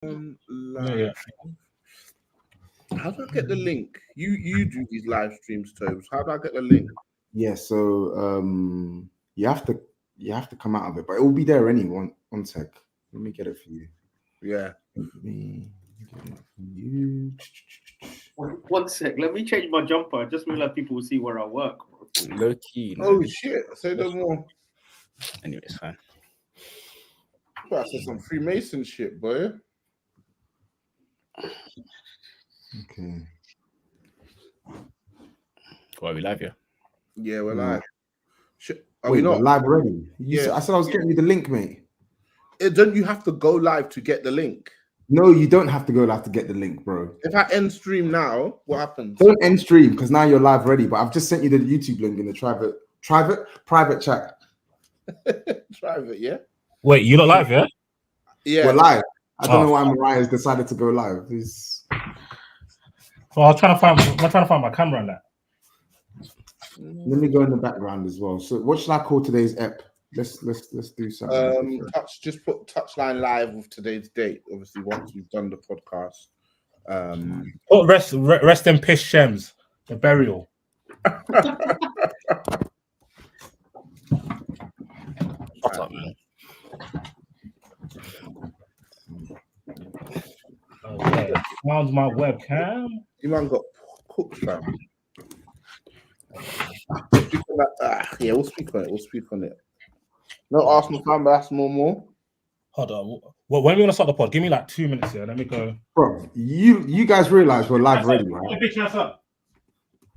Live. Yeah. How do I get the link? You do these live streams, Tobes. How do I get the link? Yeah, so you have to come out of it, but it will be there anyway. One sec. Let me get it for you. Yeah. Let me get it for you. 1 sec. Let me change my jumper. I just realized people will see where I work. Low key. Oh shit! Say no more. Anyway, it's fine. Well, I said some Freemason shit, boy. Okay. Are we live here? Yeah, we're No. live. Shit. Are Wait, we not? we're live already. Yeah. I said I was getting you the link, mate. Don't you have to go live to get the link? No, you don't have to go live to get the link, bro. If I end stream now, what happens? Don't end stream because now you're live ready. But I've just sent you the YouTube link in the private chat. Private, yeah. Wait, you're not live, yeah? Yeah. We're live. I don't know why Mariah's decided to go live. Well, I'm trying to find my camera on that. Let me go in the background as well. So, what should I call today's ep? Let's do something. Just put Touchline live with today's date. Obviously, once we've done the podcast. Oh, rest in piss, Semms. The burial. What's up, man? Okay, found my webcam. You man got cooked, fam. Yeah, we'll speak on it. No Arsenal fan, but that's more. Hold on. Well, when are we gonna start the pod? Give me like 2 minutes here. Let me go. Bro, you guys realize we're live already, right?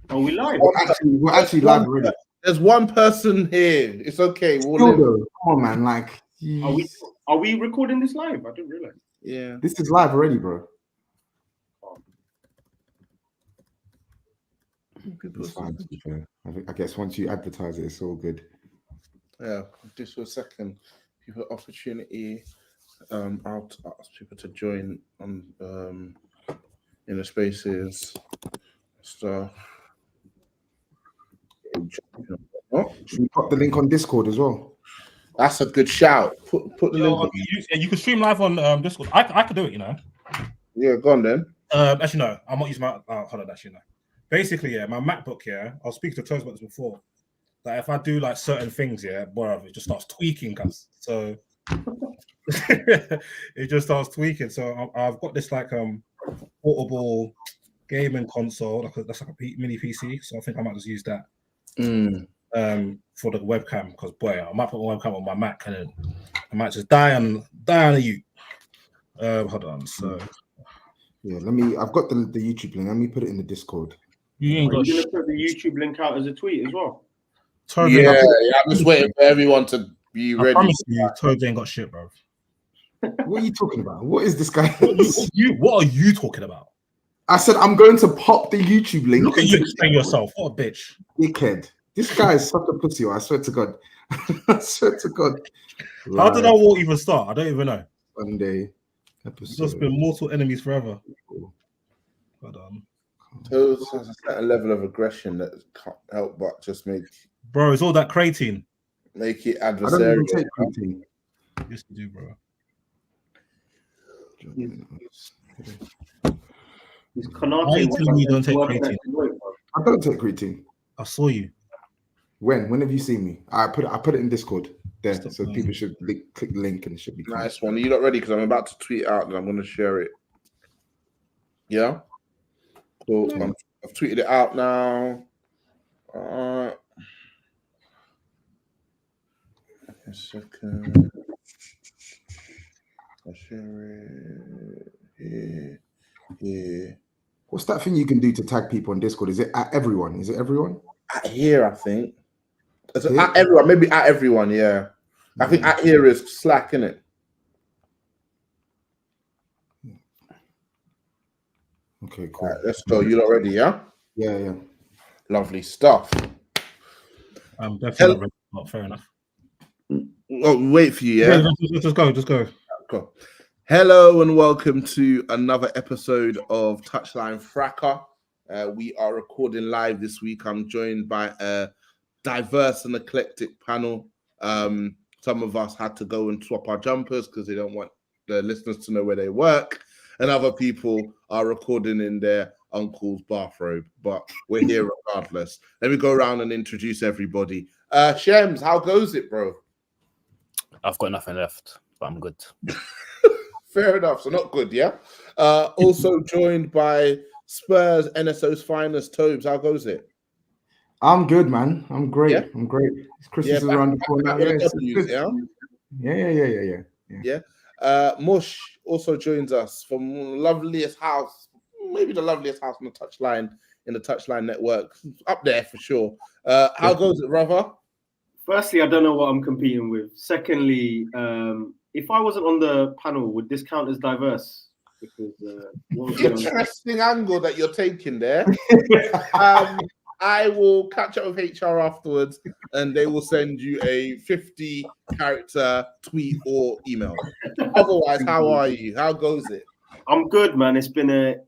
Are we live? We're actually live already. There's one person here. It's okay. Come on, man. Like, Are we recording this live? I didn't realize. Yeah. This is live already, bro. It's fine, to be fair. I guess once you advertise it, it's all good. Yeah. Just for a second, people opportunity. I'll ask people to join on in the spaces stuff. Should we put the link on Discord as well? That's a good shout. Put the link. You can stream live on Discord. I could do it, you know. Yeah, go on then. Actually, no. I'm not using my. Hold on, actually, no. Basically, yeah, my MacBook, yeah. I was speaking to Toes about this before. That if I do like certain things, yeah, boy, it just starts tweaking, cuz. So it just starts tweaking. So I've got this like portable gaming console. That's like a mini PC. So I think I might just use that. For the webcam, because boy, I might put my webcam on my Mac and then I might just die on you. Hold on. So yeah, I've got the YouTube link. Let me put it in the Discord. You ain't got. Are you gonna put the YouTube link out as a tweet as well? Yeah, I'm just waiting for everyone to be ready. I promise you, Toes ain't got shit, bro. What are you talking about? What is this guy? What are you talking about? I said I'm going to pop the YouTube link. Look at you explain yourself. What a bitch. Dickhead. This guy is such a pussy. I swear to God. I swear to God. How did our war even start? I don't even know. Sunday episode. It's just been mortal enemies forever. Hold on. Toes has a certain level of aggression that can't help but just make. Bro, it's all that creatine. Make it I don't adversarial. even take creatine. Yes, you do, bro. Why you telling me you don't take creatine? I don't take creatine. I saw you. When have you seen me? I put it in Discord there, so people should click the link and it should be cool. Nice one. Are you not ready? Because I'm about to tweet out and I'm going to share it. Yeah. Cool. I've tweeted it out now. A second. I'll share it. Here. What's that thing you can do to tag people on Discord? Is it at everyone? Is it everyone? At here, I think. At everyone, maybe at everyone, yeah. I think at here is Slack, innit? Okay, cool. Right, let's go. You lot ready, yeah? Yeah. Lovely stuff. I'm definitely not ready. Not fair enough. Oh, wait for you, yeah? Just go. Go. Hello and welcome to another episode of Touchline Fracas. We are recording live this week. I'm joined by a diverse and eclectic panel. Some of us had to go and swap our jumpers because they don't want the listeners to know where they work, and other people are recording in their uncle's bathrobe. But we're here regardless. Let me go around and introduce everybody. Semms, how goes it, bro? I've got nothing left, but I'm good. Fair enough. So not good, yeah. Also joined by Spurs NSO's finest, Tobes. How goes it? I'm good, man. I'm great. Yeah? I'm great. Christmas is back- around the corner. back with the Yeah, it's W's, good. yeah? Yeah. Mush also joins us from loveliest house, maybe the loveliest house on the touchline in the Touchline network, up there for sure. How goes it, brother? Firstly, I don't know what I'm competing with. Secondly, if I wasn't on the panel, would this count as diverse? Because what was going on? Interesting angle that you're taking there. I will catch up with HR afterwards, and they will send you a 50-character tweet or email. Otherwise, how are you? How goes it? I'm good, man. It's been an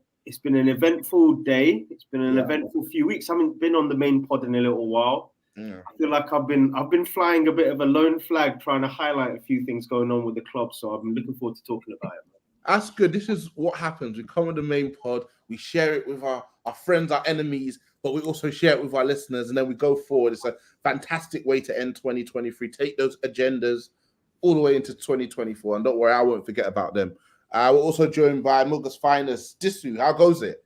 eventful day. It's been an eventful few weeks. I haven't been on the main pod in a little while. Yeah. I feel like I've been flying a bit of a lone flag, trying to highlight a few things going on with the club. So I'm looking forward to talking about it. That's good. This is what happens. We come on the main pod, we share it with our friends, our enemies, but we also share it with our listeners, and then we go forward. It's a fantastic way to end 2023. Take those agendas all the way into 2024. And don't worry, I won't forget about them. We're also joined by Muga's finest, Disu. How goes it?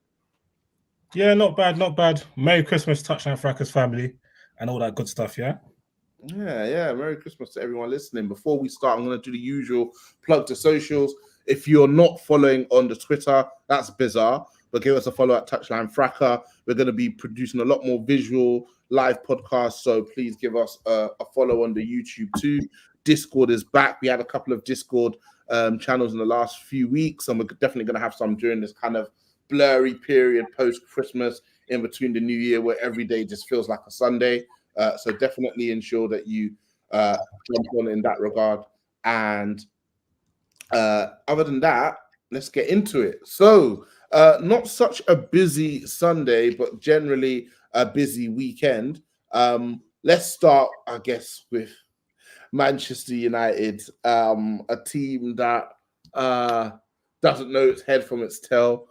Yeah, not bad, not bad. Merry Christmas, Touchline Fracas family, and all that good stuff, yeah? Yeah. Merry Christmas to everyone listening. Before we start, I'm going to do the usual plug to socials. If you're not following on the Twitter, that's bizarre, but give us a follow at Touchline Fracas. We're going to be producing a lot more visual live podcasts, so please give us a follow on the YouTube too. Discord is back. We had a couple of Discord channels in the last few weeks, and we're definitely going to have some during this kind of blurry period post-Christmas in between the New Year, where every day just feels like a Sunday. So definitely ensure that you jump on in that regard. And other than that, let's get into it. So not such a busy Sunday, but generally a busy weekend. Let's start, I guess, with Manchester United, a team that doesn't know its head from its tail,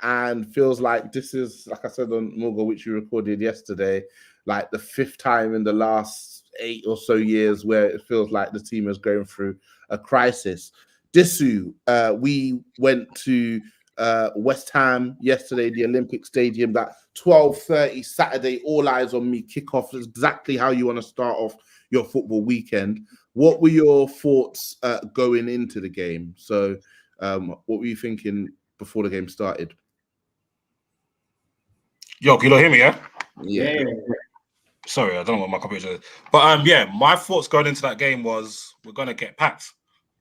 and feels like this is, like I said on Mughal, which we recorded yesterday, like the 5th time in the last 8 or so years where it feels like the team is going through a crisis. Disu, we went to West Ham yesterday, the Olympic Stadium, that 12:30 Saturday, all eyes on me kickoff is exactly how you want to start off your football weekend. What were your thoughts going into the game? So what were you thinking before the game started? Yo, can you not hear me, yeah? Yeah. Sorry, I don't know what my computer is. But my thoughts going into that game was we're gonna get packed.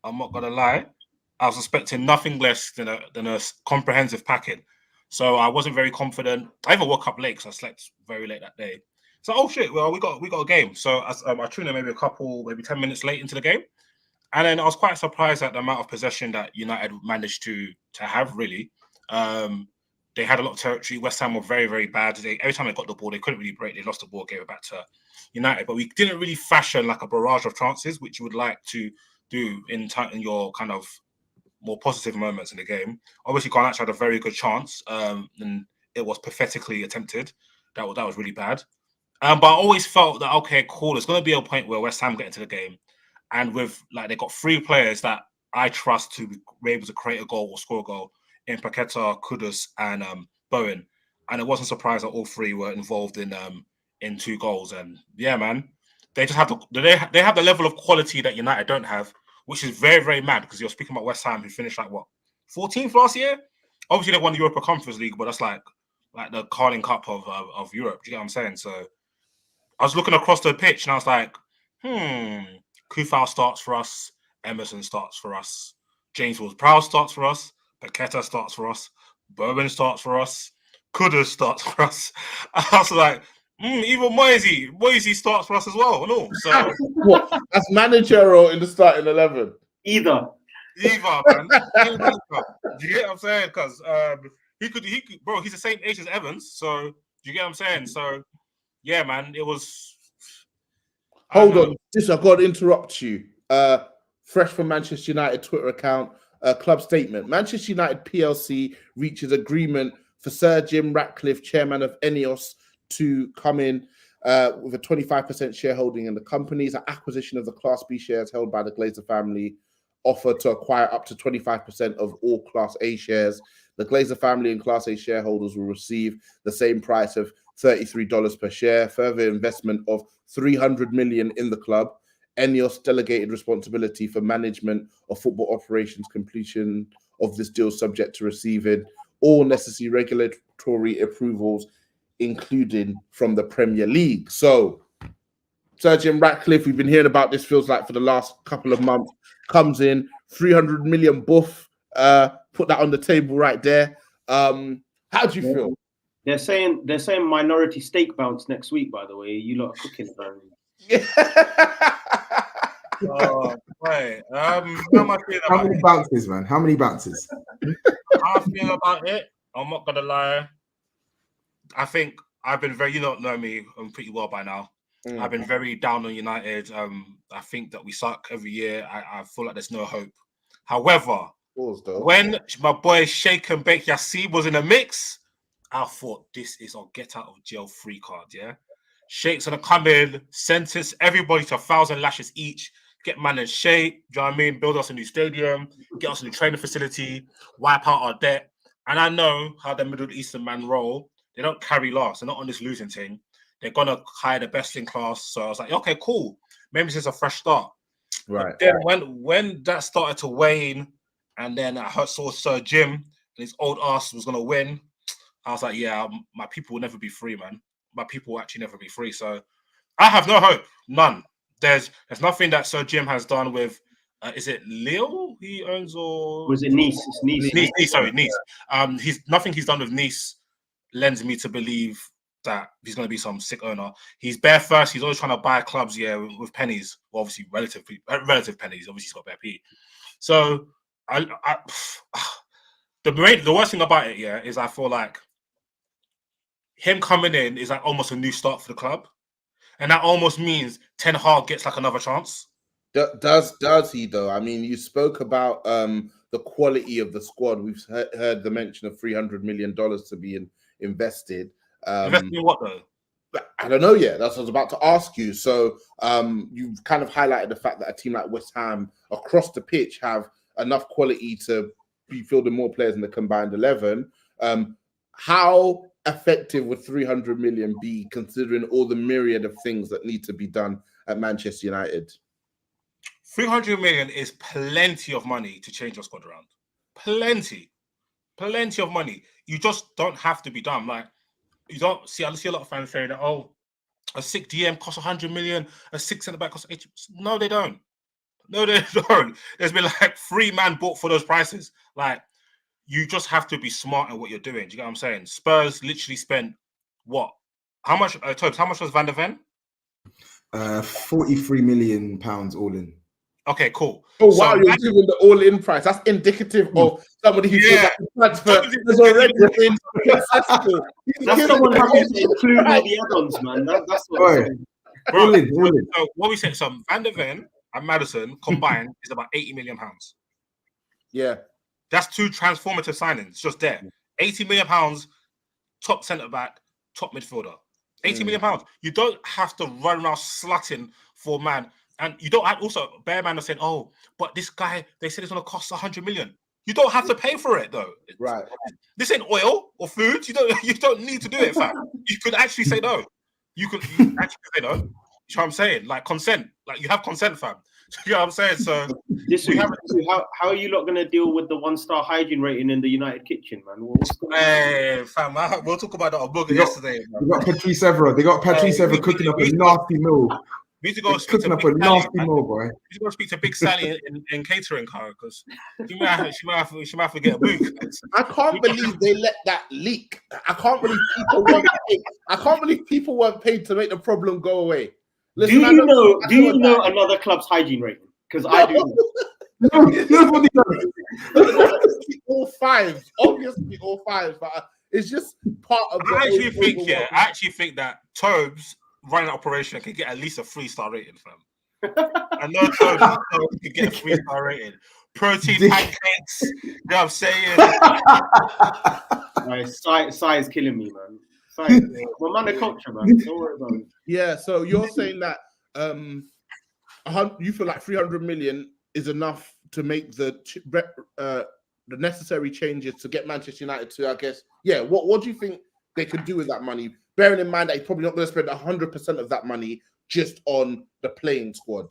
I'm not gonna lie. I was expecting nothing less than a comprehensive packing. So I wasn't very confident. I even woke up late because I slept very late that day. So oh shit, well we got a game. So I tuned in maybe 10 minutes late into the game. And then I was quite surprised at the amount of possession that United managed to have, really. They had a lot of territory. West Ham were very, very bad. Every time they got the ball, they couldn't really break. They lost the ball, gave it back to United. But we didn't really fashion like a barrage of chances, which you would like to do in your kind of more positive moments in the game. Obviously, Garnacho had a very good chance, and it was pathetically attempted. That was really bad. But I always felt that, okay, cool, there's going to be a point where West Ham get into the game. And with, like, they got 3 players that I trust to be able to create a goal or score a goal in Paqueta, Kudus, and Bowen. And it wasn't surprised that all 3 were involved in 2 goals. And yeah, man, they just have they have the level of quality that United don't have, which is very, very mad because you're speaking about West Ham, who finished like what, 14th last year? Obviously, they won the Europa Conference League, but that's like the Carling Cup of Europe. Do you get what I'm saying? So I was looking across the pitch and I was like, Kufal starts for us, Emerson starts for us, James Ward-Prowse starts for us, Paqueta starts for us, Bowen starts for us, Kudus starts for us. I was like, even Moisey starts for us as well. No, so What, as manager or in the starting 11? Either, man. Do you get what I'm saying? Because he could, bro. He's the same age as Evans, so do you get what I'm saying? So yeah, man, it was. Hold on, I've got to interrupt you. fresh from Manchester United Twitter account, club statement. Manchester United PLC reaches agreement for Sir Jim Ratcliffe, chairman of ENEOS, to come in with a 25% shareholding in the company's acquisition of the Class B shares held by the Glazer family, offer to acquire up to 25% of all Class A shares. The Glazer family and Class A shareholders will receive the same price of $33 per share, further investment of $300 million in the club. ENEOS delegated responsibility for management of football operations, completion of this deal subject to receiving all necessary regulatory approvals, including from the Premier League. So, Sir Jim Ratcliffe, we've been hearing about this, feels like for the last couple of months, comes in, 300 million buff, put that on the table right there. How do you feel? They're saying minority stake bounce next week, by the way. You lot are cooking apparently. Oh, wait. How am I feeling How about many it? bounces, man? How many bounces? How I feel about it? I'm not gonna lie. I think I've been very, you don't know me pretty well by now. I've been very down on United. I think that we suck every year. I feel like there's no hope. However, when my boy Sheikh and Bek Yassi was in the mix, I thought this is a get out of jail free card. Yeah, Sheikh's gonna come in, sentence everybody to 1,000 lashes each, get man in shape. Do you know what I mean? Build us a new stadium, get us a new training facility, wipe out our debt. And I know how the Middle Eastern man roll. They don't carry last. They're not on this losing thing. They're gonna hire the best in class. So I was like, okay, cool. Maybe this is a fresh start. Right. But then when that started to wane, and then I saw Sir Jim and his old ass was gonna win, I was like, yeah, my people will never be free, man. My people will actually never be free. So I have no hope. None. There's nothing that Sir Jim has done with. Is it Lille he owns, or was it Nice? It's Nice. Nice. Sorry, Nice. He's nothing he's done with Nice lends me to believe that he's going to be some sick owner. He's bare first. He's always trying to buy clubs, with pennies. Well, obviously relative pennies. Obviously, he's got bare P. So the worst thing about it, is I feel like him coming in is like almost a new start for the club, and that almost means Ten Hag gets like another chance. Does he though? I mean, you spoke about the quality of the squad. We've heard the mention of $300 million to be invested. Invested in what though? I don't know yet. That's what I was about to ask you. So you've kind of highlighted the fact that a team like West Ham across the pitch have enough quality to be fielding more players in the combined 11. How effective would 300 million be, considering all the myriad of things that need to be done at Manchester United? 300 million is plenty of money to change your squad around. Plenty of money. You just don't have to be dumb. Like, you don't see. I see a lot of fans saying that, oh, a sick DM costs 100 million, a sick centre back costs 80. No, they don't. There's been like 3 man bought for those prices. Like, you just have to be smart in what you're doing. Do you get what I'm saying? Spurs literally spent what? How much? Tobes, how much was Van der Ven? £43 million all in. Okay, cool. Oh, wow, you're giving the all-in price. That's indicative of somebody who feels like the transfer has already been successful. That's someone having to include all the add-ons, man. That's what I'm saying. Bro, so what we said, so Van der Ven and Maddison combined is about £80 million. Yeah. That's 2 transformative signings just there. £80 million, top centre-back, top midfielder. £80 million. You don't have to run around slutting for man. And you don't have also bear man are saying, oh, but this guy, they said it's gonna cost 100 million. You don't have to pay for it though. Right. This ain't oil or food. You don't need to do it, fam. You could actually say no. You actually say no. You know what I'm saying? Like consent. Like you have consent, fam. You know what I'm saying? So how are you lot gonna deal with the 1-star hygiene rating in the United kitchen, man? Hey, fam, we'll talk about that on Booger yesterday. They got Patrice Evra. They got Patrice Evra cooking up a nasty meal. We need to go speak to Big Sally, boy. We need to go speak to Big Sally in catering car because she might have to get a boot. I can't believe they let that leak. I can't believe people weren't paid to make the problem go away. Listen, do you know another club's hygiene rating? Because I do. Nobody does. All 5, obviously all 5, but it's just part of. I actually think that Tobes running an operation can get at least a 3-star rating, fam. I know Toby can get a 3-star rating. Protein pancakes. You know what I'm saying? Size killing me, man. Size, well, man, the culture, man. Don't worry about it. Yeah, so you're saying that you feel like 300 million is enough to make the necessary changes to get Manchester United to, I guess, yeah. What do you think they could do with that money? Bearing in mind that he's probably not going to spend 100% of that money just on the playing squad.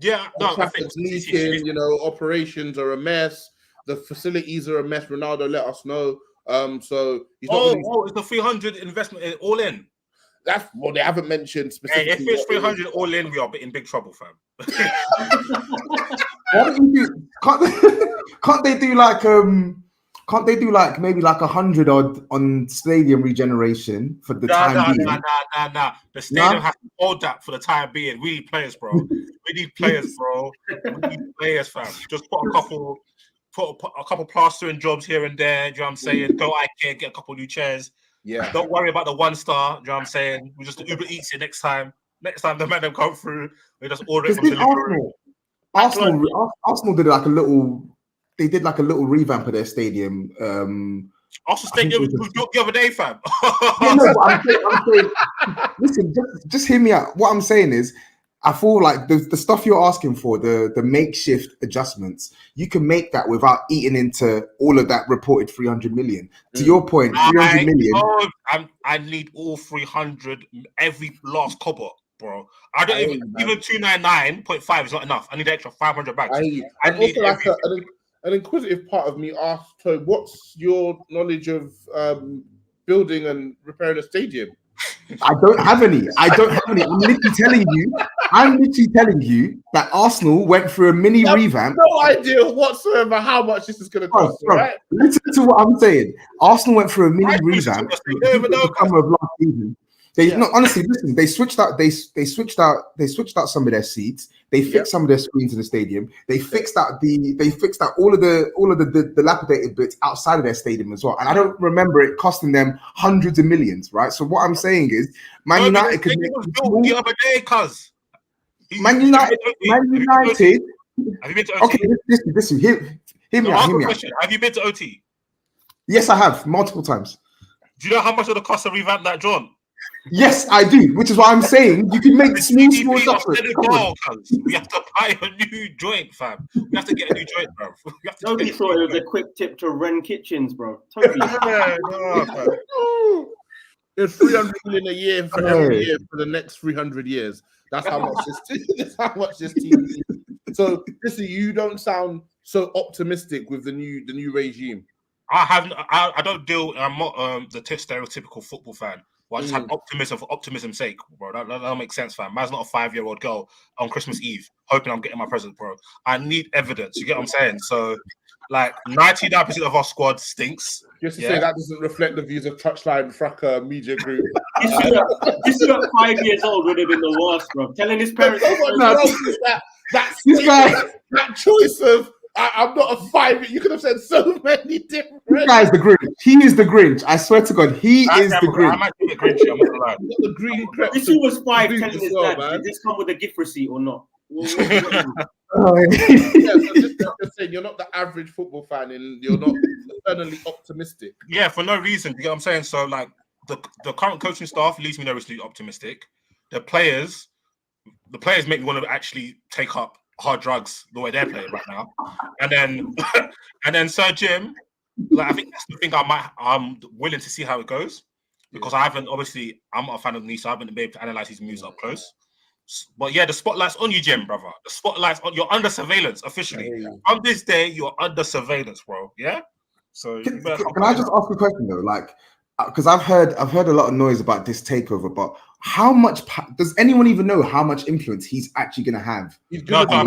Yeah, no, I think leaking, operations are a mess. The facilities are a mess. Ronaldo let us know. So he's not it's the 300 investment all in. That's what they haven't mentioned specifically. Hey, if it's 300 all in, we are in big trouble, fam. Why don't you do? Can't they do like maybe like 100 odd on stadium regeneration for the time being? Nah. The stadium has to hold that for the time being. We need players, bro. We need players, bro. We need players, fam. Just put a couple plastering jobs here and there. Do you know what I'm saying? Go IKEA, get a couple new chairs. Yeah. Don't worry about the 1-star. Do you know what I'm saying? We just Uber Eats it next time. Next time the men them come through, we just order it from delivery. Arsenal did like a little. They did like a little revamp of their stadium. Arsenal Stadium was built the other day, fam. Yeah, no, I'm saying, listen, just hear me out. What I'm saying is, I feel like the stuff you're asking for, the makeshift adjustments, you can make that without eating into all of that reported 300 million. To your point, 300 million. I need all 300, every last cobble, bro. I don't even 299.5 is not enough. I need an extra 500 bags. I need also like an inquisitive part of me asked, so what's your knowledge of building and repairing a stadium? I don't have any. I'm literally telling you that Arsenal went through a mini revamp. No idea whatsoever how much this is going to cost. Right? Listen to what I'm saying. Arsenal went through a mini revamp. The summer of last season. Honestly, listen. They switched out some of their seats. They fixed some of their screens in the stadium. They fixed out all of the dilapidated bits outside of their stadium as well. And I don't remember it costing them hundreds of millions, right? So what I'm saying is, Man United could make the other day, cuz Man United. Have you been to OT? Okay, listen. Hear me out. Have you been to OT? Yes, I have multiple times. Do you know how much it would cost to revamp that, John? Yes, I do, which is why I'm saying you can make small adjustments. We have to buy a new joint, fam. We have to get a new joint, bro. Toby thought it was a quick tip to Ren Kitchens, bro. Toby. It's 300 million a year for every year for the next 300 years. That's how much this team is. So, listen, you don't sound so optimistic with the new regime. I don't deal. I'm not the stereotypical football fan. Well, I just had optimism for optimism's sake, bro. That don't make sense, fam. Man's not a 5-year-old girl on Christmas Eve hoping I'm getting my present, bro. I need evidence. You get what I'm saying? So, like, 99% of our squad stinks. Just to say that doesn't reflect the views of Touchline Fracas media group. This is at 5 years old would have been the worst, bro. Telling his parents that choice of I'm not a 5. You could have said so many different. This guy is the Grinch. He is the Grinch. I swear to God, he is the Grinch. I might be the Grinch. I'm not gonna lie. The green crepe. This was 5 telling his dad, did this come with a gift receipt or not? So just saying, you're not the average football fan, and you're not eternally optimistic. Yeah, for no reason. You get what I'm saying? So, like, the current coaching staff leaves me nervously optimistic. The players make me want to actually take up hard drugs the way they're playing right now, and then Sir Jim, like, I think that's the thing I'm willing to see how it goes, because I'm not a fan of Nice, so I haven't been able to analyze his moves up close. But yeah, the spotlight's on you, Jim, brother. The spotlight's on. You're under surveillance officially. On this day, you're under surveillance, bro. Yeah. So can I just ask a question though, like, because I've heard a lot of noise about this takeover, but how much does anyone even know how much influence he's actually going to have? Yes, go on,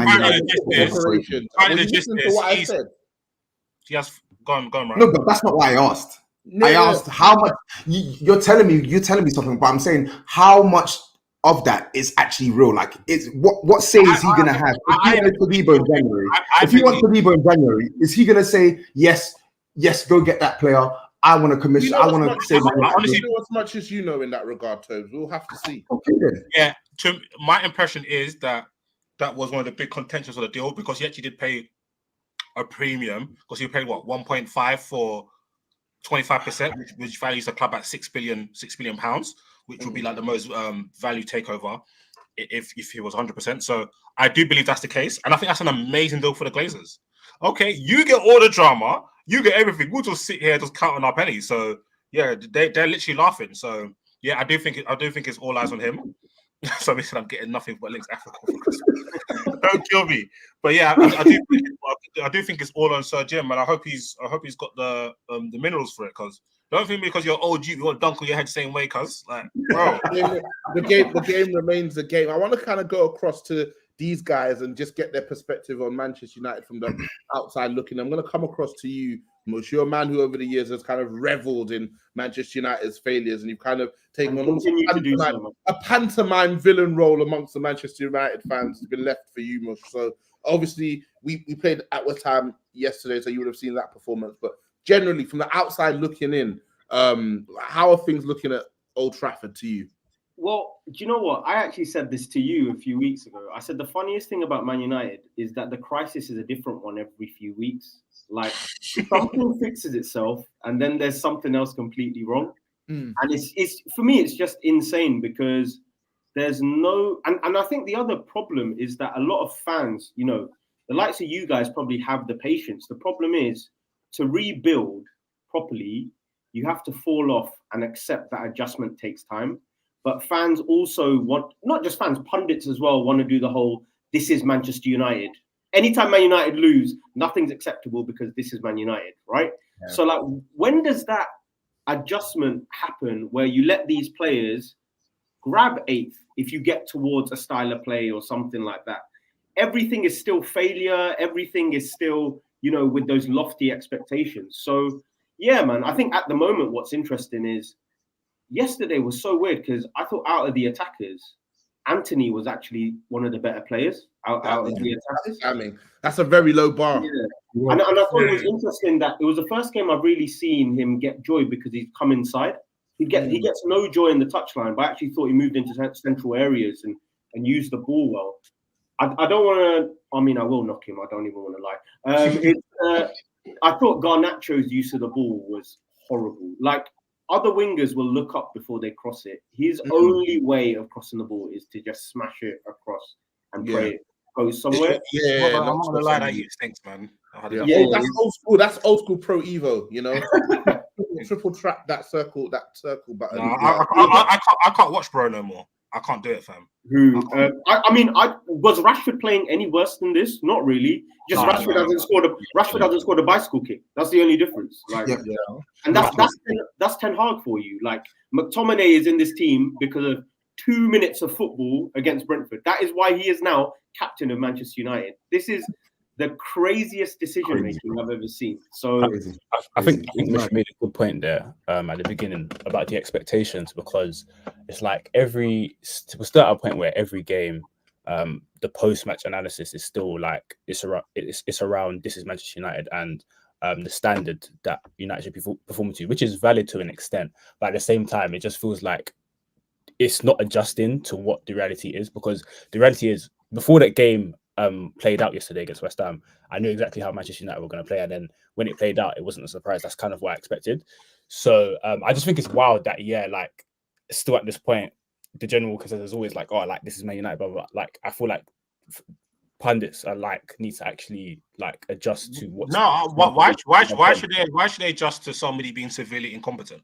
right? No, but that's not what I asked. I asked how much. You're telling me something, but I'm saying how much of that is actually real. Like, it's what say is he going to have? If he wants Todibo in January, is he going to say yes, go get that player? I want to commission. I want to say honestly, as much as you know in that regard, Tobes. We'll have to see. Okay, then. Yeah, my impression is that that was one of the big contentions of the deal because he actually did pay a premium because he paid what 1.5 for 25%, which values the club at £6 billion pounds, which would be like the most value takeover if he was 100%. So I do believe that's the case, and I think that's an amazing deal for the Glazers. Okay, you get all the drama, you get everything. We'll just sit here just counting our pennies. So yeah, they're literally laughing. So yeah, I do think it's all eyes on him. So listen, I'm getting nothing but links Africa for Christmas. Don't kill me. But yeah, I do think it's all on Sir Jim, and I hope he's got the minerals for it. Because don't think because you're OG, you want to dunk on your head the same way. Cause like, bro, the game remains the game. I want to kind of go across to these guys and just get their perspective on Manchester United from the outside looking. I'm going to come across to you, Mush. You're a man who over the years has kind of reveled in Manchester United's failures, and you've kind of taken on a pantomime villain role amongst the Manchester United fans. It's been left for you, Mush. So obviously we played at West Ham yesterday, so you would have seen that performance. But generally, from the outside looking in, how are things looking at Old Trafford to you? Well, do you know what? I actually said this to you a few weeks ago. I said the funniest thing about Man United is that the crisis is a different one every few weeks. Like something fixes itself and then there's something else completely wrong. And it's for me, it's just insane because there's no, and I think the other problem is that a lot of fans, you know, the likes of you guys probably have the patience. The problem is to rebuild properly, you have to fall off and accept that adjustment takes time. But fans also want, not just fans, pundits as well, want to do the whole, this is Manchester United. Anytime Man United lose, nothing's acceptable because this is Man United, right? Yeah. So like, when does that adjustment happen where you let these players grab eighth if you get towards a style of play or something like that? Everything is still failure. Everything is still, you know, with those lofty expectations. So yeah, man, I think at the moment, what's interesting is, yesterday was so weird because I thought out of the attackers, Anthony was actually one of the better players out of the attackers. I mean, that's a very low bar. Yeah. And I thought it was interesting that it was the first game I've really seen him get joy because he's come inside. He gets no joy in the touchline, but I actually thought he moved into central areas and used the ball well. I don't want to, I mean, I will knock him. I don't even want to lie. I thought Garnacho's use of the ball was horrible. Like, other wingers will look up before they cross it. His only way of crossing the ball is to just smash it across and pray it goes somewhere. I'm not gonna lie, that you stinks, man. That's old school. That's old school Pro Evo. You know, triple trap that circle button. No, I can't watch Bro no more. I can't do it, fam. I mean, was Rashford playing any worse than this? Not really. Just Rashford hasn't scored a bicycle kick. That's the only difference. Like, and that's Ten Hag for you. Like, McTominay is in this team because of 2 minutes of football against Brentford. That is why he is now captain of Manchester United. This is the craziest decision making I've ever seen. So I think Mish made a good point there at the beginning about the expectations, because it's like we're still at a point where every game, the post-match analysis is still like it's around this is Manchester United and the standard that United should be performing to, which is valid to an extent, but at the same time, it just feels like it's not adjusting to what the reality is, because the reality is before that game played out yesterday against West Ham, I knew exactly how Manchester United were going to play, and then when it played out, it wasn't a surprise. That's kind of what I expected. So I just think it's wild that like still at this point, the general consensus is always like, oh, like this is Man United, blah, blah, blah. Like I feel like pundits are like need to actually like adjust to what. No, why should they adjust to somebody being severely incompetent?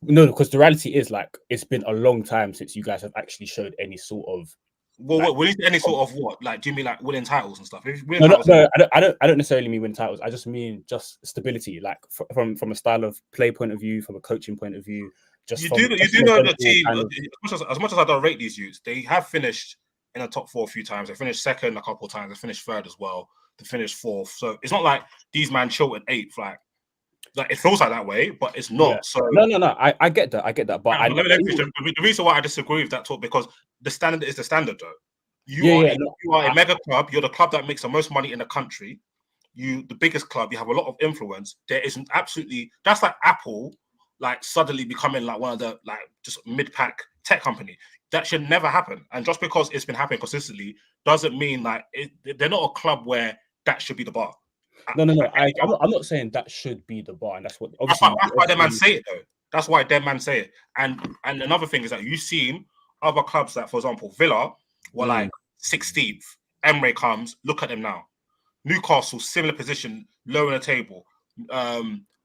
No, because the reality is like it's been a long time since you guys have actually showed any sort of. Well, any sort of what? Like, do you mean like winning titles and stuff? No, I don't necessarily mean win titles. I just mean just stability, like from a style of play point of view, from a coaching point of view. You do know the team. As much as I don't rate these youths, they have finished in the top 4 a few times. They finished second a couple of times. They finished third as well. They finished fourth. So it's not like these man chilled at eighth. Like it feels like that way, but it's not. Yeah. So no. I get that. But the reason why I disagree with that talk, because the standard is the standard, though. You are a mega club. You're the club that makes the most money in the country. The biggest club. You have a lot of influence. There isn't absolutely. That's like Apple like suddenly becoming like one of the like just mid-pack tech company. That should never happen. And just because it's been happening consistently doesn't mean like they're not a club where that should be the bar. No. I'm not saying that should be the bar, and that's what That's why their man say it though. That's why their man say it. And another thing is that you've seen other clubs that, for example, Villa were like 16th. Emre comes, look at them now. Newcastle, similar position, low in the table.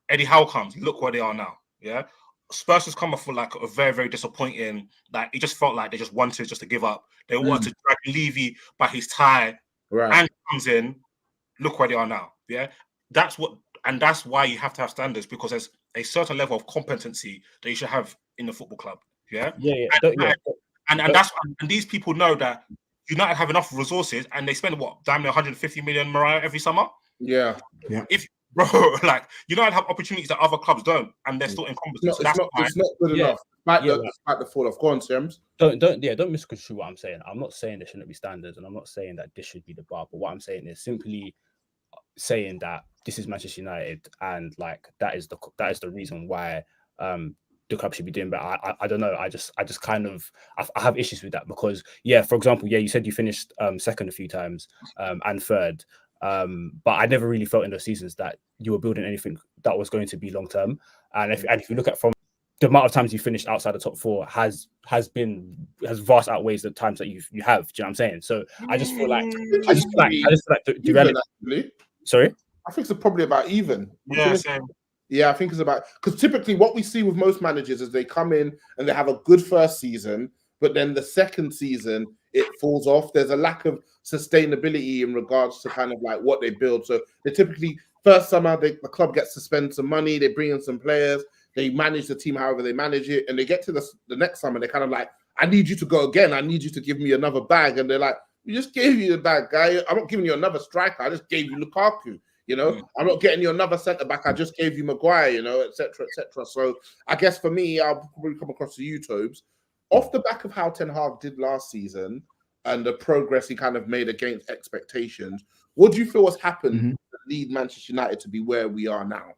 Eddie Howe comes, look where they are now. Yeah. Spurs has come off for like a very, very disappointing. Like it just felt like they just wanted just to give up. They wanted to drag Levy by his tie, and comes in. Look where they are now. Yeah, that's why you have to have standards, because there's a certain level of competency that you should have in the football club. Yeah, and these people know that United have enough resources, and they spend damn near 150 million Mariah every summer. Yeah. If like United have opportunities that other clubs don't, and they're still incompetent. It's not good enough. Despite the fall of Semms. Don't misconstrue what I'm saying. I'm not saying there shouldn't be standards, and I'm not saying that this should be the bar. But what I'm saying is simply saying that this is Manchester United, and like that is the reason why the club should be doing better. I don't know. I just kind of I have issues with that, because for example, you said you finished second a few times and third. But I never really felt in those seasons that you were building anything that was going to be long term. And if you look at from the amount of times you finished outside the top four has vast outweighs the times that you have. Do you know what I'm saying? So I just feel like the reality. Sorry, I think it's probably about even. Yeah, same. Yeah, I think it's about, because typically what we see with most managers is they come in and they have a good first season, but then the second season it falls off. There's a lack of sustainability in regards to kind of like what they build. So they typically first summer the club gets to spend some money, they bring in some players, they manage the team however they manage it, and they get to the next summer, they're kind of like, I need you to go again, I need you to give me another bag. And they're like, we just gave you the bag, guy. I'm not giving you another striker, I just gave you Lukaku. You know, I'm not getting you another centre back, I just gave you Maguire, you know, etc., etc. So I guess for me, I'll probably come across to you, Tobes, off the back of how Ten Hag did last season and the progress he kind of made against expectations. What do you feel has happened to lead Manchester United to be where we are now?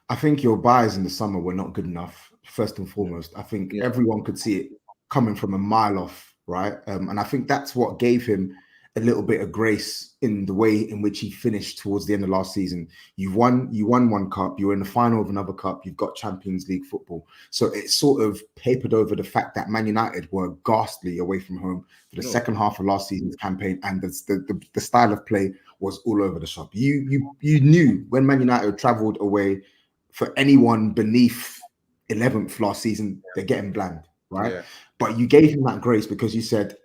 I think your buys in the summer were not good enough, first and foremost. I think everyone could see it coming from a mile off, right? And I think that's what gave him a little bit of grace in the way in which he finished towards the end of last season. You won one cup, you were in the final of another cup, you've got Champions League football. So it sort of papered over the fact that Man United were ghastly away from home for the second half of last season's campaign, and the style of play was all over the shop. You knew when Man United travelled away, for anyone beneath 11th last season, they're getting bland, right? Yeah. But you gave him that grace because you said,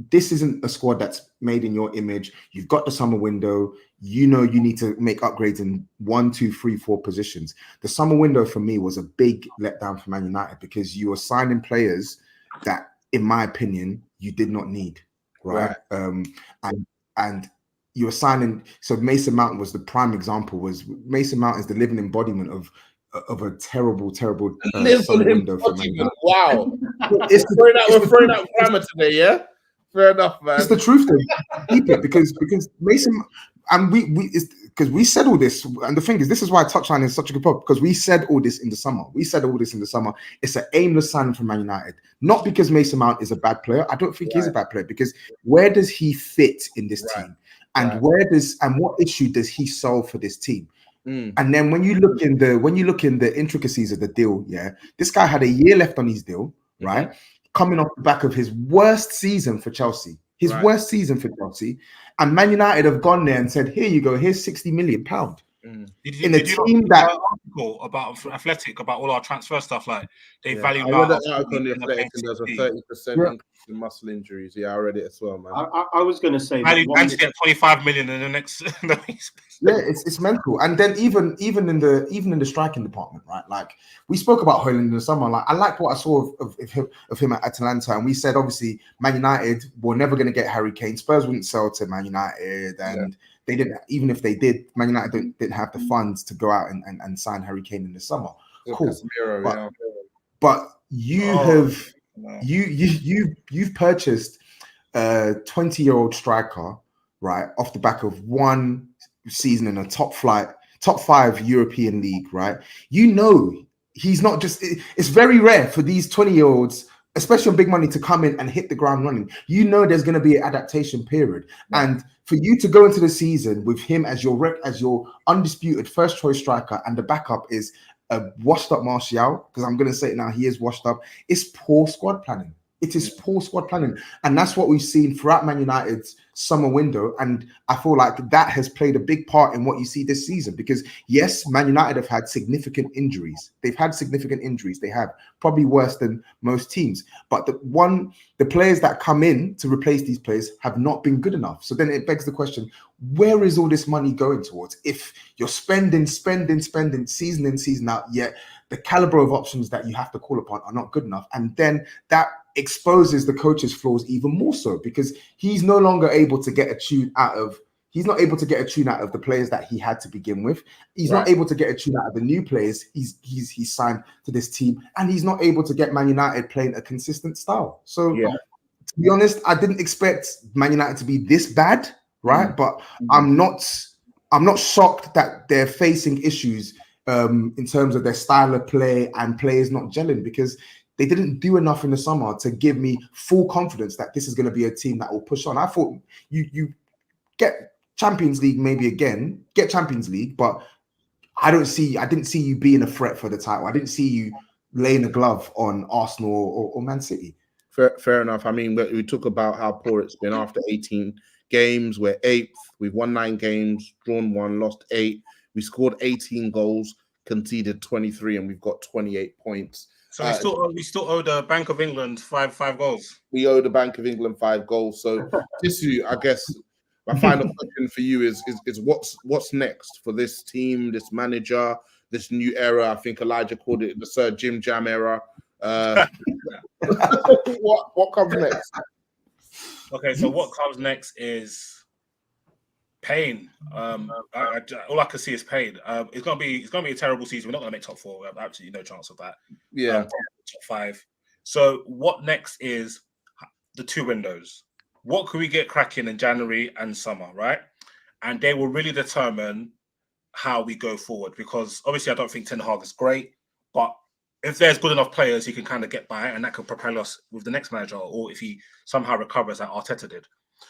this isn't a squad that's made in your image. You've got the summer window. You know you need to make upgrades in 1, 2, 3, 4 positions. The summer window for me was a big letdown for Man United because you were signing players that, in my opinion, you did not need, right? And you were signing. So Mason Mount was the prime example. Mason Mount is the living embodiment of a terrible summer window for Man United. Wow, we're throwing out grammar today, yeah. Fair enough, man. It's the truth, though. Keep it because Mason, and we said all this, and the thing is, this is why Touchline is such a good pub, because we said all this in the summer. It's an aimless signing for Man United, not because Mason Mount is a bad player. I don't think he's a bad player, because where does he fit in this team, and what issue does he solve for this team? And then when you look in the intricacies of the deal, this guy had a year left on his deal, right? Coming off the back of his worst season for Chelsea. And Man United have gone there and said, here you go, here's £60 million. In a team that article about Athletic, about all our transfer stuff, like they value. I read that article on the Athletic, and there's a 30% increase in muscle injuries. Yeah, I read it as well, man. I was going to say value and to get 25 million in the next. It's mental. And then even in the striking department, right? Like we spoke about Højlund in the summer. Like I liked what I saw of him at Atalanta, and we said obviously Man United were never going to get Harry Kane. Spurs wouldn't sell to Man United, and they didn't. Even if they did, Man United didn't have the funds to go out and sign Harry Kane in the summer. Cool, Casemiro, but you've purchased a 20-year-old striker, right, off the back of one season in a top 5 European league, right? You know he's not just. It's very rare for these 20-year-olds, especially on big money, to come in and hit the ground running. You know, there's going to be an adaptation period, and for you to go into the season with him as your undisputed first choice striker, and the backup is a washed up Martial, because I'm going to say it now, he is washed up. It's poor squad planning. It is poor squad planning, and that's what we've seen throughout Man United's summer window. And I feel like that has played a big part in what you see this season. Because yes, Man United have had significant injuries. They've had significant injuries. They have probably worse than most teams. But the players that come in to replace these players have not been good enough. So then it begs the question: where is all this money going towards? If you're spending season in, season out, yet the caliber of options that you have to call upon are not good enough, and then that exposes the coach's flaws even more so, because he's no longer able to get a tune out of the players that he had to begin with. He's not able to get a tune out of the new players he's signed to this team, and he's not able to get Man United playing a consistent style. So to be honest, I didn't expect Man United to be this bad, right? But I'm not shocked that they're facing issues in terms of their style of play and players not gelling, because they didn't do enough in the summer to give me full confidence that this is going to be a team that will push on. I thought you get Champions League maybe again, get Champions League, but I didn't see you being a threat for the title. I didn't see you laying a glove on Arsenal or Man City. Fair enough. I mean, we talk about how poor it's been after 18 games. We're 8th. We've won 9 games, drawn 1, lost 8. We scored 18 goals, conceded 23, and we've got 28 points. So we still owe the Bank of England five goals. We owe the Bank of England 5 goals. So, Chessy, I guess my final question for you is what's next for this team, this manager, this new era? I think Elijah called it the Sir Jim Jam era. What comes next? Okay, so what comes next is pain. All I can see is pain. It's gonna be a terrible season. We're not gonna make top 4. We have absolutely no chance of that. Yeah, top 5. So what next is the 2 windows. What can we get cracking in January and summer, right? And they will really determine how we go forward. Because obviously, I don't think Ten Hag is great, but if there's good enough players, he can kind of get by, and that could propel us with the next manager, or if he somehow recovers like Arteta did.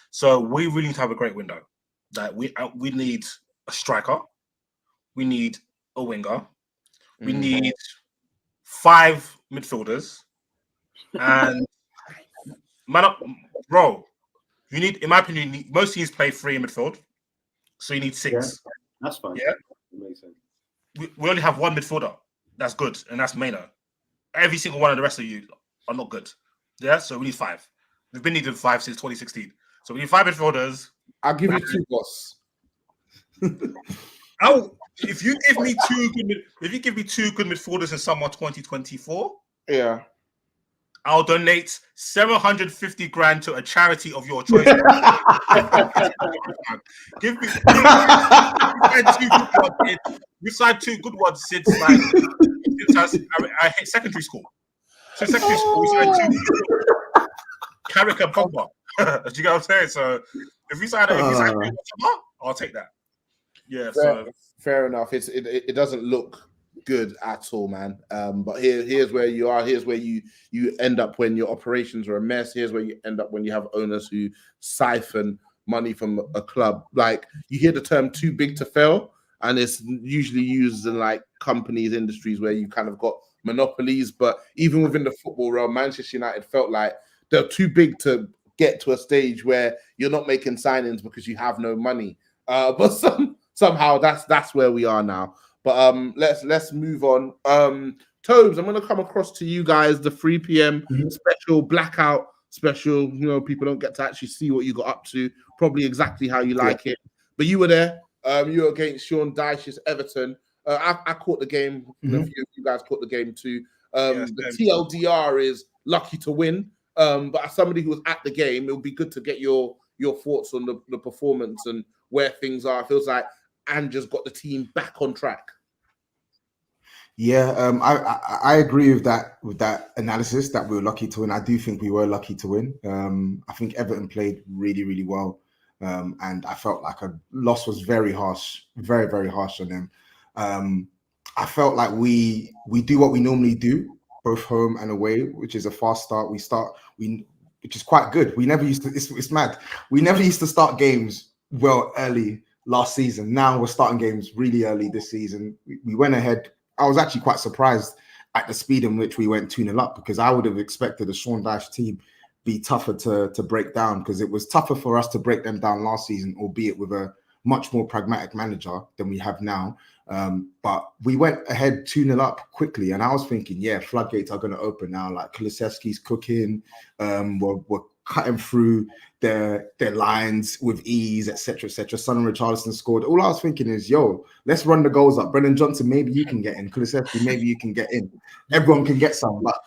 So we really need to have a great window. That we need a striker, we need a winger, we need 5 midfielders, and man up, bro. You need, in my opinion, most teams play 3 in midfield, so you need 6. Yeah, that's fine. Yeah, that makes sense. We only have 1 midfielder. That's good, and that's Maino. Every single one of the rest of you are not good. Yeah, so we need 5. We've been needing 5 since 2016. So we need 5 midfielders. I'll give you 2, boss. If you give me 2 good midfielders in summer 2024, yeah, I'll donate 750 grand to a charity of your choice. Give me 2 good ones. We've signed 2 good ones since I hit secondary school. Since secondary school, we signed 2. Carrick and Pogba. Do you get what I'm saying? So if we sign I'll take that. Yeah. Fair enough. It doesn't look good at all, man. But here's where you are. Here's where you end up when your operations are a mess. Here's where you end up when you have owners who siphon money from a club. Like, you hear the term "too big to fail," and it's usually used in like companies, industries where you kind of got monopolies. But even within the football realm, Manchester United felt like they're too big to get to a stage where you're not making signings because you have no money. But somehow that's where we are now. But let's move on. Tobes, I'm going to come across to you guys, the 3 p.m. special, blackout special. You know, people don't get to actually see what you got up to, probably exactly how you like it. But you were there. You were against Sean Dyche's Everton. I caught the game. A few of you guys caught the game too. The TLDR is lucky to win. But as somebody who was at the game, it would be good to get your thoughts on the performance and where things are. It feels like Ange's got the team back on track. Yeah, I agree with that analysis that we were lucky to win. I do think we were lucky to win. I think Everton played really, really well. And I felt like a loss was very harsh, very, very harsh on them. I felt like we do what we normally do, both home and away, which is a fast start. Which is quite good. We never used to. It's mad. We never used to start games early last season. Now we're starting games really early this season. We went ahead. I was actually quite surprised at the speed in which we went 2-0 up, because I would have expected the Sean Dyche team be tougher to break down, because it was tougher for us to break them down last season, albeit with a much more pragmatic manager than we have now. But we went ahead 2-0 up quickly, and I was thinking, yeah, floodgates are going to open now. Like Kulusevski's cooking, we're cutting through their lines with ease, etc., etc. Son and Richarlison scored. All I was thinking is, yo, let's run the goals up. Brennan Johnson, maybe you can get in. Kulusevski, maybe you can get in. Everyone can get some. But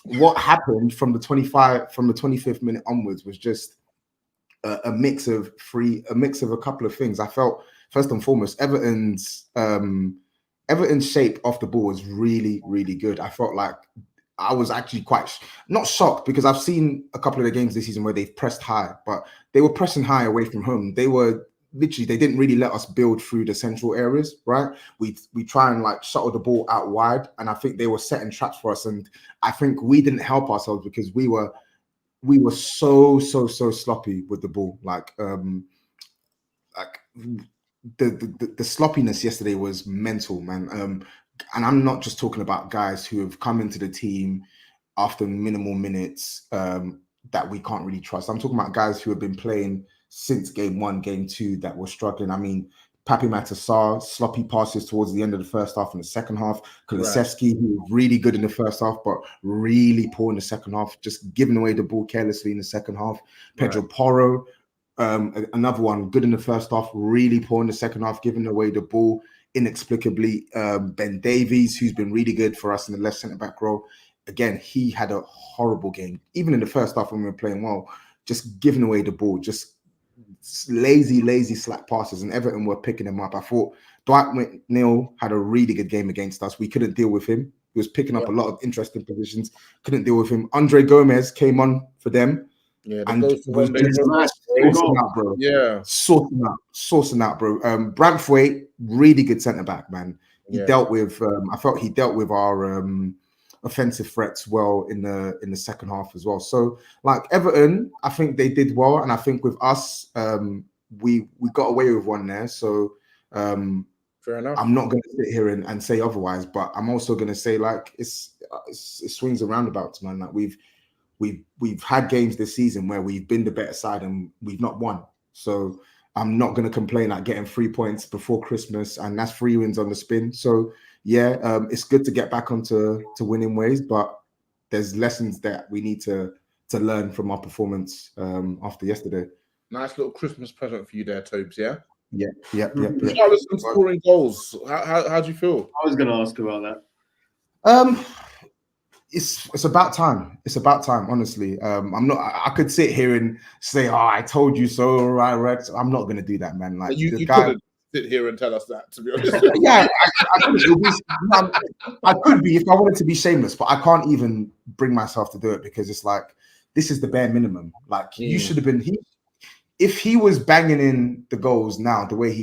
what happened from the 25th minute onwards was just a mix of a couple of things. I felt, first and foremost, Everton's shape off the ball was really, really good. I felt like I was actually quite not shocked, because I've seen a couple of the games this season where they've pressed high, but they were pressing high away from home. They were literally, they didn't really let us build through the central areas, right? We try and like shuttle the ball out wide, and I think they were setting traps for us. And I think we didn't help ourselves because we were so sloppy with the ball. Like the sloppiness yesterday was mental, man. And I'm not just talking about guys who have come into the team after minimal minutes that we can't really trust. I'm talking about guys who have been playing since game 1, game 2 that were struggling. I mean, Papi Matar, sloppy passes towards the end of the first half and the second half. Kulusevski, who was really good in the first half, but really poor in the second half, just giving away the ball carelessly in the second half. Pedro Porro, another one, good in the first half, really poor in the second half, giving away the ball inexplicably. Ben Davies, who's been really good for us in the left centre-back role. Again, he had a horrible game. Even in the first half when we were playing well, just giving away the ball, just lazy slack passes, and Everton were picking them up. I thought Dwight McNeil had a really good game against us. We couldn't deal with him. He was picking up a lot of interesting positions. Couldn't deal with him. Andre Gomez came on for them. Yeah, and was sourcing out, bro. Yeah, sourcing out, bro. Branthwaite, really good centre back, man. He dealt with. I felt he dealt with our offensive threats well in the second half as well. So, like Everton, I think they did well, and I think with us, we got away with one there. So, fair enough. I'm not going to sit here and say otherwise, but I'm also going to say like it swings and roundabouts, man. Like we've had games this season where we've been the better side and we've not won. So I'm not going to complain at getting 3 points before Christmas, and that's 3 wins on the spin. So yeah, it's good to get back onto winning ways, but there's lessons that we need to learn from our performance after yesterday. Nice little Christmas present for you there, Tobes. Yeah. Richarlison scoring goals. How do you feel? I was going to ask about that. It's about time. It's about time, honestly. I could sit here and say, "Oh, I told you so," right, Rex. I'm not gonna do that, man. Like you couldn't sit here and tell us that, to be honest. Yeah, I could be if I wanted to be shameless, but I can't even bring myself to do it because it's like this is the bare minimum. Like you should have been. If he was banging in the goals now, the way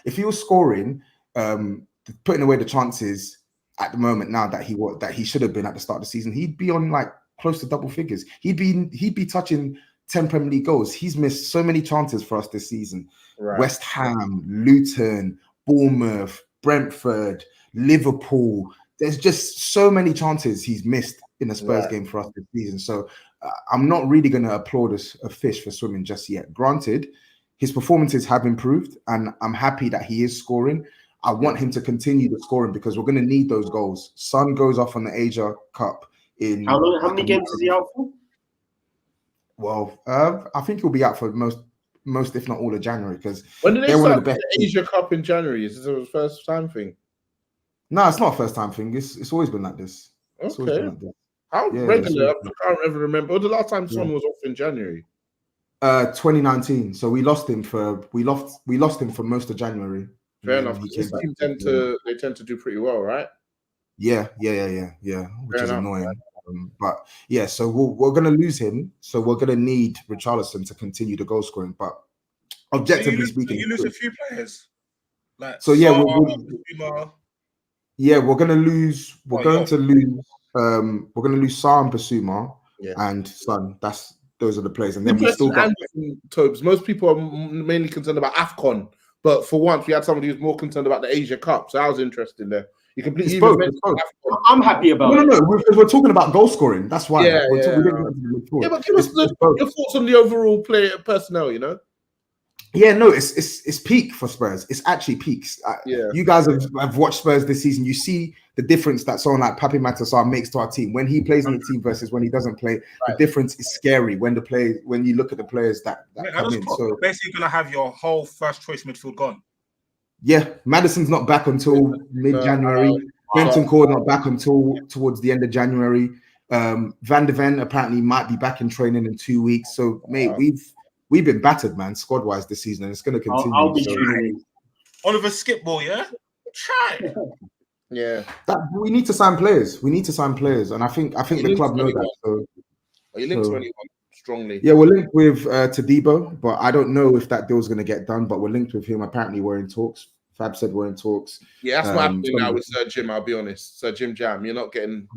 if he was scoring, putting away the chances at the moment now that he should have been at the start of the season, he'd be on like close to double figures. He'd be touching 10 Premier League goals. He's missed so many chances for us this season. Right. West Ham, Luton, Bournemouth, Brentford, Liverpool. There's just so many chances he's missed in a Spurs game for us this season. So I'm not really going to applaud a fish for swimming just yet. Granted, his performances have improved, and I'm happy that he is scoring. I want him to continue the scoring because we're going to need those goals. Son goes off on the Asia Cup in how many games is he out for? Well, I think he'll be out for most, if not all, of January. Because when did they start the Asia Cup in January? Is this a first time thing? No, it's not a first time thing. It's always been like this. Okay. How regular? I can't ever remember. What was the last time Son was off in January? 2019. So we lost him for most of January. Fair enough. His team tend to do pretty well, right? Yeah. Which is annoying. But yeah, so we're going to lose him. So we're going to need Richarlison to continue the goal scoring. But objectively speaking, you lose a few players. Like so, yeah. Yeah, we're gonna lose. We're Oh, going yeah. to lose. We're gonna lose Sarr and Basuma Yeah. and Son. Those are the players, and then we still Interesting got. and Tobes. Most people are mainly concerned about AFCON, but for once we had somebody who's more concerned about the Asia Cup. So that was interesting there. You completely It's both, mentioned it's both. AFCON. I'm happy about No, it. because we're talking about goal scoring. That's why. Yeah, We yeah. didn't get into the midfield. Yeah, but give us It's both. your thoughts on the overall player personnel. You know. Yeah, no, it's peak for Spurs. It's actually peaks. Yeah. You guys have watched Spurs this season. You see the difference that someone like Papi Matasar makes to our team when he plays in the team versus when he doesn't play. The difference is scary when you look at the players that come in. So basically, gonna have your whole first choice midfield gone. yeah, Madison's not back until mid-January. Bentancur not back until towards the end of January. Van de Ven apparently might be back in training in 2 weeks. So mate, we've been battered, man, squad-wise this season, and it's going to continue. I'll be tuning in. Oliver Skipball, yeah? Try. Yeah. We need to sign players. And I think the club know that. So are you linked to anyone strongly? Yeah, we're linked with Todibo, but I don't know if that deal's going to get done. But we're linked with him. Apparently, we're in talks. Fab said we're in talks. Yeah, that's not happening now with Sir Jim. I'll be honest, Sir Jim Jam. You're not getting.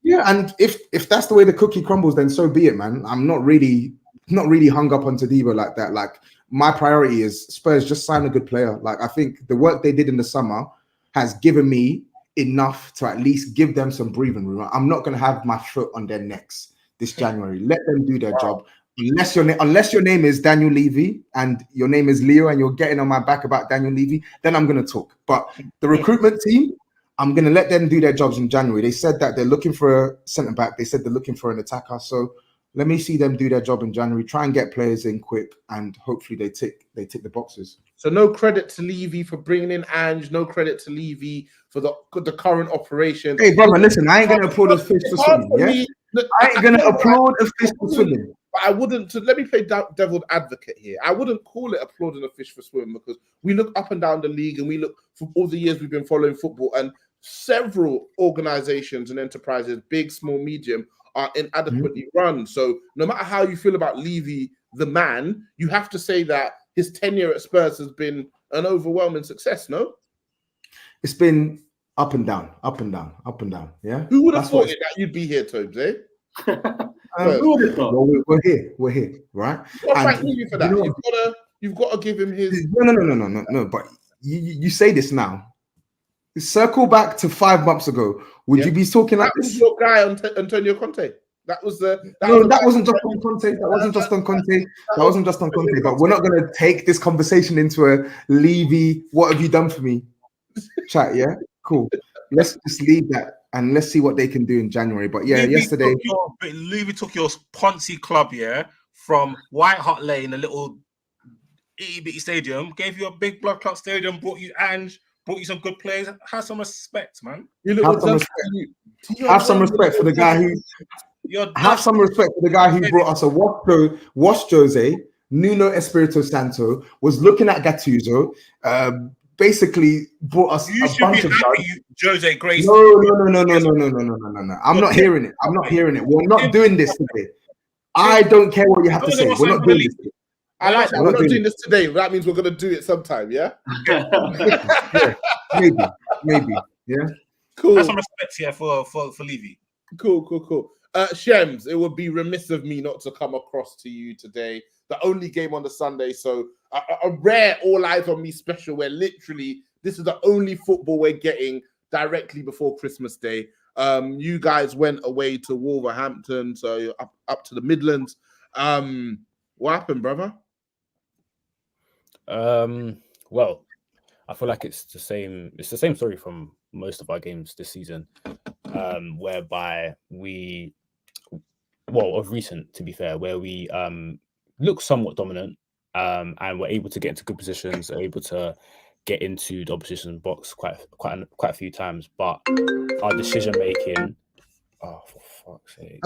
Yeah, and if that's the way the cookie crumbles, then so be it, man. I'm not really hung up on Todibo like that. Like, my priority is Spurs just sign a good player. Like, I think the work they did in the summer has given me enough to at least give them some breathing room. I'm not going to have my foot on their necks this January. Let them do their job. Unless your name is Daniel Levy and your name is Leo and you're getting on my back about Daniel Levy, then I'm going to talk. But the recruitment team, I'm going to let them do their jobs in January. They said that they're looking for a centre-back. They said they're looking for an attacker. So let me see them do their job in January. Try and get players in quick, and hopefully they tick the boxes. So no credit to Levy for bringing in Ange. No credit to Levy for the current operation. Hey, brother, listen. I ain't gonna applaud a fish for swimming. Yeah, I ain't gonna applaud a fish for swimming. But I wouldn't. Let me play devil's advocate here. I wouldn't call it applauding a fish for swimming, because we look up and down the league and we look for all the years we've been following football, and several organizations and enterprises, big, small, medium, are inadequately run. So no matter how you feel about Levy, the man, you have to say that his tenure at Spurs has been an overwhelming success, no? It's been up and down, up and down, up and down. Yeah. Who would have thought that you'd be here, Tobes, eh? Well, we're here, right? Thank Levy for that. You've got to give him his. No. But you say this now. Circle back to 5 months ago. Would you be talking like this? Your guy, Antonio Conte. That wasn't just on Conte. That wasn't just on Conte. But we're not going to take this conversation into a Levy. What have you done for me? Chat. Yeah, cool. Let's just leave that and let's see what they can do in January. But yeah, yesterday, Levy took your Ponzi club, from White Hart Lane, a little itty bitty stadium, gave you a big blood clot stadium, brought you Ange. Brought you some good players. Have some respect, man. Have some respect for the guy who. Have some respect for the guy who brought us a Wash Jose, Nuno Espirito Santo, was looking at Gattuso, basically brought us a bunch of guys. Jose Grace. No. I'm not hearing it. We're not doing this today. I don't care what you have to say. We're not doing this today. I like that. We're not doing this today. That means we're going to do it sometime, yeah? Maybe. Yeah. Cool. Have some respect here for Levy. Cool. Semms, it would be remiss of me not to come across to you today. The only game on the Sunday, so a rare All Eyes on Me special where literally this is the only football we're getting directly before Christmas Day. You guys went away to Wolverhampton, so you're up to the Midlands. What happened, brother? Well, I feel like it's the same story from most of our games this season, whereby of recent, to be fair, where we look somewhat dominant, and we're able to get into good positions, are able to get into the opposition box quite a few times, but our decision making, for fuck's sake.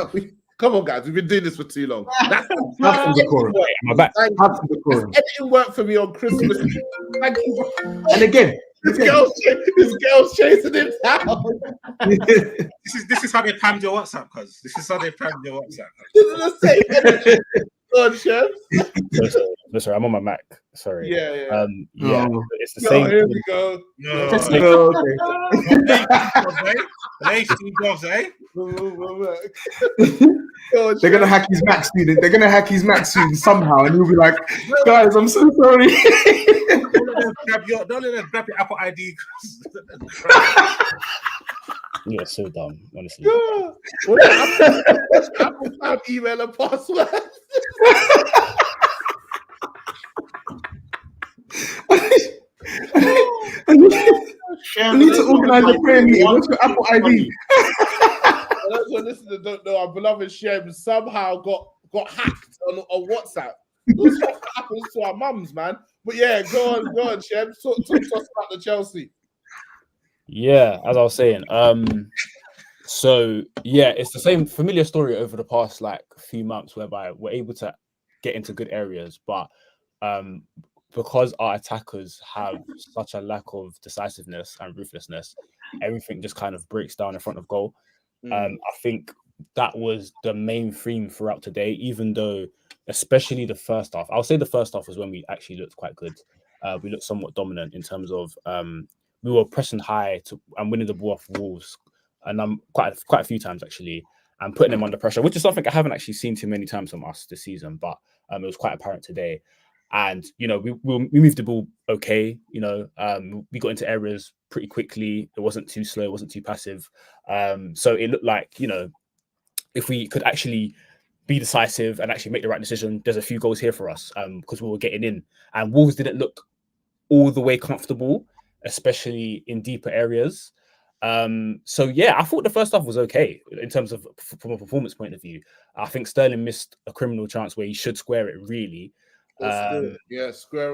Come on, guys. We've been doing this for too long. Have some decorum. Editing work for me on Christmas. Thank you. And again, this girl's chasing him down. This is how they panned your WhatsApp, cuz. This is how they panned your WhatsApp. This is the same. God, Chef. Sorry, I'm on my Mac. Sorry. Yeah. It's the No, same. here we go. No. Hey, Steve Jobs, eh? They're gonna hack his Mac soon. They're gonna hack his Mac soon somehow, and he'll be like, "Guys, I'm so sorry." Don't let them grab your Apple ID. Yeah, so dumb, honestly. Apple Cloud email and password. I need to organize a prayer meeting. What's your Apple ID? For those who listen and don't know, our beloved Shem somehow got hacked on WhatsApp. This stuff happens to our mums, man. But yeah, go on, Shem. Talk to us about the Chelsea. Yeah, as I was saying, so yeah, it's the same familiar story over the past like few months, whereby we're able to get into good areas, but because our attackers have such a lack of decisiveness and ruthlessness, everything just kind of breaks down in front of goal. I think that was the main theme throughout today, even though, especially the first half, I'll say the first half was when we actually looked quite good. We looked somewhat dominant in terms of we were pressing high and winning the ball off Wolves, and quite a few times actually, and putting them under pressure, which is something I haven't actually seen too many times from us this season, but it was quite apparent today. And we moved the ball okay. We got into areas pretty quickly. It wasn't too slow. It wasn't too passive. So it looked like if we could actually be decisive and actually make the right decision, there's a few goals here for us because we were getting in. And Wolves didn't look all the way comfortable, especially in deeper areas. So yeah, I thought the first half was okay in terms of from a performance point of view. I think Sterling missed a criminal chance where he should square it really. Square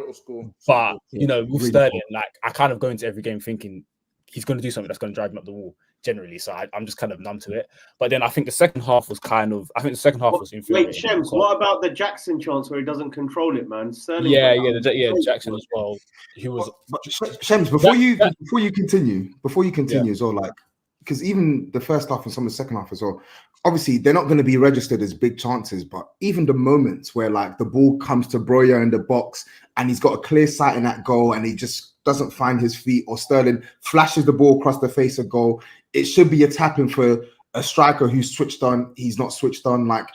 it or score. But with really Sterling, cool. like I kind of go into every game thinking he's going to do something that's going to drive him up the wall. Generally, so I'm just kind of numb to it. But then I think the second half was infuriating. Wait, Shems, what about the Jackson chance where he doesn't control it, man? Sterling Jackson as well. He was. But Shems, before you continue as well, like, because even the first half and some of the second half as well, obviously they're not going to be registered as big chances, but even the moments where like the ball comes to Broya in the box and he's got a clear sight in that goal and he just doesn't find his feet, or Sterling flashes the ball across the face of goal, it should be a tapping for a striker who's switched on. He's not switched on. Like,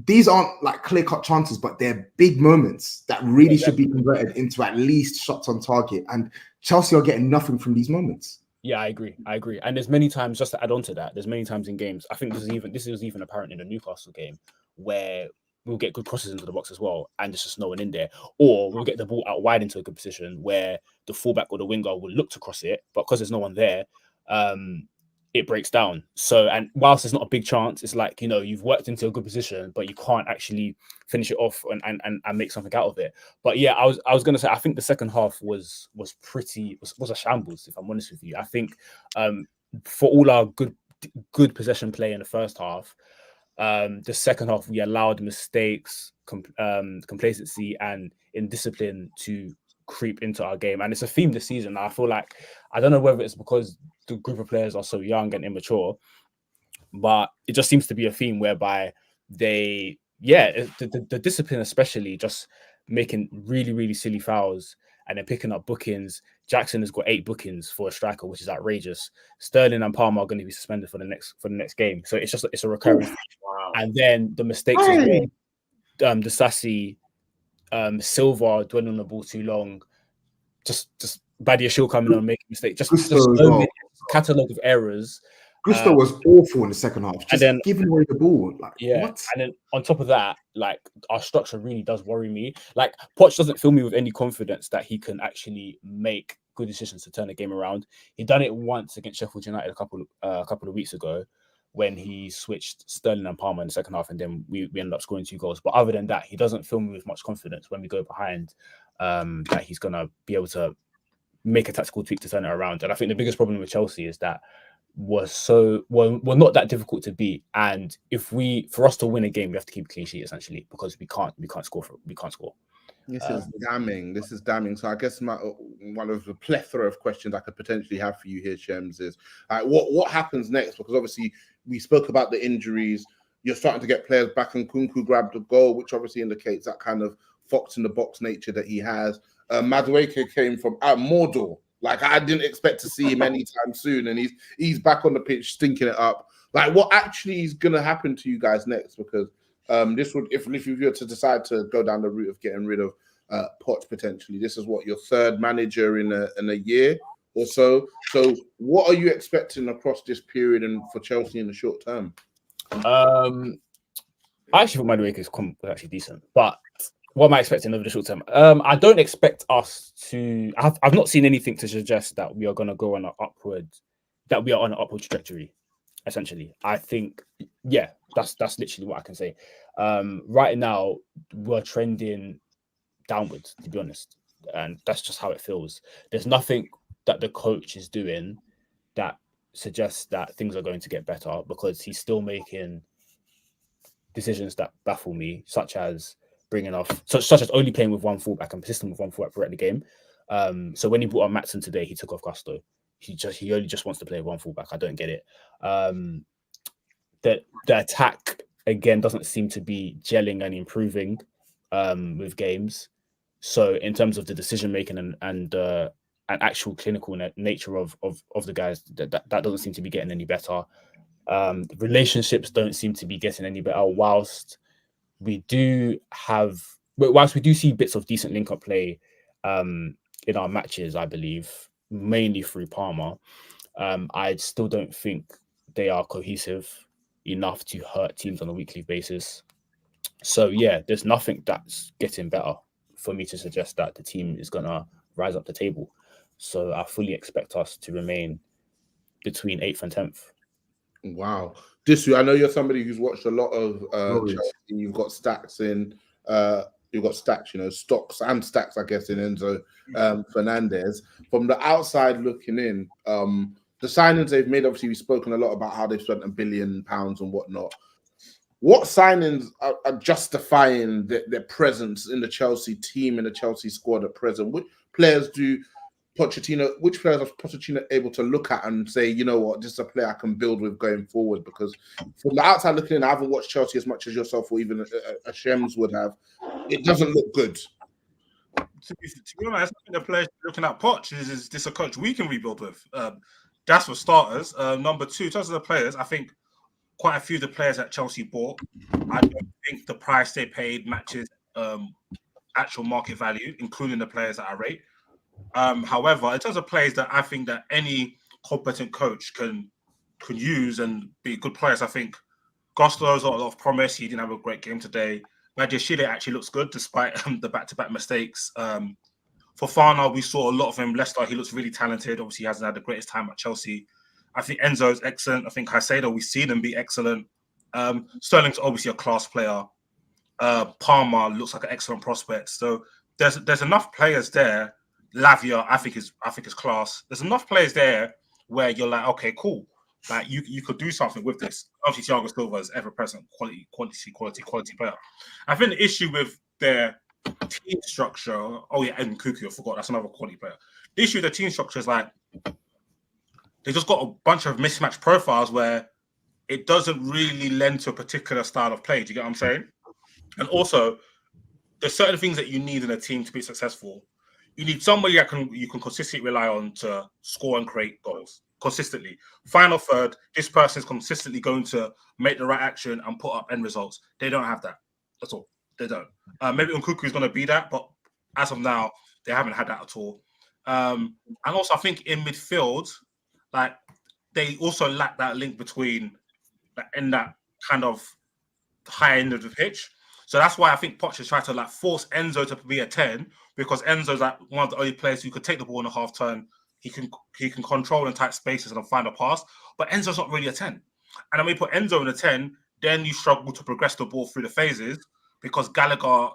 these aren't like clear-cut chances, but they're big moments that really should be converted into at least shots on target. And Chelsea are getting nothing from these moments. Yeah, I agree. And there's many times, just to add on to that, there's many times in games, I think this was even apparent in the Newcastle game, where we'll get good crosses into the box as well, and there's just no one in there. Or we'll get the ball out wide into a good position where the fullback or the winger will look to cross it, but because there's no one there, it breaks down. So, and whilst it's not a big chance, it's like, you've worked into a good position, but you can't actually finish it off and make something out of it. But yeah, I was going to say, I think the second half was a shambles, if I'm honest with you. I think for all our good possession play in the first half, the second half, we allowed mistakes, complacency and indiscipline to creep into our game. And it's a theme this season. I feel like, I don't know whether it's because the group of players are so young and immature, but it just seems to be a theme whereby the discipline, especially just making really, really silly fouls and then picking up bookings. Jackson has got 8 bookings for a striker, which is outrageous. Sterling and Palmer are going to be suspended for the next game. So it's a recurring thing. Wow. And then the mistakes as well. The Sassy, Silva dwelling on the ball too long, just Badia Shaw coming on making mistakes, just so many catalogue of errors. Gusto was awful in the second half, just then giving away the ball. Like, what? And then on top of that, like, our structure really does worry me. Like, Poch doesn't fill me with any confidence that he can actually make good decisions to turn the game around. He done it once against Sheffield United a couple of weeks ago, when he switched Sterling and Palmer in the second half, and then we ended up scoring 2 goals. But other than that, he doesn't fill me with much confidence when we go behind, that he's going to be able to make a tactical tweak to turn it around. And I think the biggest problem with Chelsea is that we're not that difficult to beat. And for us to win a game, we have to keep a clean sheet, essentially, because we can't score. This is damning. So I guess one of the plethora of questions I could potentially have for you here, Shems, is what happens next? Because obviously we spoke about the injuries. you're starting to get players back, and Kunku grabbed a goal, which obviously indicates that kind of fox in the box nature that he has. Madueke came from Mordor. Like, I didn't expect to see him anytime soon, and he's back on the pitch stinking it up. Like, what actually is going to happen to you guys next? Because this would, if you were to decide to go down the route of getting rid of Poch potentially, this is what, your third manager in a year or so. So, what are you expecting across this period and for Chelsea in the short term? I actually thought Madueke was actually decent, but what am I expecting over the short term? I don't expect us to. I've not seen anything to suggest that we are going to go on an upward, that we are on an upward trajectory. Essentially, I think, yeah, that's literally what I can say. Right now, we're trending downwards, to be honest, and that's just how it feels. There's nothing that the coach is doing that suggests that things are going to get better, because he's still making decisions that baffle me, such as such as only playing with one fullback and persisting with one fullback throughout the game. So when he brought on Maatsen today, he took off Gusto. He only just wants to play with one fullback. I don't get it. The attack again doesn't seem to be gelling and improving with games. So in terms of the decision making and actual clinical nature of the guys, that doesn't seem to be getting any better. Relationships don't seem to be getting any better. Whilst we do see bits of decent link-up play in our matches, I believe, mainly through Palmer, I still don't think they are cohesive enough to hurt teams on a weekly basis. So yeah, there's nothing that's getting better for me to suggest that the team is gonna rise up the table. So I fully expect us to remain between 8th and 10th. Wow. I know you're somebody who's watched a lot of Chelsea. You've got stacks in stocks and stacks, I guess, in Enzo Fernandez. From the outside looking in, the signings they've made, obviously we've spoken a lot about how they've spent £1 billion and whatnot. What signings are justifying their presence in the Chelsea team, in the Chelsea squad at present? Which players is Pochettino able to look at and say, you know what, this is a player I can build with going forward? Because from the outside looking in, I haven't watched Chelsea as much as yourself or even a Semms would have. It doesn't look good. To be honest, I think the players looking at Poch is this a coach we can rebuild with? That's for starters. Number two, in terms of the players, I think quite a few of the players that Chelsea bought, I don't think the price they paid matches actual market value, including the players that I rate. However, in terms of players that I think that any competent coach can use and be good players, I think Gusto's got a lot of promise. He didn't have a great game today. Majashile actually looks good despite the back-to-back mistakes. Fofana, we saw a lot of him. Leicester, he looks really talented. Obviously, he hasn't had the greatest time at Chelsea. I think Enzo is excellent. I think Caicedo, we've seen him be excellent. Sterling's obviously a class player. Palmer looks like an excellent prospect. So there's enough players there. Lavia, I think is class. There's enough players there where you're like, okay, cool. Like you could do something with this. Obviously, Thiago Silva is ever-present quality player. I think the issue with their team structure. Oh yeah, and Kuku, I forgot. That's another quality player. The issue with the team structure is like they just got a bunch of mismatched profiles where it doesn't really lend to a particular style of play. Do you get what I'm saying? And also, there's certain things that you need in a team to be successful. You need somebody that you can consistently rely on to score and create goals consistently. Final third, this person is consistently going to make the right action and put up end results. They don't have that. That's all. They don't. Maybe Nkunku is going to be that, but as of now, they haven't had that at all. And also, I think in midfield, like they also lack that link between in that kind of high end of the pitch. So that's why I think Poch is trying to like force Enzo to be a 10, because Enzo's like one of the only players who could take the ball in a half turn. He can control in tight spaces and find a pass, but Enzo's not really a 10. And then when you put Enzo in a 10, then you struggle to progress the ball through the phases because Gallagher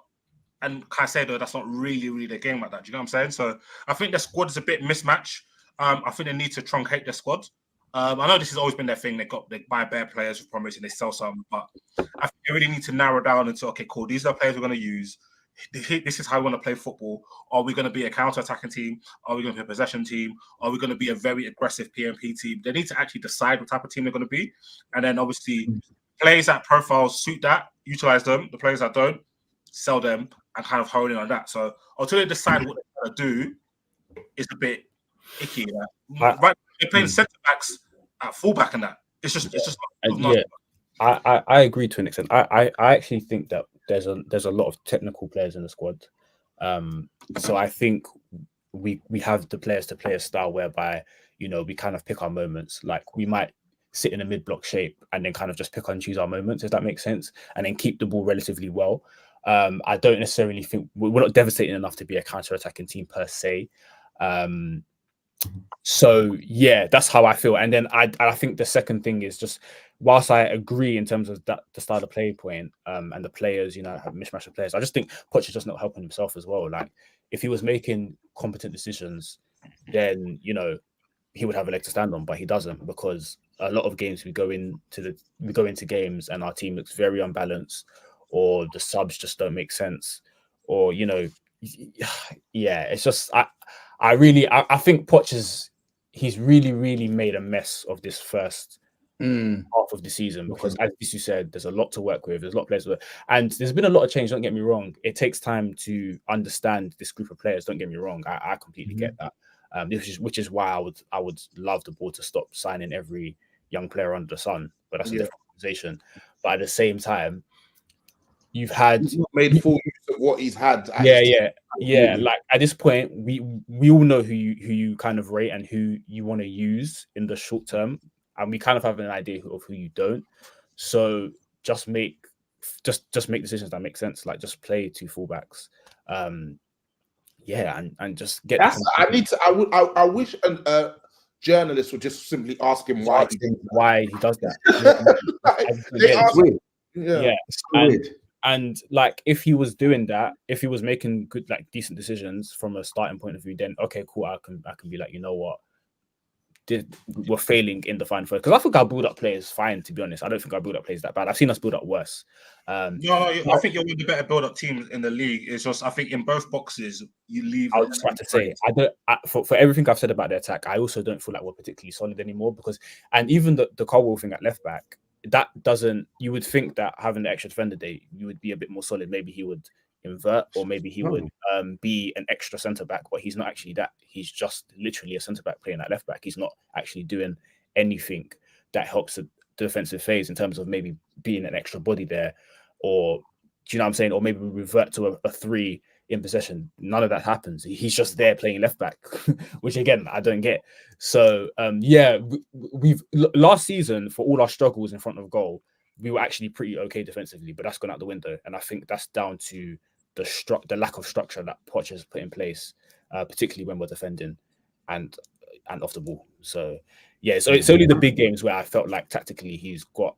and Caicedo, that's not really their game like that. Do you know what I'm saying? So I think their squad is a bit mismatched. I think they need to truncate their squad. I know this has always been their thing. They buy bare players with promise and they sell some, but I think they really need to narrow down into, okay, cool, these are the players we're going to use. This is how we want to play football. Are we going to be a counter-attacking team? Are we going to be a possession team? Are we going to be a very aggressive PMP team? They need to actually decide what type of team they're going to be. And then obviously players that profiles suit that, utilize them. The players that don't, sell them and kind of hone in on that. So until they decide what they're going to do, it's a bit icky. Right, they're playing centre backs at fullback and that. It's just not. I agree to an extent. I actually think that there's a lot of technical players in the squad. So I think we have the players to play a style whereby, you know, we kind of pick our moments. Like we might sit in a mid-block shape and then kind of just pick and choose our moments, if that makes sense, and then keep the ball relatively well. I don't necessarily think we're not devastating enough to be a counter-attacking team per se. So yeah, that's how I feel. And then I think the second thing is just, whilst I agree in terms of that the style of play point, and the players, you know, have a mishmash of players, I just think Poch is just not helping himself as well. Like if he was making competent decisions, then, you know, he would have a leg to stand on, but he doesn't, because a lot of games we go into games and our team looks very unbalanced, or the subs just don't make sense, or, you know, yeah, it's just I think Poch he's really made a mess of this first half of the season, because as you said, there's a lot to work with. There's a lot of players, and there's been a lot of change. Don't get me wrong. It takes time to understand this group of players. Don't get me wrong. I completely get that. Which is why I would love the board to stop signing every young player under the sun. But that's a different conversation. But at the same time, he's not made full use of what he's had. Yeah. Like at this point, we all know who you kind of rate and who you want to use in the short term, and we kind of have an idea of who you don't. So just make decisions that make sense. Like just play two fullbacks. And just get. I wish a journalist would just simply ask him why he does that. And like if he was doing that, if he was making good, like decent decisions from a starting point of view, then okay, cool. I can be like, you know what, we're failing in the final third, because I think our build-up play is fine. To be honest, I don't think our build-up play is that bad. I've seen us build up worse. No, I think you're one of the better build-up teams in the league. It's just I think in both boxes you leave. I was just about to say, for everything I've said about the attack, I also don't feel like we're particularly solid anymore, because, and even the Colwell thing at left back, that doesn't, you would think that having the extra defender day, you would be a bit more solid. Maybe he would invert, or maybe he would be an extra centre back, but he's not actually that. He's just literally a centre back playing at left back. He's not actually doing anything that helps the defensive phase in terms of maybe being an extra body there, or do you know what I'm saying? Or maybe we revert to a 3 in possession. None of that happens. He's just there playing left back, which again I don't get. So we've last season, for all our struggles in front of goal, we were actually pretty okay defensively, but that's gone out the window, and I think that's down to the lack of structure that Poch has put in place, particularly when we're defending and off the ball. So yeah, so it's only the big games where I felt like tactically he's got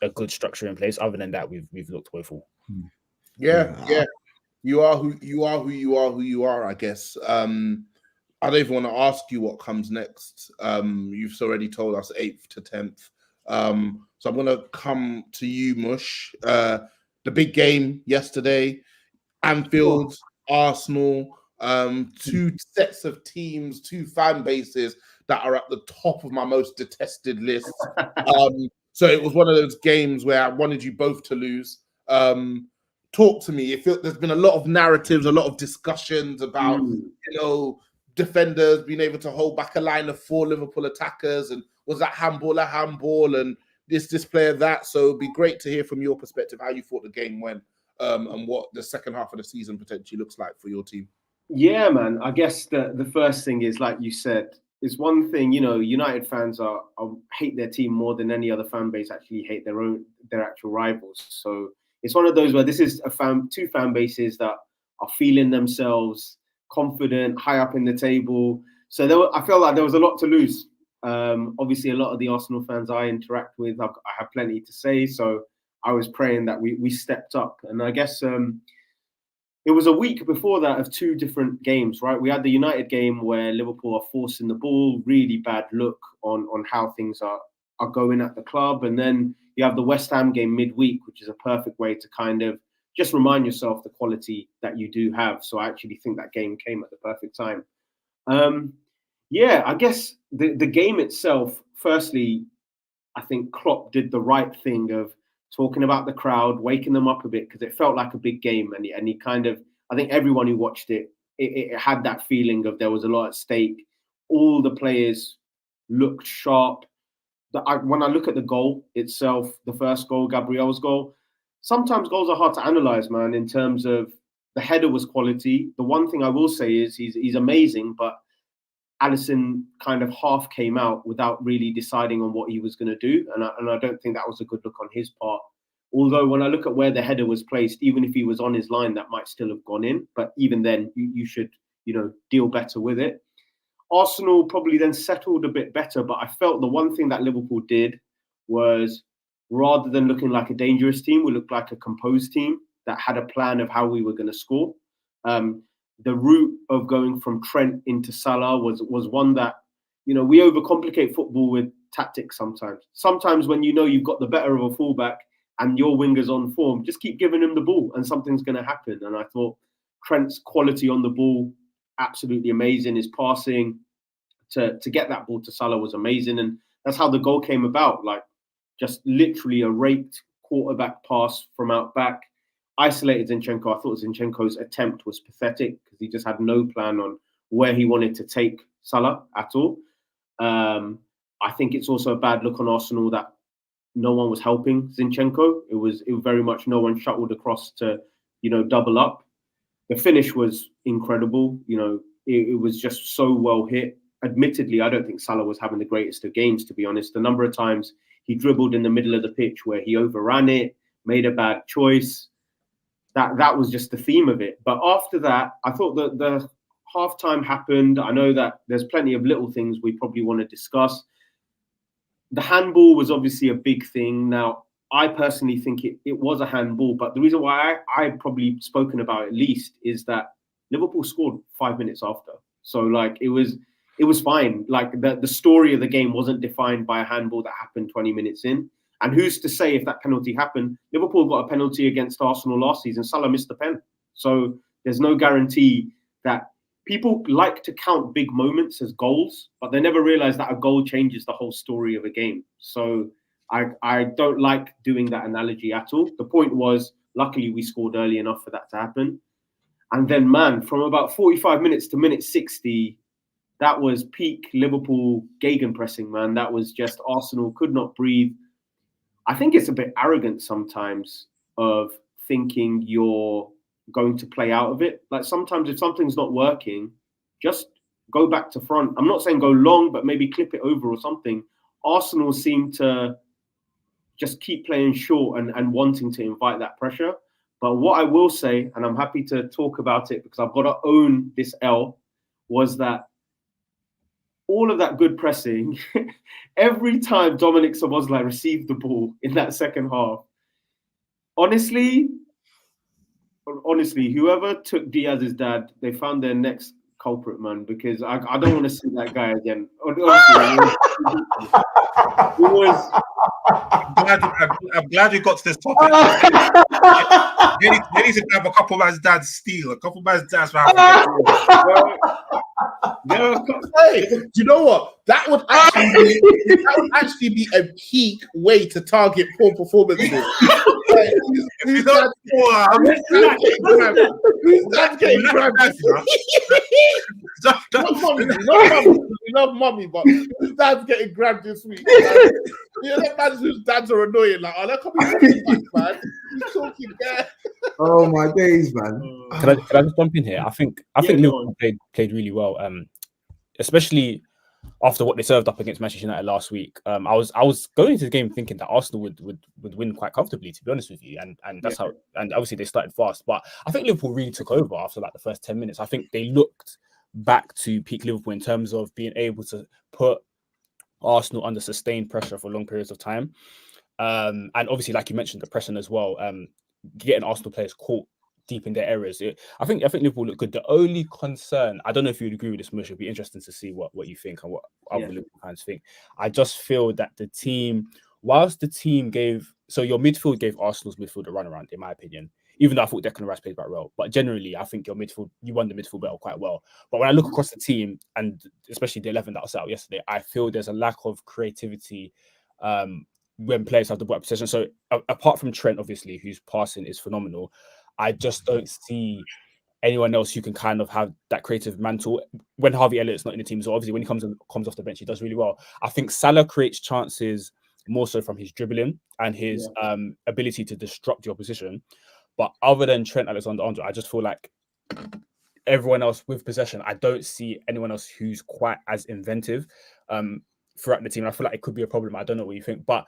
a good structure in place. Other than that, we've looked woeful. Yeah. You are who you are, I guess. I don't even want to ask you what comes next. You've already told us 8th to 10th. So I'm going to come to you, Mush. The big game yesterday, Anfield, Arsenal, 2 sets of teams, 2 fan bases that are at the top of my most detested list. So it was one of those games where I wanted you both to lose. Talk to me. There's been a lot of narratives, a lot of discussions about, defenders being able to hold back a line of 4 Liverpool attackers, and was that handball a handball, and this player that. So it'd be great to hear from your perspective how you thought the game went, and what the second half of the season potentially looks like for your team. Yeah, man. I guess the first thing is, like you said, is one thing, United fans hate their team more than any other fan base actually hate their actual rivals. So it's one of those where this is 2 fan bases that are feeling themselves confident, high up in the table. So I feel like there was a lot to lose. Obviously, a lot of the Arsenal fans I interact with, I have plenty to say. So I was praying that we stepped up. And I guess it was a week before that of 2 different games, right? We had the United game where Liverpool are forcing the ball, really bad look on how things are going at the club. And then you have the West Ham game midweek, which is a perfect way to kind of just remind yourself the quality that you do have. So I actually think that game came at the perfect time. I guess the game itself, firstly, I think Klopp did the right thing of talking about the crowd, waking them up a bit because it felt like a big game, and he kind of, I think everyone who watched it had that feeling of there was a lot at stake. All the players looked sharp. When I look at the goal itself, the first goal, Gabriel's goal, sometimes goals are hard to analyze, man, in terms of the header was quality. The one thing I will say is he's amazing, but Alisson kind of half came out without really deciding on what he was going to do. And I don't think that was a good look on his part. Although when I look at where the header was placed, even if he was on his line, that might still have gone in. But even then, you should, deal better with it. Arsenal probably then settled a bit better, but I felt the one thing that Liverpool did was, rather than looking like a dangerous team, we looked like a composed team that had a plan of how we were going to score. The route of going from Trent into Salah was one that, we overcomplicate football with tactics sometimes. Sometimes when you've got the better of a fullback and your winger's on form, just keep giving him the ball and something's going to happen. And I thought Trent's quality on the ball, absolutely amazing. His passing to get that ball to Salah was amazing. And that's how the goal came about. Like, just literally a raked quarterback pass from out back, isolated Zinchenko. I thought Zinchenko's attempt was pathetic because he just had no plan on where he wanted to take Salah at all. I think it's also a bad look on Arsenal that no one was helping Zinchenko. It was very much no one shuttled across to, double up. The finish was incredible. It was just so well hit. Admittedly, I don't think Salah was having the greatest of games, to be honest. The number of times he dribbled in the middle of the pitch where he overran it, made a bad choice. That was just the theme of it. But after that, I thought that the halftime happened. I know that there's plenty of little things we probably want to discuss. The handball was obviously a big thing. Now, I personally think it was a handball, but the reason why I've probably spoken about it least is that Liverpool scored 5 minutes after. So, it was fine. The story of the game wasn't defined by a handball that happened 20 minutes in. And who's to say if that penalty happened? Liverpool got a penalty against Arsenal last season. Salah missed the pen. So there's no guarantee that people like to count big moments as goals, but they never realize that a goal changes the whole story of a game. So I don't like doing that analogy at all. The point was, luckily we scored early enough for that to happen. And then, man, from about 45 minutes to minute 60, that was peak Liverpool gegenpressing, man. That was just Arsenal could not breathe. I think it's a bit arrogant sometimes of thinking you're going to play out of it. Sometimes if something's not working, just go back to front. I'm not saying go long, but maybe clip it over or something. Arsenal seem to just keep playing short and wanting to invite that pressure. But what I will say, and I'm happy to talk about it because I've got to own this L, was that all of that good pressing, every time Dominic Szoboszlai received the ball in that second half, honestly, whoever took Diaz's dad, they found their next culprit, man, because I don't want to see that guy again. Honestly, it was... I'm glad you got to this topic. They need to have a couple of man's dads steal, a couple of man's dads for Hey, do you know what? That would actually be a peak way to target poor performances. Who's getting grabbed? We love mummy, but whose dad's getting grabbed this week? That man whose dads are annoying. That could be man. He's talking there. Oh my days, man. Can I just jump in here? I think Liverpool played really well, especially after what they served up against Manchester United last week. I was going into the game thinking that Arsenal would win quite comfortably, to be honest with you, and that's how. And obviously they started fast, but I think Liverpool really took over after the first 10 minutes. I think they looked back to peak Liverpool in terms of being able to put Arsenal under sustained pressure for long periods of time, and obviously, like you mentioned, the pressing as well, getting Arsenal players caught deep in their areas. I think Liverpool look good. The only concern, I don't know if you'd agree with this, Mush, it'd be interesting to see what you think and what other Liverpool fans think. I just feel that the team, whilst the team your midfield gave Arsenal's midfield a run around, in my opinion, even though I thought Declan Rice played quite well. But generally, I think you won the midfield battle quite well. But when I look across the team, and especially the 11 that was out yesterday, I feel there's a lack of creativity when players have the ball possession. So apart from Trent, obviously, whose passing is phenomenal, I just don't see anyone else who can kind of have that creative mantle when Harvey Elliott's not in the team. So obviously when he comes off the bench, he does really well. I think Salah creates chances more so from his dribbling and his ability to disrupt the opposition. But other than Trent Alexander-Arnold, I just feel like everyone else with possession, I don't see anyone else who's quite as inventive throughout the team. I feel like it could be a problem. I don't know what you think. But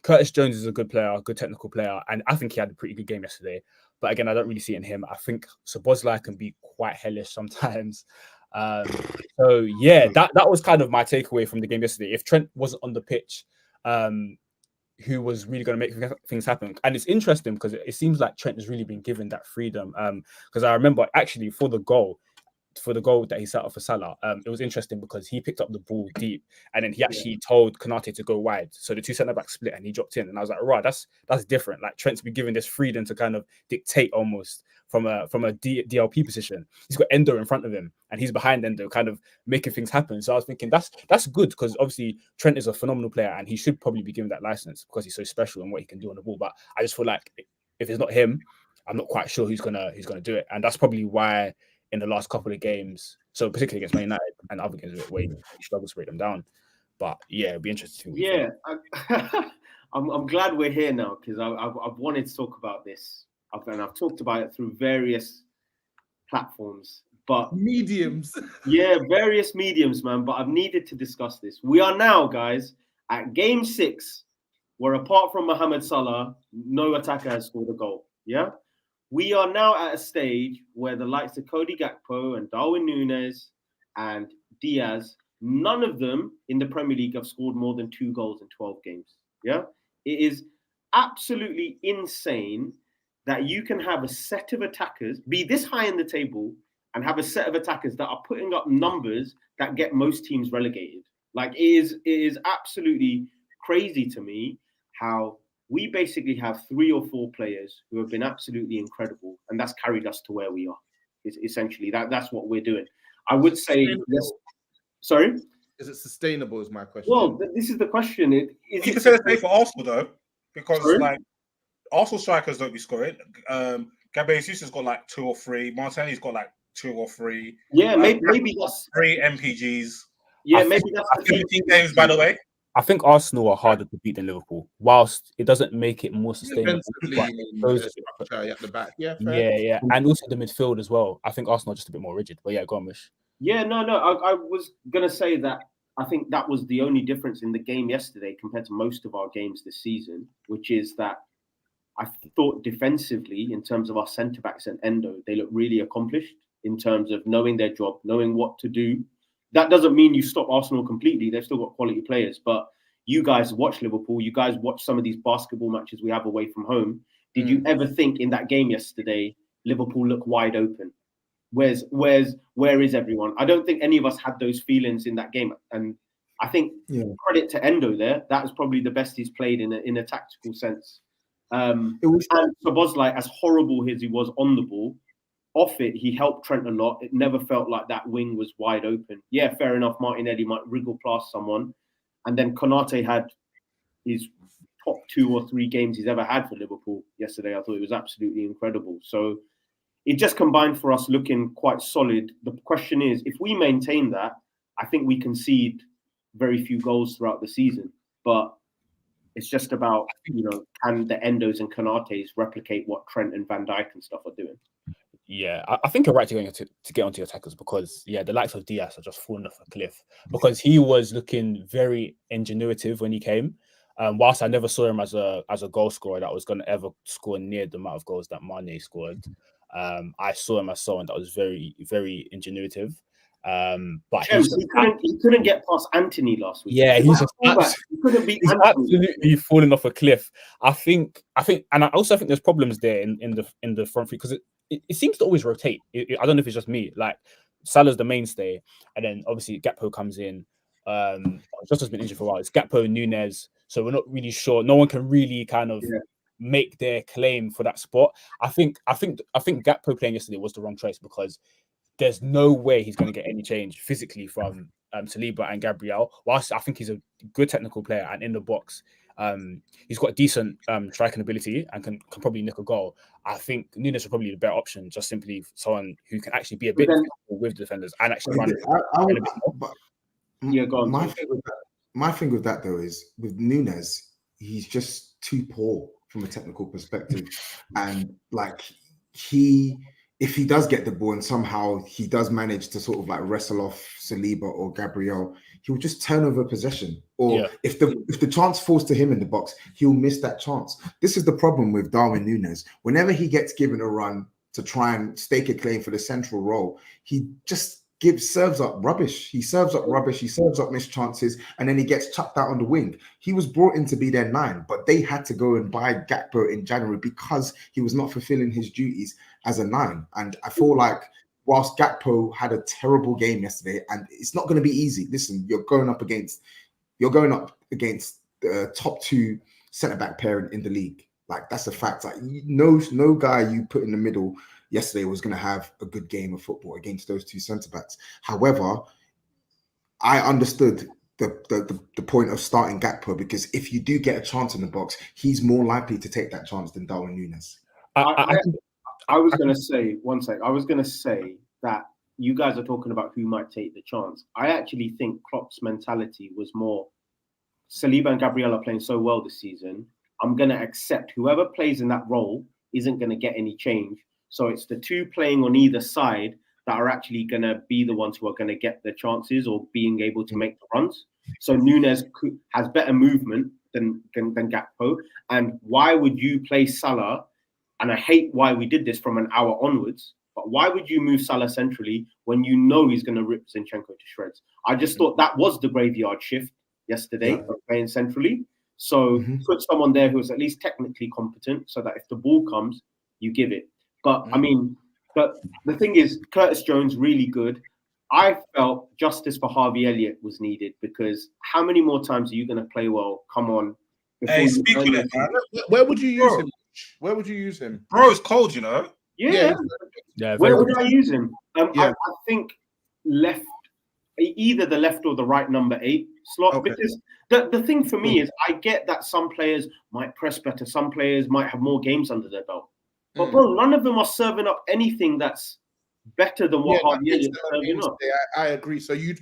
Curtis Jones is a good player, a good technical player. And I think he had a pretty good game yesterday. But again, I don't really see it in him. I think Szoboszlai can be quite hellish sometimes. So yeah, that was kind of my takeaway from the game yesterday. If Trent wasn't on the pitch, who was really going to make things happen? And it's interesting because it seems like Trent has really been given that freedom. Because I remember actually for the goal that he set up for Salah, it was interesting because he picked up the ball deep and then he actually told Konate to go wide. So the two centre backs split and he dropped in. And I was like, right, that's different. Like Trent's been given this freedom to kind of dictate almost from a DLP position. He's got Endo in front of him and he's behind Endo, kind of making things happen. So I was thinking that's good because obviously Trent is a phenomenal player and he should probably be given that license because he's so special and what he can do on the ball. But I just feel like if it's not him, I'm not quite sure who's gonna do it. And that's probably why in the last couple of games, so particularly against Man United and other games where he struggles to break them down. But yeah, it'd be interesting. I'm glad we're here now because I've wanted to talk about this. I've talked about it through various platforms, but mediums. Various mediums, man. But I've needed to discuss this. We are now, guys, at game 6, where apart from Mohamed Salah, no attacker has scored a goal. Yeah. We are now at a stage where the likes of Cody Gakpo and Darwin Núñez and Diaz, none of them in the Premier League have scored more than 2 goals in 12 games. Yeah, it is absolutely insane that you can have a set of attackers, be this high in the table, and have a set of attackers that are putting up numbers that get most teams relegated. Like it is absolutely crazy to me how we basically have 3 or 4 players who have been absolutely incredible, and that's carried us to where we are. It's essentially that's what we're doing. I would say, yes. Sorry, is it sustainable? Is my question. Well, this is the question. You can say the same for Arsenal though, because like Arsenal strikers don't be scoring. Gabriel Jesus has got like 2 or 3. Martinelli's got like 2 or 3. Yeah, maybe that's 3 MPGs. Yeah, maybe that's 15 games, by the way. I think Arsenal are harder to beat than Liverpool, whilst it doesn't make it more sustainable. At the back. Yeah, and also the midfield as well. I think Arsenal are just a bit more rigid. But yeah, go on, Mish. Yeah, no. I was gonna say that I think that was the only difference in the game yesterday compared to most of our games this season, which is that I thought defensively, in terms of our centre backs and Endo, they look really accomplished in terms of knowing their job, knowing what to do. That doesn't mean you stop Arsenal completely. They've still got quality players. But you guys watch Liverpool. You guys watch some of these basketball matches we have away from home. Did you ever think in that game yesterday, Liverpool look wide open? Where is everyone? I don't think any of us had those feelings in that game. And I think credit to Endo there. That was probably the best he's played in a tactical sense. And Szoboszlai, as horrible as he was on the ball, off it, he helped Trent a lot. It never felt like that wing was wide open. Yeah, fair enough. Martinelli might wriggle past someone. And then Konate had his top 2 or 3 games he's ever had for Liverpool yesterday. I thought it was absolutely incredible. So it just combined for us looking quite solid. The question is, if we maintain that, I think we concede very few goals throughout the season. But it's just about, can the Endos and Konates replicate what Trent and Van Dijk and stuff are doing? Yeah, I think you're right to get onto your attackers because, the likes of Diaz are just falling off a cliff because he was looking very ingenuitive when he came. Whilst I never saw him as a goal scorer that was going to ever score near the amount of goals that Mane scored, I saw him as someone that was very, very ingenuitive. But he couldn't get past Anthony last week. Yeah, he's absolutely falling off a cliff. I think, and I also think there's problems there in the front three because it seems to always rotate. I don't know if it's just me. Like Salah's the mainstay, and then obviously Gakpo comes in. Just has been injured for a while. It's Gakpo, Núñez, so we're not really sure. No one can really kind of make their claim for that spot. I think Gakpo playing yesterday was the wrong choice because there's no way he's going to get any change physically from Saliba and Gabriel. Whilst I think he's a good technical player and in the box, He's got decent striking ability and can probably nick a goal. I think Nunes is probably the better option, just simply someone who can actually be a bit with defenders and actually run. Yeah, go on. My thing with that though is with Nunes, he's just too poor from a technical perspective, and like if he does get the ball and somehow he does manage to sort of like wrestle off Saliba or Gabriel, he'll just turn over possession. Or if the chance falls to him in the box, he'll miss that chance. This is the problem with Darwin Nunes. Whenever he gets given a run to try and stake a claim for the central role, he just serves up rubbish. He serves up rubbish. He serves up missed chances, and then he gets chucked out on the wing. He was brought in to be their 9, but they had to go and buy Gakpo in January because he was not fulfilling his duties as a 9. And I feel like whilst Gakpo had a terrible game yesterday, and it's not going to be easy. Listen, you're going up against the top 2 centre-back pair in the league. Like, that's a fact. Like, no guy you put in the middle yesterday was going to have a good game of football against those 2 centre-backs. However, I understood the point of starting Gakpo, because if you do get a chance in the box, he's more likely to take that chance than Darwin Nunes. I was going to say, one sec, I was going to say that you guys are talking about who might take the chance. I actually think Klopp's mentality was more, Saliba and Gabriel are playing so well this season, I'm going to accept whoever plays in that role isn't going to get any change. So it's the 2 playing on either side that are actually going to be the ones who are going to get the chances or being able to make the runs. So Nunes has better movement than Gakpo. And why would you play Salah? And I hate why we did this from an hour onwards, but why would you move Salah centrally when you know he's going to rip Zinchenko to shreds? I just thought that was the graveyard shift yesterday of playing centrally. So put someone there who's at least technically competent so that if the ball comes, you give it. But I mean, but the thing is, Curtis Jones, really good. I felt justice for Harvey Elliott was needed, because how many more times are you going to play well? Come on. Hey, speaking of where would you use him? Where would you use him? Bro, it's cold, you know? Yeah. Where would I use him? I think left, either the left or the right number 8 slot. Okay. Because the thing for me is, I get that some players might press better. Some players might have more games under their belt. But bro, none of them are serving up anything that's better than what Harvey Elliott is serving up. I agree. So you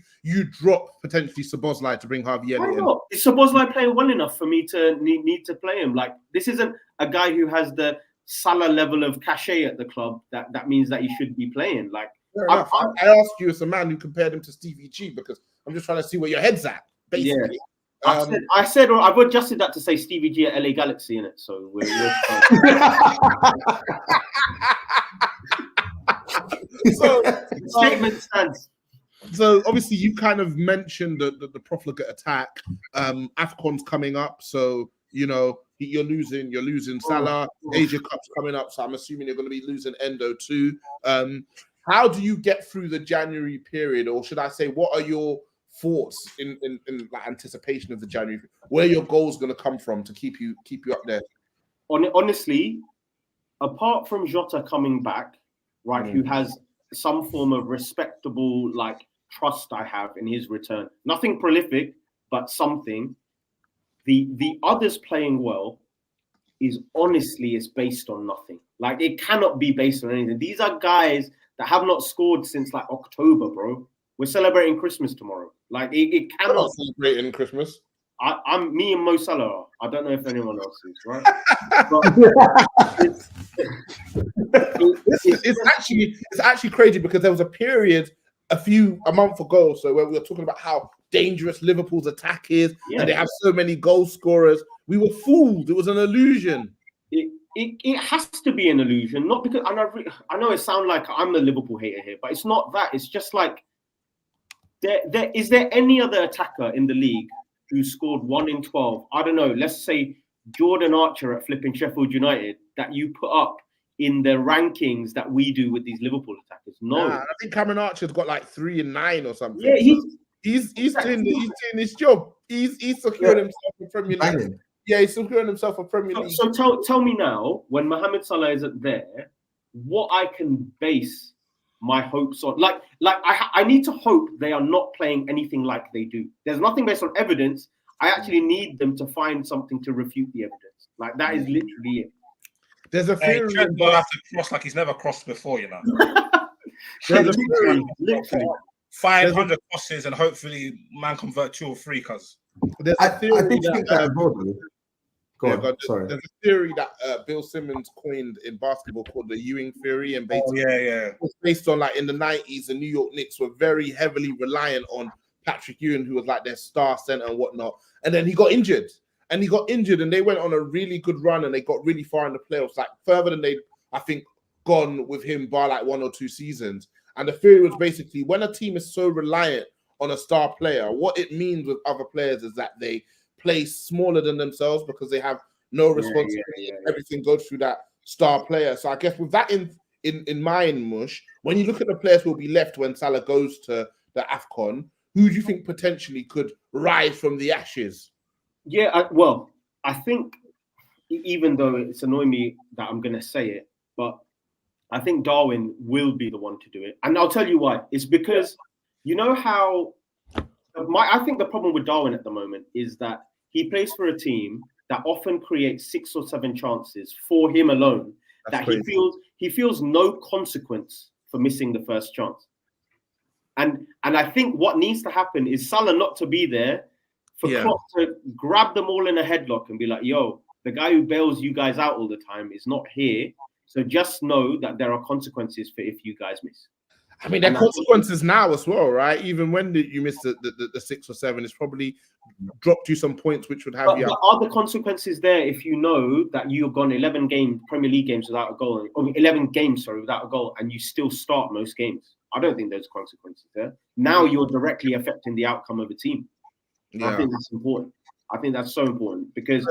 drop potentially Szoboszlai to bring Harvey Elliott in. Is Szoboszlai playing well enough for me to need to play him? Like, this isn't a guy who has the Salah level of cachet at the club that means that he should be playing. Like, I asked you as a man who compared him to Stevie G, because I'm just trying to see where your head's at, basically. Yeah. I said, or I've adjusted that to say Stevie G at LA Galaxy in it. So we're so statement stands. So obviously you kind of mentioned the profligate attack. AFCON's coming up, so you know you're losing Salah. Asia Cup's coming up, so I'm assuming you're going to be losing Endo too. How do you get through the January period, or should I say, what are your thoughts in like anticipation of the January? Where are your goals going to come from to keep you up there? Honestly, apart from Jota coming back, right, who has some form of respectable like trust I have in his return. Nothing prolific, but something. The others playing well is based on nothing. Like, it cannot be based on anything. These are guys that have not scored since like October, bro. We're celebrating Christmas tomorrow. Like, it cannot. We're not celebrating Christmas. I'm me and Mo Salah. I don't know if anyone else is, right? It's actually crazy, because there was a period a month ago, so where we were talking about how dangerous Liverpool's attack is, and they have so many goal scorers. We were fooled. It was an illusion. It has to be an illusion, not because I know it sounds like I'm the Liverpool hater here, but it's not that. It's just like, is there any other attacker in the league who scored 1 in 12? I don't know. Let's say Jordan Archer at flipping Sheffield United, that you put up in the rankings that we do with these Liverpool attackers. No, I think Cameron Archer's got like 3 and 9 or something. Yeah, he's doing his job. He's securing himself a Premier League. Yeah, he's securing himself a Premier League. So tell me now, when Mohamed Salah isn't there, what I can base my hopes on. I need to hope they are not playing anything like they do. There's nothing based on evidence. I actually need them to find something to refute the evidence. Like that is literally it. There's a Hey, theory. Trent will have to cross like he's never crossed before, you know. There's a theory. Literally. 500 crosses and hopefully man convert 2 or 3, cuz. There's I a theory did think that as well, though. Go on, sorry. There's a theory that Bill Simmons coined in basketball called the Ewing theory, and basically it's based on like in the 90s, the New York Knicks were very heavily reliant on Patrick Ewing, who was like their star center and whatnot. And then he got injured, and they went on a really good run, and they got really far in the playoffs, like further than they, I think, gone with him by like 1 or 2 seasons. And the theory was basically when a team is so reliant on a star player, what it means with other players is that they play smaller than themselves because they have no responsibility. Everything goes through that star player. So I guess with that in mind, Mush, when you look at the players who will be left when Salah goes to the AFCON, who do you think potentially could rise from the ashes? Yeah, I think even though it's annoying me that I'm going to say it, but I think Darwin will be the one to do it. And I'll tell you why. It's because you know how I think the problem with Darwin at the moment is that he plays for a team that often creates 6 or 7 chances for him alone. That's that he feels no consequence for missing the first chance. And I think what needs to happen is Salah not to be there, for Klopp to grab them all in a headlock and be like, yo, the guy who bails you guys out all the time is not here. So just know that there are consequences for if you guys miss. I mean, there are consequences now as well, right? Even when you miss the 6 or 7, it's probably dropped you some points, which would have you. But are the consequences there if you know that you've gone 11 Premier League games without a goal, or 11 games, without a goal, and you still start most games? I don't think there's consequences there. Now you're directly affecting the outcome of a team. Yeah. I think that's important. I think that's so important because,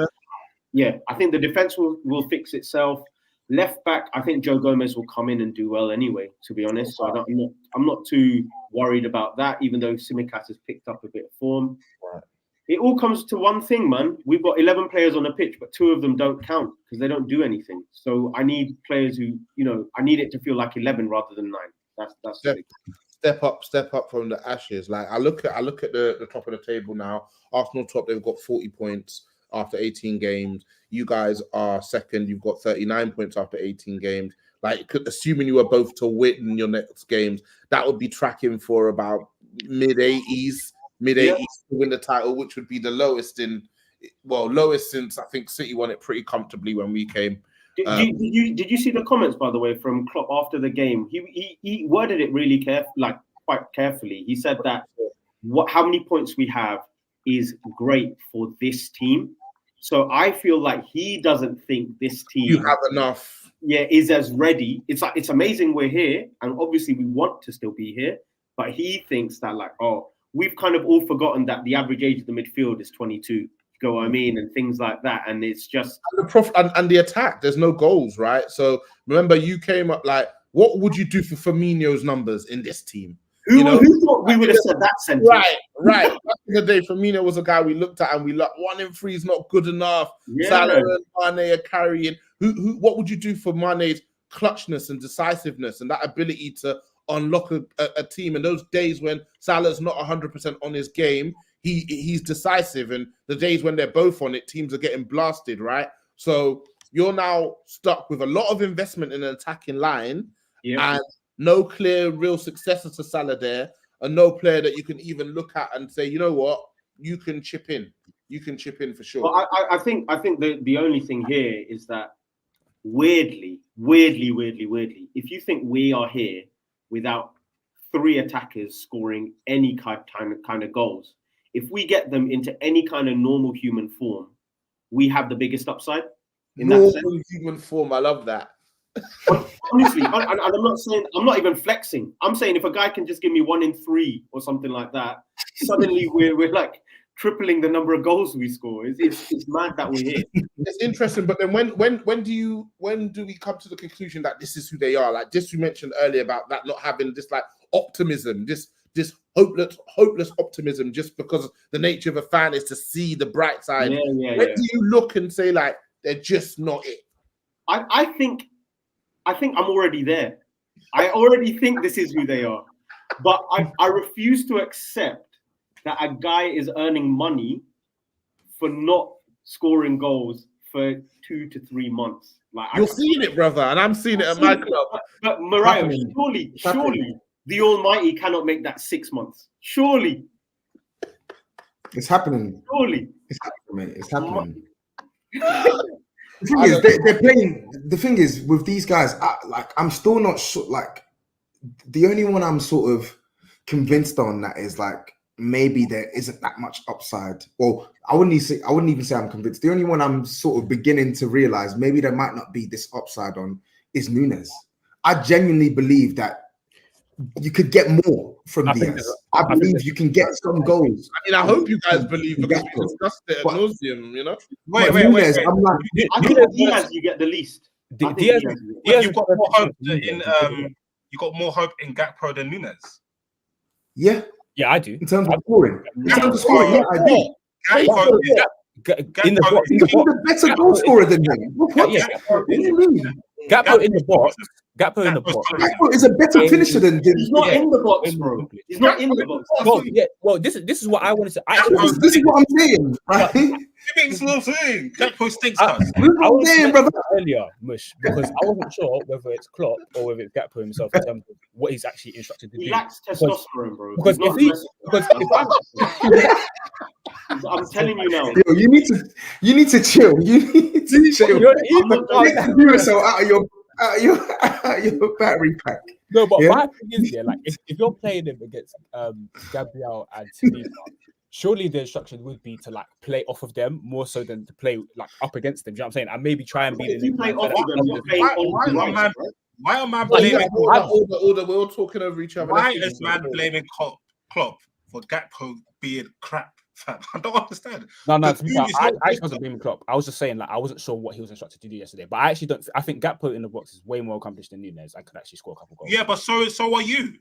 I think the defense will fix itself. Left back, I think Joe Gomez will come in and do well anyway, to be honest. So I'm not too worried about that, even though Tsimikas has picked up a bit of form. Right. It all comes to one thing, man. We've got 11 players on the pitch, but 2 of them don't count because they don't do anything. So I need players who, I need it to feel like 11 rather than 9. That's step up from the ashes. Like I look at the top of the table now. Arsenal top, they've got 40 points after 18 games. You guys are second. You've got 39 points after 18 games. Like, assuming you were both to win your next games, that would be tracking for about mid-80s to win the title, which would be the lowest since I think City won it pretty comfortably when we came. Did you see the comments, by the way, from Klopp after the game? He worded it really quite carefully. He said that how many points we have is great for this team. So I feel like he doesn't think this team you have enough. Is as ready. It's like it's amazing we're here, and obviously we want to still be here. But he thinks that we've kind of all forgotten that the average age of the midfield is 22. You know what I mean, and things like that. And it's just and the attack. There's no goals, right? So remember, you came up like, what would you do for Firmino's numbers in this team? Who thought we would have said that sentence? Right. Back in the day, Firmino was a guy we looked at and we like 1 in 3 is not good enough. Yeah. Salah and Mane are carrying. What would you do for Mane's clutchness and decisiveness and that ability to unlock a team? And those days when Salah's not 100% on his game, he's decisive. And the days when they're both on it, teams are getting blasted, right? So you're now stuck with a lot of investment in an attacking line and no clear real successor to Salah there, and no player that you can even look at and say, you know what, you can chip in. You can chip in for sure. Well, I think the only thing here is that weirdly, if you think we are here without 3 attackers scoring any kind of goals, if we get them into any kind of normal human form, we have the biggest upside. Normal human form, I love that. Honestly, I'm not even flexing. I'm saying if a guy can just give me 1 in 3 or something like that, suddenly we're like tripling the number of goals we score. It's mad that we're here. It's interesting, but then when do we come to the conclusion that this is who they are? Like just we mentioned earlier about that not having this like optimism, this hopeless optimism, just because the nature of a fan is to see the bright side. When do you look and say like they're just not it? I think I'm already there. I already think this is who they are. But I refuse to accept that a guy is earning money for not scoring goals for 2 to 3 months. Like You're seeing it, brother, and I'm seeing it at my club. But Mariah, happening. surely the Almighty cannot make that 6 months. Surely, It's happening. surely. It's happening, mate. It's happening. The thing is, they're playing. The thing is, with these guys, I'm still not sure. Like, the only one I'm sort of convinced on that is like maybe there isn't that much upside. Well, I wouldn't even say I'm convinced. The only one I'm sort of beginning to realize maybe there might not be this upside on is Nunes. I genuinely believe that you could get more from Diaz. I believe you can get some goals. I mean, I hope you guys believe because we discussed it at nauseum, you know. Wait. I'm like, I think Diaz, you get the least. Diaz, you've got more hope you got more hope in Gakpo than Nunes. yeah, I do. in terms of scoring. In terms of scoring, yeah, I do. Gakpo, In the box, He's a better goal scorer than him. What do you mean? Gakpo in the box. Gakpo in the box. Gakpo is a better finisher than He's not in the box, bro. He's not in the box. Well, this is what I wanted to. This is what I'm saying, right? You think this is what I'm saying? Gakpo stinks, cuz. This is what I'm saying, brother. Earlier, Mush, because I wasn't sure whether it's Klopp or whether it's Gakpo himself in terms of what he's actually instructed to do. He lacks testosterone, bro. Because I'm telling you now. Yo, you need to chill. You need to chill. You need to do yourself out of your battery pack. No, but my thing is, like, if you're playing him against Gabriel and Saliba, surely the instruction would be to like play off of them more so than to play like up against them. Do you know what I'm saying? And maybe try and beat If you play off of them, you're playing on Why am I blaming Order, we're all talking over each other. Why is man blaming Klopp for Gakpo being crap? Fam? I don't understand. No, to be fair, I actually wasn't blaming Klopp. I was just saying like I wasn't sure what he was instructed to do yesterday. But I actually don't. I think Gakpo in the box is way more accomplished than Nunes. I could actually score a couple goals. Yeah, but so are you.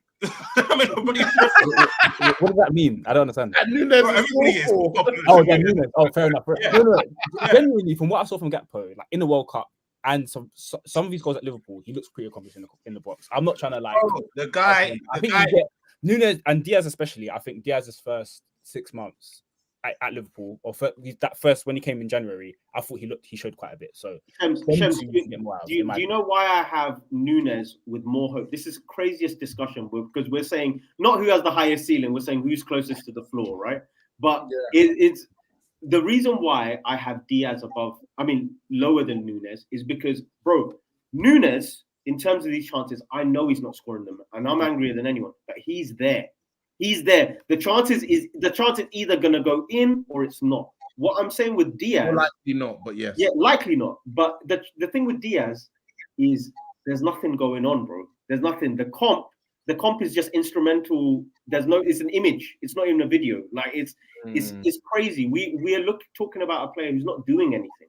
I mean, what does that mean? I don't understand. And Nunes everybody is. Nunes. Oh, fair enough. Yeah. No. Genuinely, from what I saw from Gakpo, like in the World Cup and some of his goals at Liverpool, he looks pretty accomplished in the box. I'm not trying to like the guy. I think you get Nunes and Diaz especially. I think Diaz's first 6 months at Liverpool, or that first when he came in January, I thought he showed quite a bit. So, Shems, do you know why I have Nunes with more hope? This is craziest discussion because we're saying not who has the highest ceiling, we're saying who's closest to the floor, right? But it's the reason why I have Diaz lower than Nunes is because, bro, Nunes, in terms of these chances, I know he's not scoring them, and I'm angrier than anyone, but he's there. He's there. The chance is either gonna go in or it's not. What I'm saying with Diaz, well, likely not, but yes. Yeah, likely not. But the thing with Diaz is there's nothing going on, bro. There's nothing. The comp is just instrumental. It's an image. It's not even a video. Like it's crazy. We are talking about a player who's not doing anything.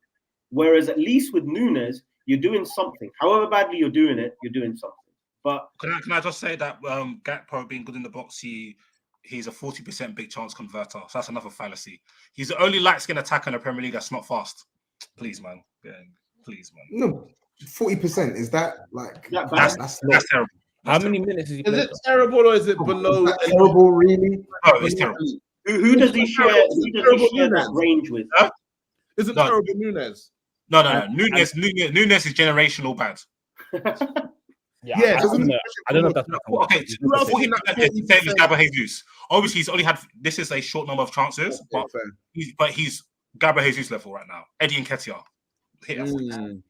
Whereas at least with Nunes, you're doing something. However badly you're doing it, you're doing something. But can I just say that Gakpo being good in the box, he's a 40% big chance converter. So that's another fallacy. He's the only light-skinned attacker in the Premier League that's not fast. Please, man. Yeah, please, man. No, 40%. Is that like that's terrible. How many minutes is he playing? Is it terrible or is it below? Terrible, really? No, it's terrible. Who does he share that range with? Is it terrible, Nunes? No. Nunes is generational bad. Yeah, I don't know if that's okay. Same as Gabriel Jesus. Obviously, he's only had this is a short number of chances, but he's Gabriel Jesus level right now. Eddie Nketiah. Nketiah's in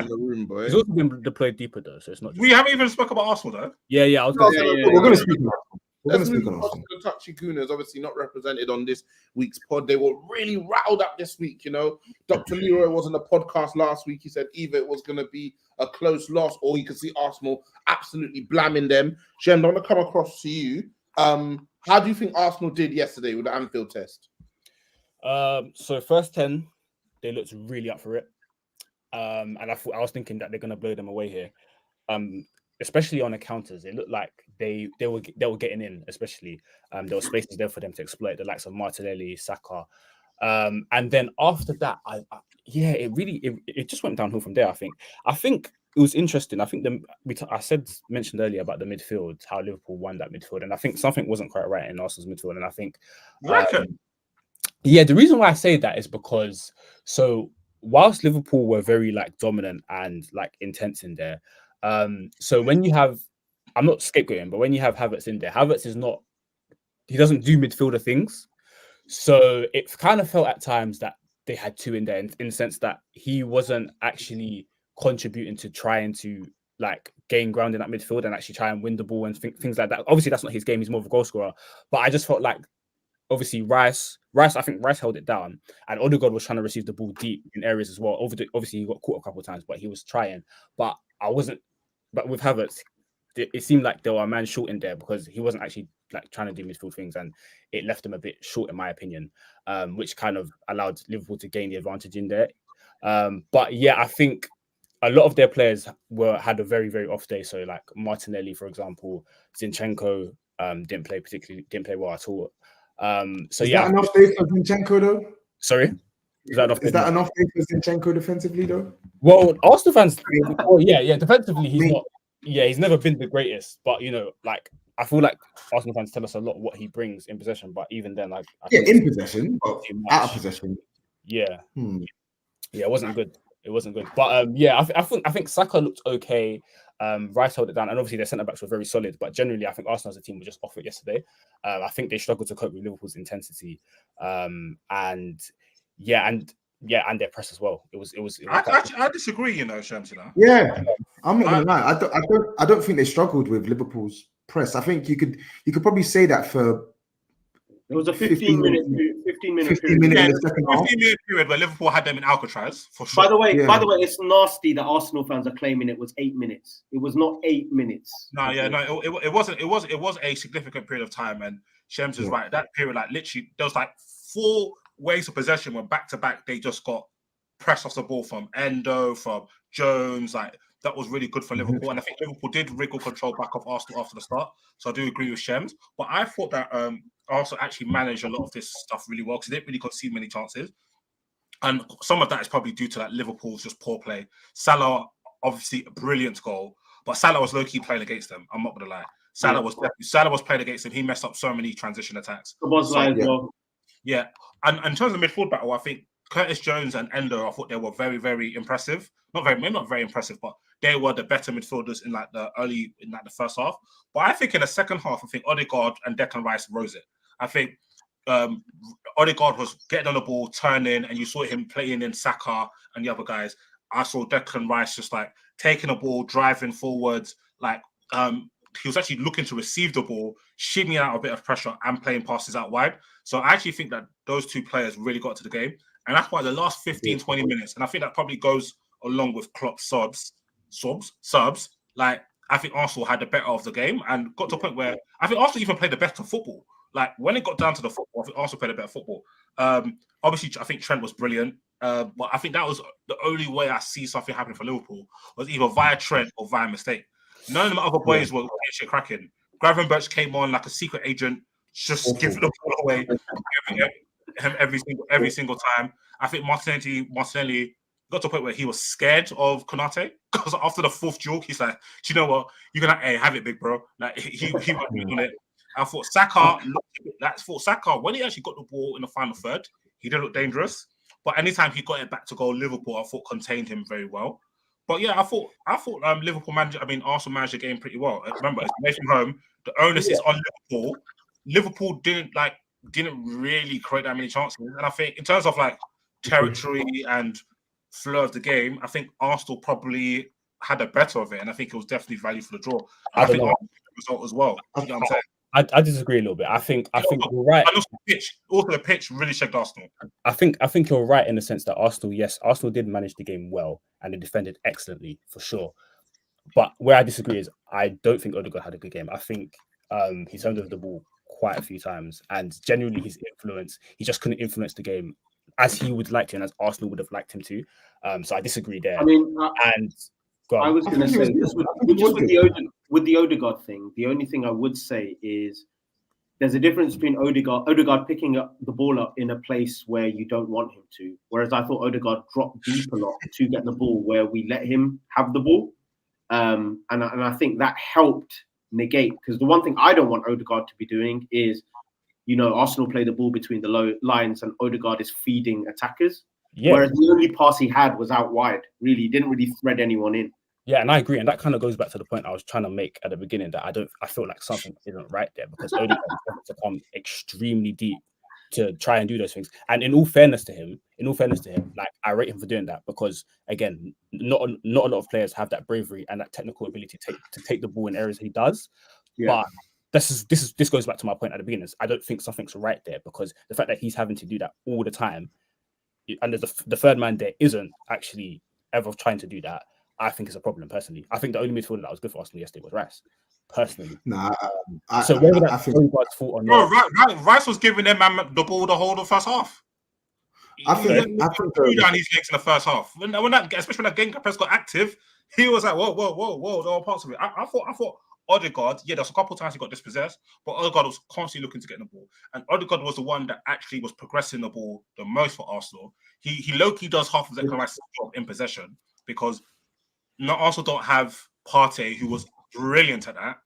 the room, boy. He's also been deployed deeper though, so it's not. We haven't even spoke about Arsenal though. Yeah. We're going to speak about Arsenal. Let's move on to the Touchy Gooners, obviously not represented on this week's pod. They were really riled up this week, you know. Dr. Leroy was on the podcast last week. He said either it was going to be a close loss or you could see Arsenal absolutely blamming them. Jem, I want to come across to you. How do you think Arsenal did yesterday with the Anfield test? So first 10, they looked really up for it. And I was thinking that they're going to blow them away here. Especially on the counters, it looked like they were getting in. Especially, there were spaces there for them to exploit, the likes of Martinelli, Saka, and then after that, it just went downhill from there. I think it was interesting. I think mentioned earlier about the midfield, how Liverpool won that midfield, and I think something wasn't quite right in Arsenal's midfield, and I think Yeah, the reason why I say that is because whilst Liverpool were very like dominant and like intense in there, so when you have, I'm not scapegoating, but when you have Havertz in there, Havertz is not, he doesn't do midfielder things. So it kind of felt at times that they had two in there in the sense that he wasn't actually contributing to trying to like gain ground in that midfield and actually try and win the ball and things like that. Obviously, that's not his game. He's more of a goal scorer. But I just felt like obviously Rice, I think Rice held it down, and Odegaard was trying to receive the ball deep in areas as well. Obviously, he got caught a couple of times, but he was trying. But but with Havertz, it seemed like there were a man short in there because he wasn't actually like trying to do midfield things, and it left them a bit short, in my opinion, which kind of allowed Liverpool to gain the advantage in there. But yeah, I think a lot of their players had a very, very off day. So like Martinelli, for example, Zinchenko didn't play well at all. So Is yeah, that enough day for Zinchenko though? Sorry, is that enough day for Zinchenko defensively though? Well, Arsenal fans, yeah, defensively he's not. Yeah, he's never been the greatest, but like I feel like Arsenal fans tell us a lot what he brings in possession, but even then, like in possession, but out of possession, yeah, yeah, it wasn't good. It wasn't good, but yeah, I think Saka looked okay. Rice held it down, and obviously their centre backs were very solid. But generally, I think Arsenal as a team were just off it yesterday. I think they struggled to cope with Liverpool's intensity, and their press as well. It was I disagree, Semms. Yeah, I'm not gonna lie. I don't think they struggled with Liverpool's press. I think you could probably say that for. It was a 15 minute period. In the second half. 15-minute period where Liverpool had them in Alcatraz for sure. By the way, it's nasty that Arsenal fans are claiming it was 8 minutes. It was not 8 minutes. It wasn't. It was a significant period of time, and Semms is right. That period, like literally, there was like 4 ways of possession were back to back. They just got pressed off the ball from Endo, from Jones. Like that was really good for Liverpool, and I think Liverpool did wriggle control back off Arsenal after the start. So I do agree with Semms, but I thought that Arsenal actually managed a lot of this stuff really well because they didn't really concede many chances, and some of that is probably due to like Liverpool's just poor play. Salah, obviously a brilliant goal, but Salah was low-key playing against them. I'm not gonna lie. Salah was playing against them. He messed up so many transition attacks. Yeah, and in terms of midfield battle, I think Curtis Jones and Endo, I thought they were very, very impressive. Maybe not very impressive, but they were the better midfielders in the first half. But I think in the second half, I think Odegaard and Declan Rice rose it. I think Odegaard was getting on the ball, turning, and you saw him playing in Saka and the other guys. I saw Declan Rice just like taking the ball, driving forwards, like he was actually looking to receive the ball, shimmying out a bit of pressure and playing passes out wide. So I actually think that those two players really got to the game. And that's why the last 15, 20 minutes, and I think that probably goes along with Klopp's subs, like I think Arsenal had the better of the game and got to a point where I think Arsenal even played the better football. Like when it got down to the football, I think Arsenal played a better football. Obviously, I think Trent was brilliant. But I think that was the only way I see something happening for Liverpool was either via Trent or via mistake. None of the other boys were shit cracking. Gravenberch came on like a secret agent, just giving the ball away every single time. I think Martinelli got to a point where he was scared of Konate because after the 4th duel, he's like, "Do you know what? You're gonna have it, big bro." Like he went on it. I thought Saka when he actually got the ball in the final third, he did look dangerous. But anytime he got it back to goal, Liverpool I thought contained him very well. But yeah, I thought Arsenal managed the game pretty well. Remember, it's away from home. The onus is on Liverpool. Liverpool didn't really create that many chances. And I think in terms of like territory and flow of the game, I think Arsenal probably had a better of it. And I think it was definitely value for the draw. I think the result as well. You know what I'm saying? I disagree a little bit. I think you're right. And also the pitch really shagged Arsenal. I think you're right in the sense that Arsenal did manage the game well and they defended excellently for sure. But where I disagree is I don't think Odegaard had a good game. I think he turned over the ball quite a few times, and genuinely he just couldn't influence the game as he would like to and as Arsenal would have liked him to. So I disagree there. I mean, I was going to say with the Odegaard thing, the only thing I would say is there's a difference between Odegaard picking up the ball up in a place where you don't want him to, whereas I thought Odegaard dropped deep a lot to get the ball where we let him have the ball, and I think that helped negate, because the one thing I don't want Odegaard to be doing is Arsenal play the ball between the low lines and Odegaard is feeding attackers. Yeah. Whereas the only pass he had was out wide. Really, he didn't really thread anyone in. Yeah, and I agree, and that kind of goes back to the point I was trying to make at the beginning that I feel like something isn't right there because Odegaard has to come extremely deep to try and do those things. And in all fairness to him, like I rate him for doing that because again, not a lot of players have that bravery and that technical ability to take the ball in areas he does. Yeah. But this goes back to my point at the beginning. I don't think something's right there because the fact that he's having to do that all the time, and the third man there isn't actually ever trying to do that. I think it's a problem personally. I think the only midfielder that was good for Arsenal yesterday was Rice. Personally, so whether that's Odegaard's fault or not, Rice was giving them the ball the whole of the first half. I think threw down his legs in the first half. Especially when that game press got active, he was like, whoa. There were parts of it. I thought Odegaard, there's a couple of times he got dispossessed, but Odegaard was constantly looking to get in the ball. And Odegaard was the one that actually was progressing the ball the most for Arsenal. He low-key does half of Declan Rice's job in possession because Arsenal don't have Partey, who was brilliant at that.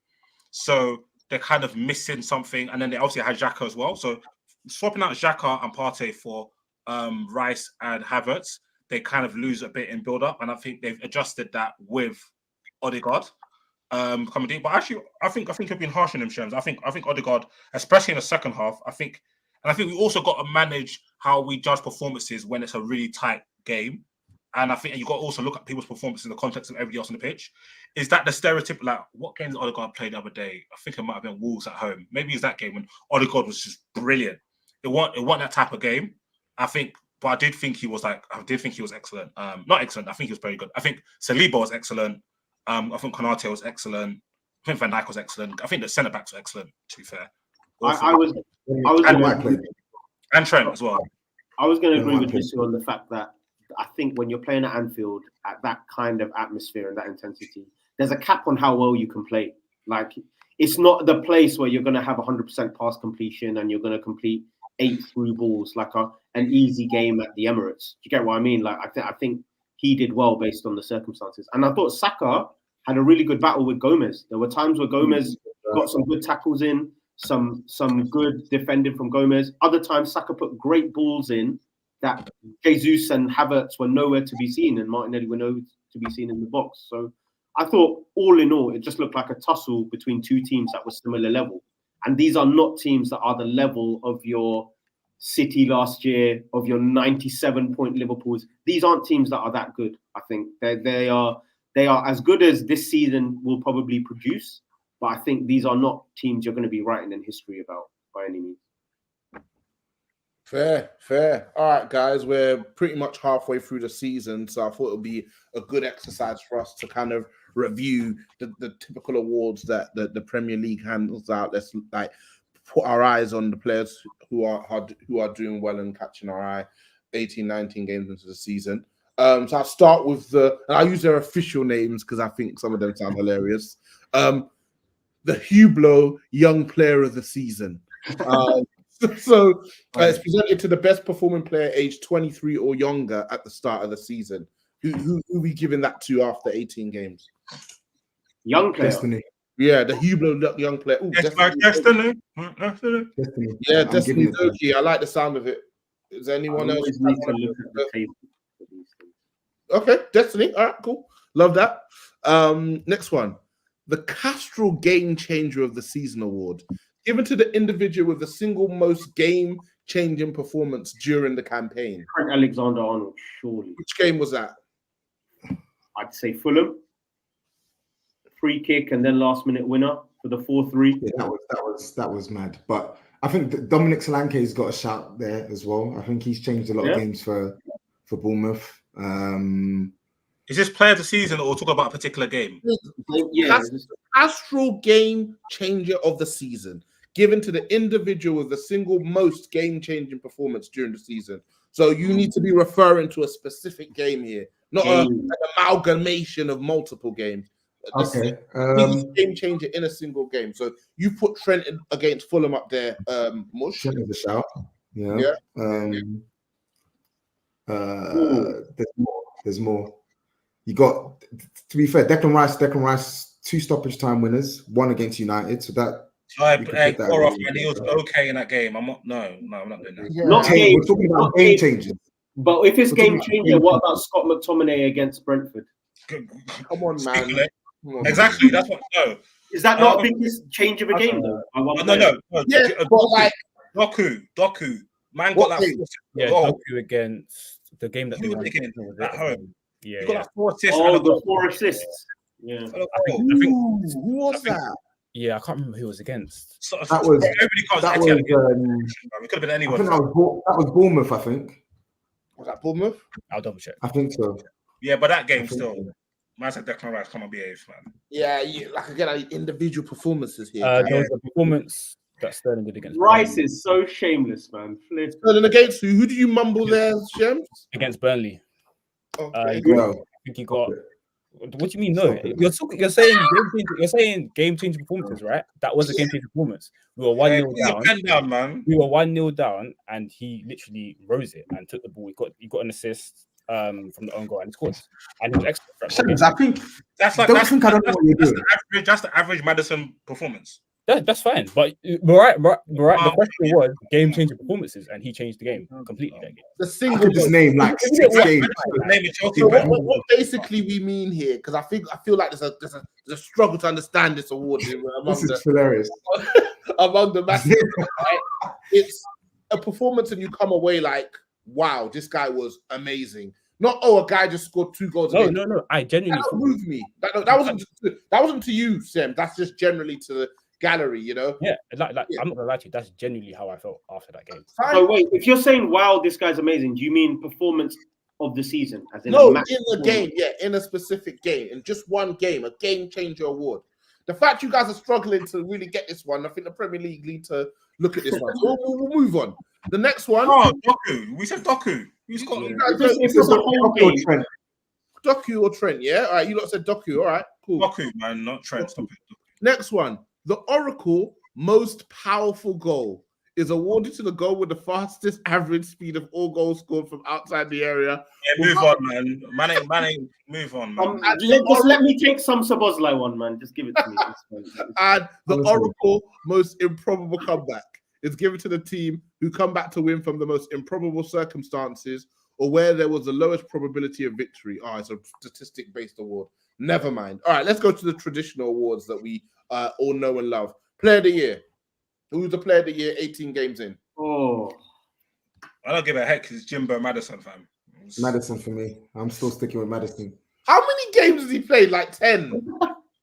So they're kind of missing something. And then they obviously had Xhaka as well. So swapping out Xhaka and Partey for Rice and Havertz, they kind of lose a bit in build-up. And I think they've adjusted that with Odegaard. Coming deep, but actually, I think you've been harsh on him, Semms. I think Odegaard, especially in the second half, I think we also got to manage how we judge performances when it's a really tight game, and I think you got to also look at people's performances in the context of everybody else on the pitch. Is that the stereotype? Like what game did Odegaard play the other day? I think it might have been Wolves at home. Maybe it's that game when Odegaard was just brilliant. It wasn't that type of game. I think, but I did think he was excellent. Not excellent. I think he was very good. I think Saliba was excellent. I think Konate was excellent. I think Van Dijk was excellent. I think the centre backs were excellent. To be fair, and Trent as well. I was going to agree with you on the fact that I think when you're playing at Anfield at that kind of atmosphere and that intensity, there's a cap on how well you can play. Like it's not the place where you're going to have 100% pass completion and you're going to complete 8 through balls like an easy game at the Emirates. Do you get what I mean? Like I think he did well based on the circumstances. And I thought Saka had a really good battle with Gomez. There were times where Gomez got some good tackles in, some good defending from Gomez. Other times Saka put great balls in that Jesus and Havertz were nowhere to be seen and Martinelli were nowhere to be seen in the box. So I thought all in all, it just looked like a tussle between two teams that were similar level. And these are not teams that are the level of your City last year, of your 97-point Liverpools. These aren't teams that are that good. I think they are as good as this season will probably produce. But I think these are not teams you're going to be writing in history about by any means. Fair. All right, guys, we're pretty much halfway through the season, so I thought it would be a good exercise for us to kind of review the typical awards that the Premier League handles out. Let's like put our eyes on the players who are doing well and catching our eye 18, 19 games into the season. So I'll start with and I'll use their official names because I think some of them sound hilarious. The Hublot Young Player of the Season. So it's presented to the best performing player aged 23 or younger at the start of the season. Who are we giving that to after 18 games? Young player. Destiny. Yeah, the Hublot Young Player. Ooh, Destiny. Yeah, Destiny Doki. I like the sound of it. Is there anyone else? Need to look at the table for these things. Okay, Destiny. All right, cool. Love that. Next one. The Castrol Game Changer of the Season Award. Given to the individual with the single most game-changing performance during the campaign. Trent Alexander-Arnold, surely. Which game was that? I'd say Fulham. Free kick and then last-minute winner for the 4-3. Yeah, that was mad. But I think that Dominic Solanke's got a shout there as well. I think he's changed a lot of games for Bournemouth. Is this player of the season or talk about a particular game? Yeah, Castrol Game Changer of the Season. Given to the individual with the single most game-changing performance during the season. So you need to be referring to a specific game here, not an amalgamation of multiple games. Okay. Game changer in a single game. So you put Trent against Fulham up there, Mush. Trent is a shout. Yeah. There's more. You got, to be fair, Declan Rice, 2 stoppage time winners, 1 against United. So that You can Hey, put that Koroff, in. and he was okay in that game. I'm not doing that. Yeah. Not Hey, game, we're talking about not game game. changers. But if it's We're game talking about changer, game what about changers. Scott McTominay against Brentford? Come on, Speak man. on it. Come on. Exactly. That's what. No. Is that not a biggest change of a game though? No. Yeah, but like, Doku. Man What got like game? 4 Yeah, goals. Doku against the game that they Who won against was at home? Yeah, He got yeah. like 4 assists. Oh, and a the goal. 4 assists. Yeah. And a goal. I think Who was think- that? Yeah, I can't remember who it was against. That was- everybody can't That say was, Etihad again. It could have been I anyone. think that was Bournemouth, I think. Was that Bournemouth? I'll double check. I think so. Yeah, but that game I think still. so. Man said Declan Rice, come on, behave, man. Yeah, like again, individual performances here. There was a performance that Sterling did against Rice Burnley. is so shameless, man. Flip. Sterling against who? Who do you mumble there, Shems? Against Burnley. Okay. Well, I think he got. What do you mean? No, Stop it. you're saying game changing performances, right? That was a game changing performance. We were 1-0 Put your down. pen down, man. We were 1-0 down, and he literally rose it and took the ball. He got an assist from the own goal and he scored. And he was excellent. Shams, I think That's like don't that's, think I don't know that's, what you're that's, doing. that's the average Madison performance. That's fine. But right. The question was game changing performances, and he changed the game completely. That game. The I single could just goal. name like 6 games. Name it Chelsea. So man. what basically we mean here, because I feel like there's a struggle to understand this award among This is hilarious. among the masses. Right? It's a performance, and you come away like, wow, this guy was amazing. Not a guy just scored 2 goals. No. I That genuinely don't move me. That wasn't to you, Sam. That's just generally to the gallery, you know. yeah. Like Yeah. I'm not gonna lie to you. That's genuinely how I felt after that game. So wait, if you're saying wow, this guy's amazing, do you mean performance of the season? As in No, a in match the performance? game, yeah, in a specific game, in just one game, a game changer award. The fact you guys are struggling to really get this one, I think the Premier League need to look at this one. So we'll move on. The next one, Oh, Doku. We said Doku. He's got. If it's a whole Doku or game, Trent. Doku or Trent, yeah? All right, you lot said Doku. All right, cool. Doku, man, not Trent. Stop it. Next one, the Oracle most powerful goal is awarded to the goal with the fastest average speed of all goals scored from outside the area. Yeah, move on, man. Man, move on, man. let me take some Szoboszlai one, man. Just give it to me. And the Oracle most improbable comeback is given to the team who come back to win from the most improbable circumstances or where there was the lowest probability of victory. Oh, it's a statistic-based award. Never mind. All right, let's go to the traditional awards that we all know and love. Player of the year. Who's the player of the year 18 games in? Oh, I don't give a heck. It's Jimbo Madison, fam. Madison for me. I'm still sticking with Madison. How many games has he played? Like 10?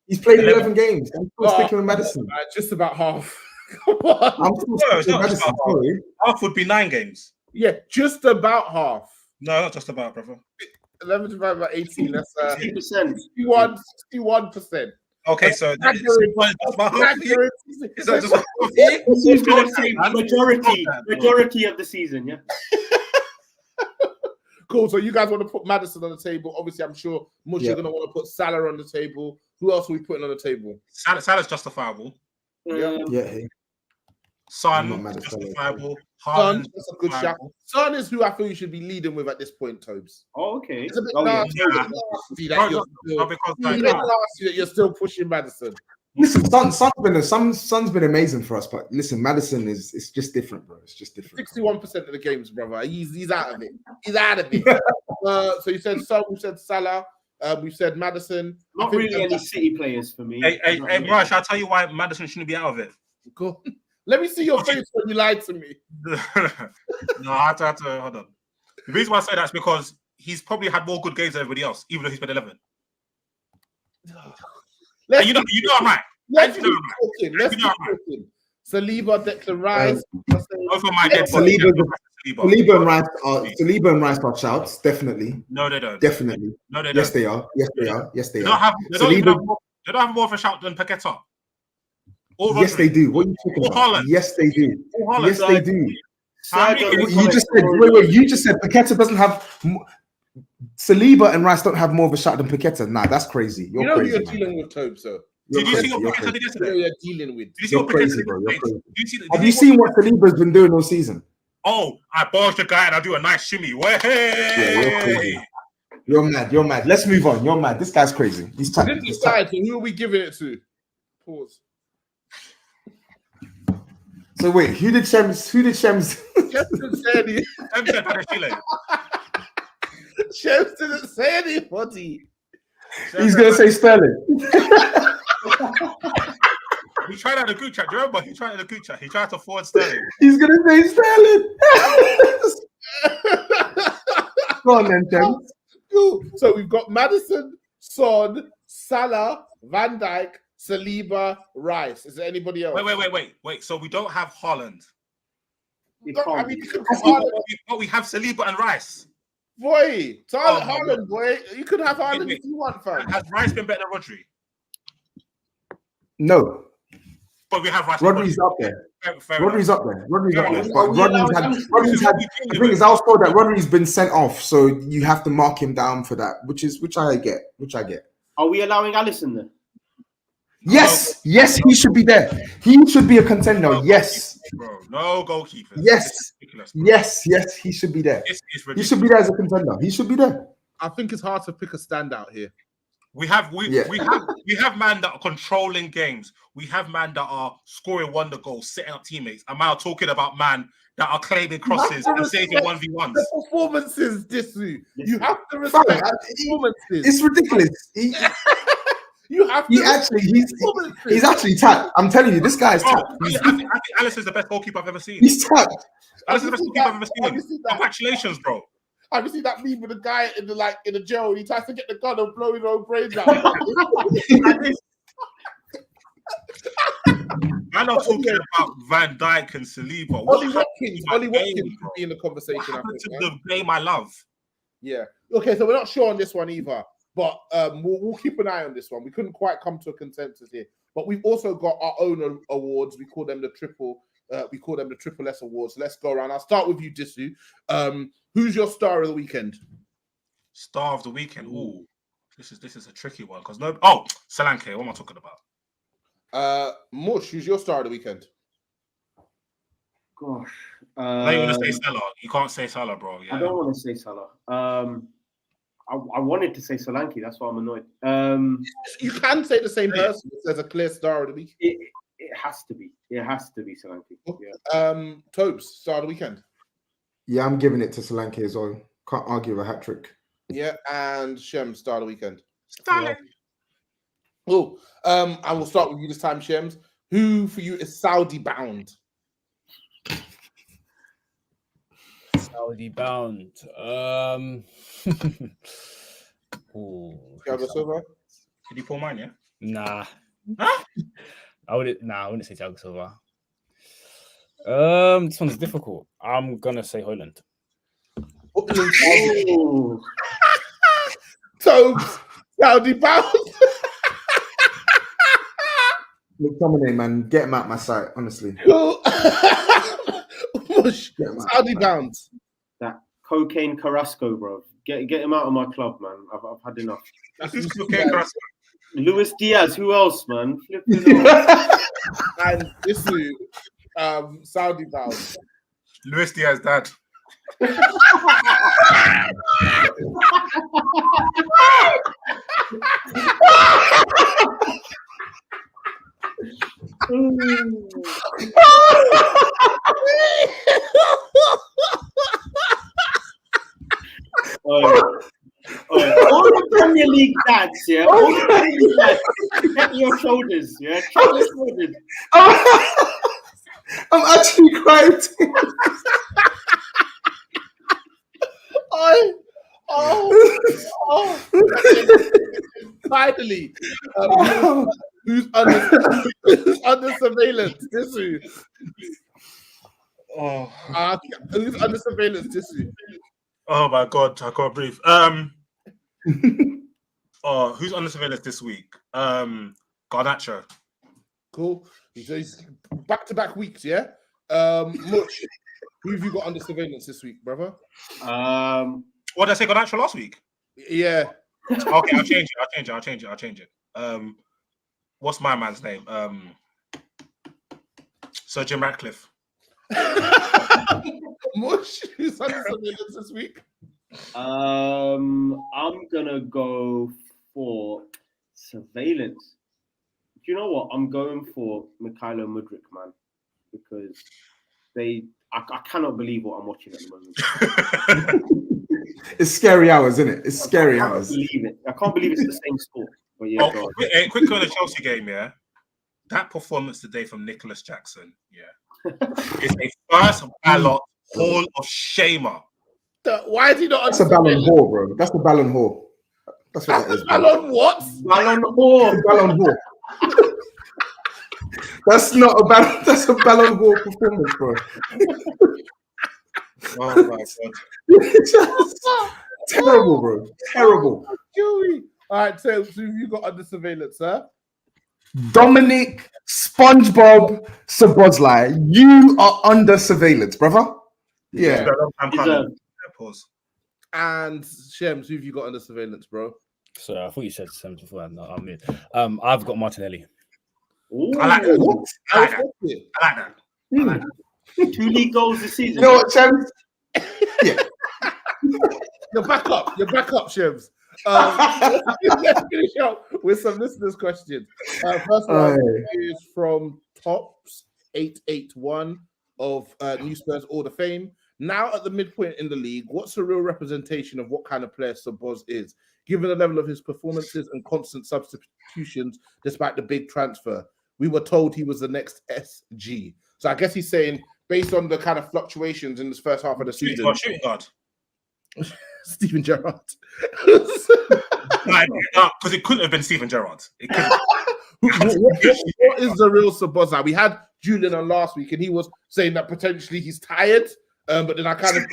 He's played 11 games. I'm still sticking with Madison. Just about half. Come on. I'm still No, it's sticking not with just Madison. about Sorry. Half would be 9 games. Yeah, just about half. No, not just about, brother. 11 divided by 18, that's 60%. 61%. Okay, so that is just about half of you. Is that just half of you? Who's going to say majority of the season? Yeah. Cool. So you guys want to put Madison on the table? Obviously, I'm sure Mush, you're going to want to put Salah on the table. Who else are we putting on the table? Salah's justifiable. Yeah. Yeah, hey. Son, I'm not mad at Salah. justifiable. Son, Haaland, that's a good shout. justifiable. Son is who I feel you should be leading with at this point, Tobes. Oh, okay. It's a bit Oh, yeah. nasty, nasty that No, you're still, no, because it's a bit nasty that you're still pushing Madison. Listen, Son's been amazing for us, but listen, Madison it's just different, bro. It's just different. 61% of the games, brother. He's out of it. He's out of it. So you said Son, we said Salah, we said Madison. I Not think really any City players for me. Hey, Raj, I'll tell you why Madison shouldn't be out of it. Cool. Let me see your face when you lied to me. No, I have to hold on. The reason why I say that is because he's probably had more good games than everybody else, even though he's played 11. And you know I'm right. Let's You keep know I'm right. talking. Let's You know keep talking. Saliba, Declan Rice. Both of my dead bodies. Saliba and Rice are shouts, definitely. No, they don't. Definitely. No, they don't. Yes, they are. Yes, they are. Yes, they They don't are. have. They don't Saliba, have more of a shout than Paqueta. Or yes, Rodri. they do. What are you talking Or about? Haaland. Yes, they do. Or Haaland. Yes, they do. How many games- You just said, wait, you just said Paqueta doesn't have Saliba and Rice don't have more of a shot than Paqueta. Nah, that's crazy. You You're know who crazy. you're man. dealing with, Tobes, so. Did you see You're what crazy. Paqueta did You know yesterday? who you're dealing with. Did you see You're what Paqueta crazy, did bro. You're yesterday? crazy. Did you see the- Have did you seen what Saliba's been doing all season? Oh, I barged the guy and I do a nice shimmy. Way. Yeah, you're crazy. You're mad. You're mad. Let's move on. You're mad. This guy's crazy. He's We tapping. didn't He's decide, so who are we giving it to? Pause. So wait, who did Semms? Shems didn't say any. Semms said Badashile. Shems didn't say anybody. He's gonna say Sterling. He tried out the group chat. Do you remember? He tried out the group chat. He tried to forward Sterling. He's gonna say Sterling. Go on then, Semms. Cool. So we've got Maddison, Son, Salah, Van Dijk, Saliba, Rice. Is there anybody else? Wait. So we don't have Haaland. You No, I can't mean, be. you could have Haaland, But we have Saliba and Rice. boy. Oh, my Haaland, boy. You could have Haaland Wait. if you want, fam. Has Rice been better than Rodri? No, But we have Rice. Rodri's up there. Fair Rodri's enough. up there. Rodri's Fair up there. enough. But Rodri's had. The thing is, I was told that Rodri's been sent off, so you have to mark him down for that, which I get. Are we allowing Alisson then? Yes, he should be there. He should be a contender. Yes, Bro, no goalkeepers. Yes. It's ridiculous, bro. yes, he should be there. It's He ridiculous. should be there as a contender. He should be there. I think it's hard to pick a standout here. We have Yeah. man that are controlling games. We have man that are scoring wonder goals, setting up teammates. And now talking about man that are claiming crosses and saving 1v1s. The performances, Disu. You have to Fam, respect the performances. It's ridiculous. You have to. He's actually tapped. I'm telling you, this guy's Oh, tapped. I think Alice is the best goalkeeper I've ever seen. He's tapped. Alice is the best goalkeeper I've ever Have you seen. seen that? Congratulations, bro. Have you seen that meme with the guy in the jail and he tries to get the gun and blow his own brains out? I'm not talking about Van Dijk and Saliba. Ollie What Watkins happened could be in the conversation. What happened to I the think, game I love? yeah. Okay, so we're not sure on this one either, but we'll keep an eye on this one. We couldn't quite come to a consensus here, but we've also got our own awards. We call them the triple. We call them the Triple S Awards. Let's go around. I'll start with you, Disu. Who's your star of the weekend? Star of the weekend. Ooh, this is a tricky one because no. Oh, Solanke. What am I talking about? Mush, who's your star of the weekend? Gosh. Now you want to say Salah. You can't say Salah, bro. Yeah. I don't want to say Salah. I wanted to say Solanke. That's why I'm annoyed. You can say the same person. There's a clear star of the weekend. It has to be. It has to be Solanke. Yeah. Tobes, star of the weekend. Yeah, I'm giving it to Solanke as well. Can't argue with a hat trick. Yeah, and Shem, star of the weekend. Sterling. Oh, I will start with you this time, Shems. Who for you is Saudi bound? Saudi bound. Ooh, Thiago Silva? Can you pull mine? Yeah. nah. Huh? I wouldn't say Thiago Silva. This one's difficult. I'm gonna say Holland. Oh. Tobes, Saudi bound. McTominay, man, get him out my sight, honestly. Mush, Saudi bound. That cocaine Carrasco, bro. Get him out of my club, man. I've had enough. Who's okay, Carrasco? Luis Diaz. Who else, man? Flipping And this is Saudi bound. Luis Diaz, dad. All the Premier League dads, yeah. All the Premier League dads, check your shoulders, yeah. Check your shoulders. I'm actually crying. Finally, who's under surveillance? This is. Who's under surveillance? This is. Oh my God, I can't breathe. Who's under surveillance this week? Garnacho. Cool. So he's back-to-back weeks, yeah. Much. Who have you got under surveillance this week, brother? What did I say? Garnacho last week? Yeah. Okay, I'll change it. What's my man's name? Sir Jim Ratcliffe. Mush, who's under surveillance this week? I'm gonna go for surveillance. Do you know what? I'm going for Mikhailo Mudryk, man. because I cannot believe what I'm watching at the moment. It's scary hours, isn't it? It's scary I can't hours. believe it. I can't believe it's the same sport. But yeah, Oh, quick on the Chelsea game, yeah. That performance today from Nicholas Jackson, yeah, is a first ballot Hall of Shamer. Why is he not? That's a Ballon d'Or, bro. That's a Ballon d'Or. That's what that is. Ballon what? Ballon d'Or. Ballon d'Or. That's not a Ballon. That's a Ballon d'Or performance, bro. Oh my god! Terrible, bro. Terrible. All right, so who you got under surveillance, sir? Dominic SpongeBob Szoboszlai, you are under surveillance, brother. Yeah. I'm coming. Pause. And Shems, who have you got under surveillance, bro? So I thought you said Semms before. No, I'm in. I've got Martinelli. Ooh. I like that. What? I like that. I like that. 2 league goals this season. You know what, Chams? Yeah. You're back up. You're back up, Shems. Let's finish up with some listeners' questions. First one is from Tops881 of New Spurs All of Fame. Now at the midpoint in the league, what's the real representation of what kind of player Szobosz is, given the level of his performances and constant substitutions despite the big transfer? We were told he was the next SG. So I guess he's saying, based on the kind of fluctuations in this first half of the season, Shooting guard. Steven Gerrard. Because it couldn't have been Steven Gerrard. What is the real Szoboszlai? We had Julian on last week, and he was saying that potentially he's tired. But then I threw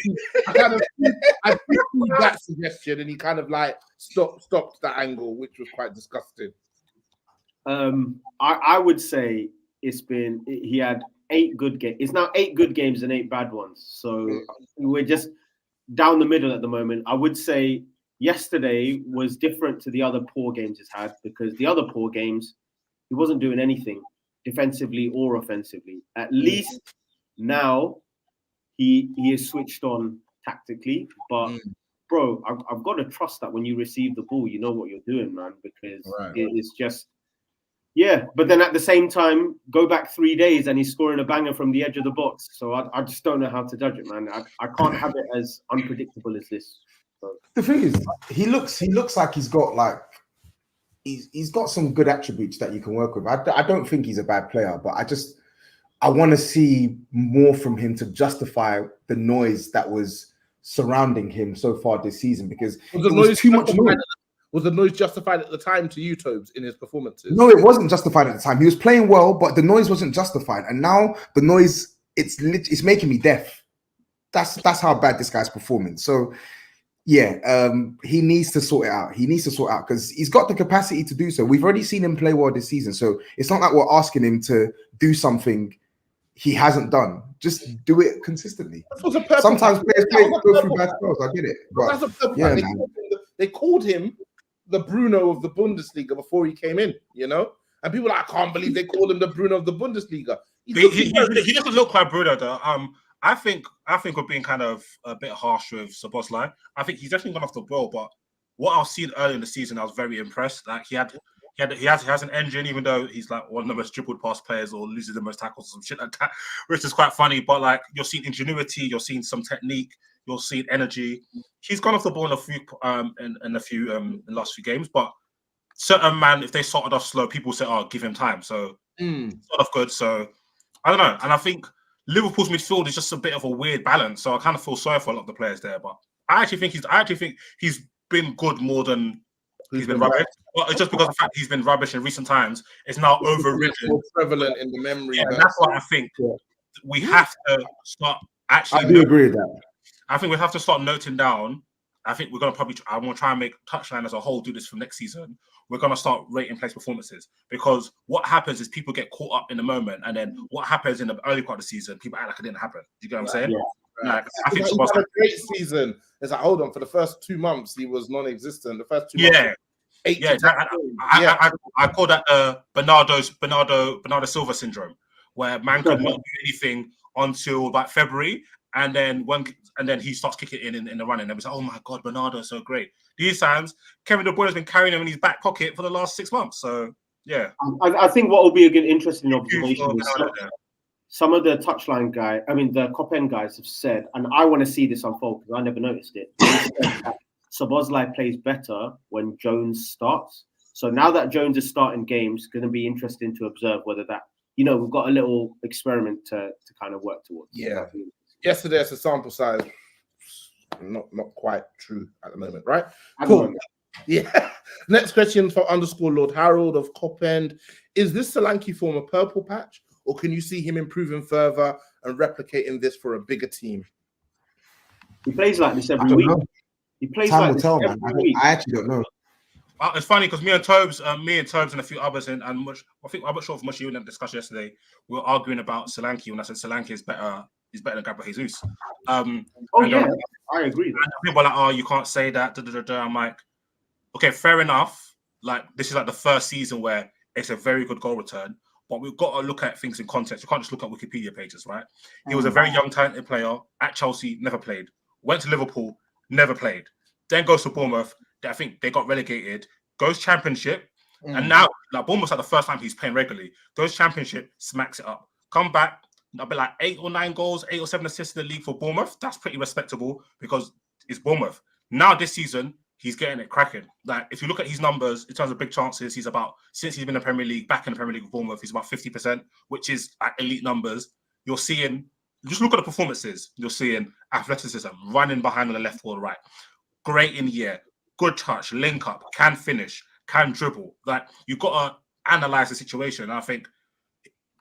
that suggestion, and he kind of like stopped that angle, which was quite disgusting. I would say he had 8 good games. It's now 8 good games and 8 bad ones. So we're just down the middle at the moment. I would say yesterday was different to the other poor games he's had, because the other poor games he wasn't doing anything defensively or offensively. At least now he is switched on tactically. But bro, I've got to trust that when you receive the ball, you know what you're doing, man, because it is just. Yeah, but then at the same time, go back 3 days and he's scoring a banger from the edge of the box. So I just don't know how to judge it, man. I can't have it as unpredictable as this. So. The thing is, he looks like he's got he's got some good attributes that you can work with. I don't think he's a bad player, but I want to see more from him to justify the noise that was surrounding him so far this season, because it was too much noise. Was the noise justified at the time to you, Tobes, in his performances? No, it wasn't justified at the time. He was playing well, but the noise wasn't justified. And now the noise, it's making me deaf. That's how bad this guy's performing. So, yeah, he needs to sort it out. He needs to sort it out because he's got the capacity to do so. We've already seen him play well this season. So it's not like we're asking him to do something he hasn't done. Just do it consistently. Sometimes players go through bad spells. I get it. But yeah, they called him the Bruno of the Bundesliga before he came in, you know? And people are like, I can't believe they called him the Bruno of the Bundesliga. He doesn't look like Bruno, though. I think we're being kind of a bit harsh with Szoboszlai. I think he's definitely gone off the ball, but what I've seen earlier in the season, I was very impressed. Like he has an engine, even though he's like one of the most dribbled past players or loses the most tackles or some shit like that, which is quite funny. But like you're seeing ingenuity, you're seeing some technique, you're seeing energy. He's gone off the ball in the last few games, but certain man, if they started off slow, people say, "Oh, give him time." So sort of good. So I don't know, and I think Liverpool's midfield is just a bit of a weird balance. So I kind of feel sorry for a lot of the players there, but I actually think he's been good more than he's been rubbish. Well, it's just because of the fact he's been rubbish in recent times. It's now overridden, more prevalent in the memory. Yeah, that's what I think. We have to start actually. I do agree with that. I think we have to start noting down. I think we're going to I'm going to try and make Touchline as a whole do this for next season. We're going to start rating players' performances, because what happens is people get caught up in the moment, and then what happens in the early part of the season, people act like it didn't happen. Do you get what I'm saying? Yeah. Like, I think he had a great season. It's like, hold on, for the first 2 months he was non-existent. The first 2 months, I call that Bernardo Silva syndrome, where man could not do anything until like February, and then he starts kicking in the running, and it's like, oh my god, Bernardo's so great. These times, Kevin De Bruyne has been carrying him in his back pocket for the last 6 months. So yeah, I think what will be a good interesting observation is some of the the Copen guys have said, and I want to see this unfold because I never noticed it. They said that Szoboszlai plays better when Jones starts. So now that Jones is starting games, it's going to be interesting to observe whether that, we've got a little experiment to kind of work towards. Yeah. Yesterday, it's a sample size. Not quite true at the moment, right? Cool. Yeah. Next question for _Lord Harold of Copend. Is this Solanke form a purple patch, or can you see him improving further and replicating this for a bigger team? He plays like this every week. He plays Time like will this tell, every man. week. I actually don't know. It's funny because me and Tobes and a few others and much. I think I'm not sure if much you in that discussion yesterday. We were arguing about Solanke when I said Solanke is better. He's better than Gabriel Jesus. I agree. And people are like, "Oh, you can't say that." I'm like, okay, fair enough. Like this is like the first season where it's a very good goal return, but we've got to look at things in context. You can't just look at Wikipedia pages, right? He was a very young, talented player at Chelsea, never played. Went to Liverpool, never played. Then goes to Bournemouth. I think they got relegated. Goes Championship, and now like Bournemouth's like the first time he's playing regularly. Goes Championship, smacks it up. Come back, I'll be like 8 or 9 goals, 8 or 7 assists in the league for Bournemouth. That's pretty respectable because it's Bournemouth. Now this season, he's getting it cracking. Like if you look at his numbers in terms of big chances, he's about, since he's been in the Premier League, back in the Premier League with Bournemouth, he's about 50%, which is like elite numbers. You're seeing, just look at the performances. You're seeing athleticism, running behind on the left or the right. Great in the air, good touch, link up, can finish, can dribble. Like you've got to analyze the situation. And I think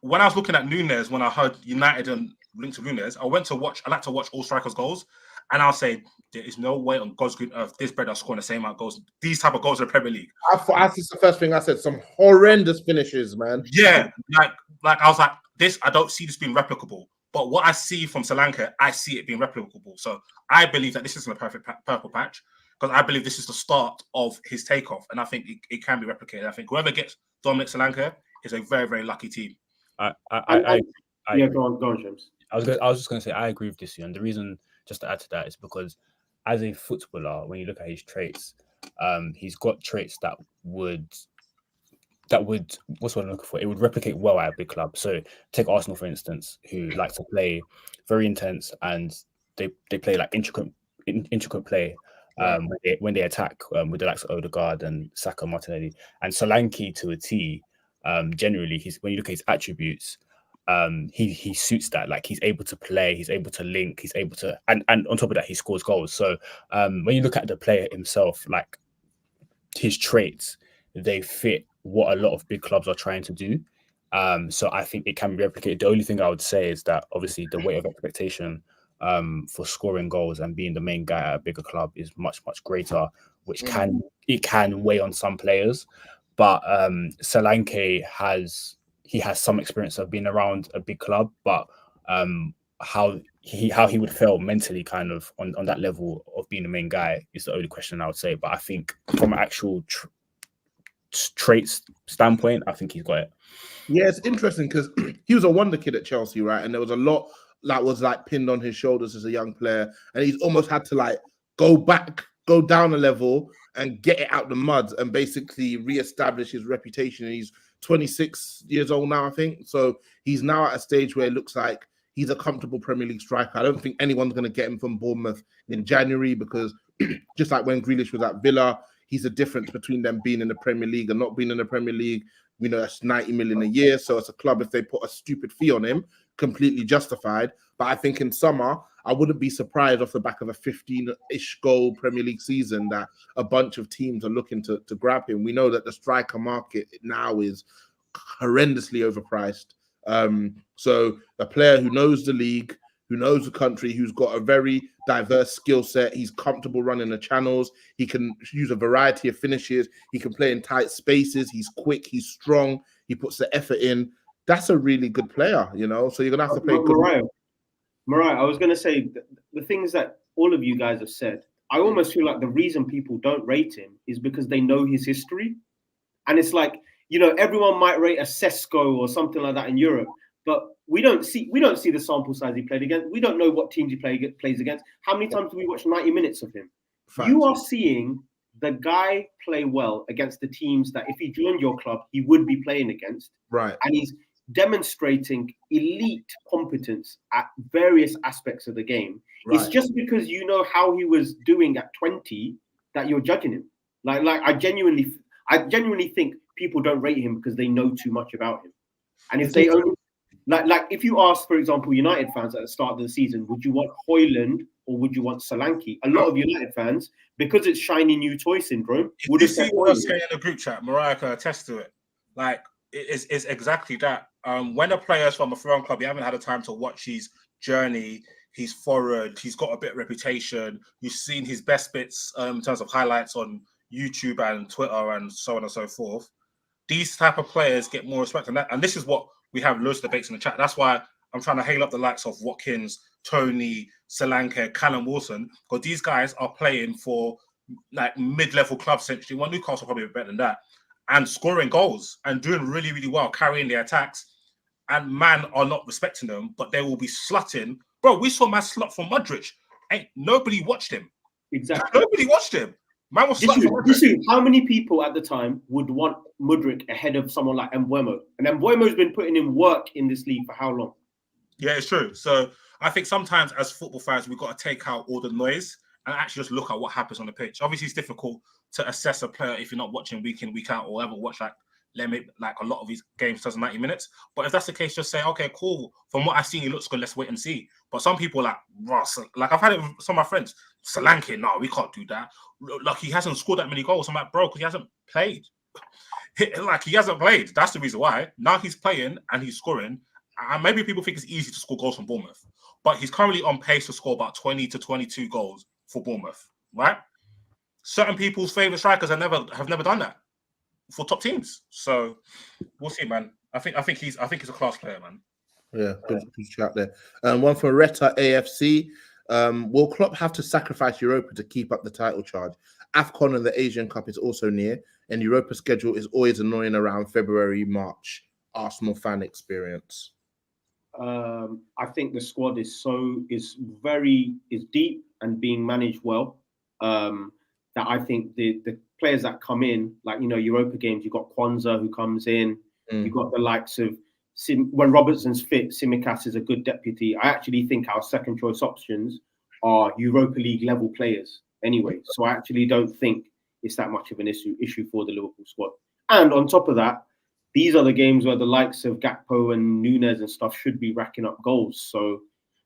when I was looking at Nunes, when I heard United and linked to Nunes, I like to watch all strikers' goals. And I'll say, there is no way on God's green earth this brother scoring the same amount of goals, these type of goals in the Premier League. That's the first thing I said. Some horrendous finishes, man. Yeah, like I was like, this, I don't see this being replicable. But what I see from Solanke, I see it being replicable. So I believe that this isn't a perfect purple patch because I believe this is the start of his takeoff. And I think it can be replicated. I think whoever gets Dominic Solanke is a very, very lucky team. Go on, James. I was just going to say, I agree with this, and the reason, just to add to that, is because as a footballer, when you look at his traits, he's got traits that would what's what I'm looking for? It would replicate well at a big club. So take Arsenal, for instance, who like to play very intense and they play like intricate play when they attack with the likes of Odegaard and Saka, Martinelli, and Solanke to a T. Generally, when you look at his attributes, he suits that. Like he's able to play, he's able to link, he's able to, and on top of that, he scores goals. So when you look at the player himself, like his traits, they fit what a lot of big clubs are trying to do. So I think it can be replicated. The only thing I would say is that obviously the weight of expectation for scoring goals and being the main guy at a bigger club is much, much greater, which can weigh on some players. But Solanke has some experience of being around a big club, but how he would feel mentally kind of on that level of being the main guy is the only question I would say. But I think from an actual traits standpoint, I think he's got it. Yeah, it's interesting because he was a wonder kid at Chelsea, right? And there was a lot that was like pinned on his shoulders as a young player, and he's almost had to like go down a level and get it out the mud and basically reestablish his reputation. And he's 26 years old now, I think. So he's now at a stage where it looks like he's a comfortable Premier League striker. I don't think anyone's going to get him from Bournemouth in January because just like when Grealish was at Villa, he's a difference between them being in the Premier League and not being in the Premier League. You know, that's 90 million a year. So it's a club, if they put a stupid fee on him, completely justified. But I think in summer, I wouldn't be surprised off the back of a 15-ish goal Premier League season that a bunch of teams are looking to grab him. We know that the striker market now is horrendously overpriced. So a player who knows the league, who knows the country, who's got a very diverse skill set, he's comfortable running the channels, he can use a variety of finishes, he can play in tight spaces, he's quick, he's strong, he puts the effort in. That's a really good player, you know? So you're going to have to play good. Mariah, I was going to say the things that all of you guys have said, I almost feel like the reason people don't rate him is because they know his history. And it's like, you know, everyone might rate a Sesko or something like that in Europe, but we don't see the sample size he played against. We don't know what teams he plays against. How many times do we watch 90 minutes of him? Fact. You are seeing the guy play well against the teams that if he joined your club, he would be playing against. Right. And demonstrating elite competence at various aspects of the game. Right. It's just because you know how he was doing at 20 that you're judging him. Like I genuinely think people don't rate him because they know too much about him. And if they only like if you ask, for example, United fans at the start of the season, would you want Højlund or would you want Solanke? A lot of United fans, because it's shiny new toy syndrome, would have said what I was saying in the group chat. Mariah can attest to it. Like it's exactly that. When a player's from a foreign club, you haven't had the time to watch his journey. He's foreign. He's got a bit of reputation. You've seen his best bits in terms of highlights on YouTube and Twitter and so on and so forth. These type of players get more respect, and this is what we have loads of debates in the chat. That's why I'm trying to hail up the likes of Watkins, Tony, Solanke, Callum Wilson, because these guys are playing for like mid-level clubs essentially. Well, Newcastle probably better than that, and scoring goals and doing really, really well, carrying the attacks. And man are not respecting them, but they will be slutting. Bro, we saw man slut from Modric. Ain't nobody watched him. Exactly. Nobody watched him. Man was slut from Modric. How many people at the time would want Mudryk ahead of someone like Mbeumo? And Mbeumo's been putting in work in this league for how long? Yeah, it's true. So I think sometimes as football fans, we've got to take out all the noise and actually just look at what happens on the pitch. Obviously, it's difficult to assess a player if you're not watching week in, week out, or ever watch like a lot of these games does 90 minutes. But if that's the case, just say, okay, cool. From what I've seen, he looks good. Let's wait and see. But some people like Ross, like I've had it with some of my friends. Solanke, no, we can't do that. Like he hasn't scored that many goals. I'm like, bro, because he hasn't played. He hasn't played. That's the reason why. Now he's playing and he's scoring. And maybe people think it's easy to score goals from Bournemouth, but he's currently on pace to score about 20 to 22 goals for Bournemouth, right? Certain people's favorite strikers have never done that for top teams. So we'll see, man. I think he's a class player, man. Yeah, good shout there. One for Retta AFC. Will Klopp have to sacrifice Europa to keep up the title charge? AFCON and the Asian Cup is also near, and Europa's schedule is always annoying around February, March. Arsenal fan experience. I think the squad is deep and being managed well. That I think the players that come in, like Europa games, you've got Kwanzaa who comes in. You've got the likes of when Robertson's fit, Tsimikas is a good deputy. I actually think our second choice options are Europa League level players anyway. So I actually don't think it's that much of an issue for the Liverpool squad. And on top of that, these are the games where the likes of Gakpo and Nunes and stuff should be racking up goals. So,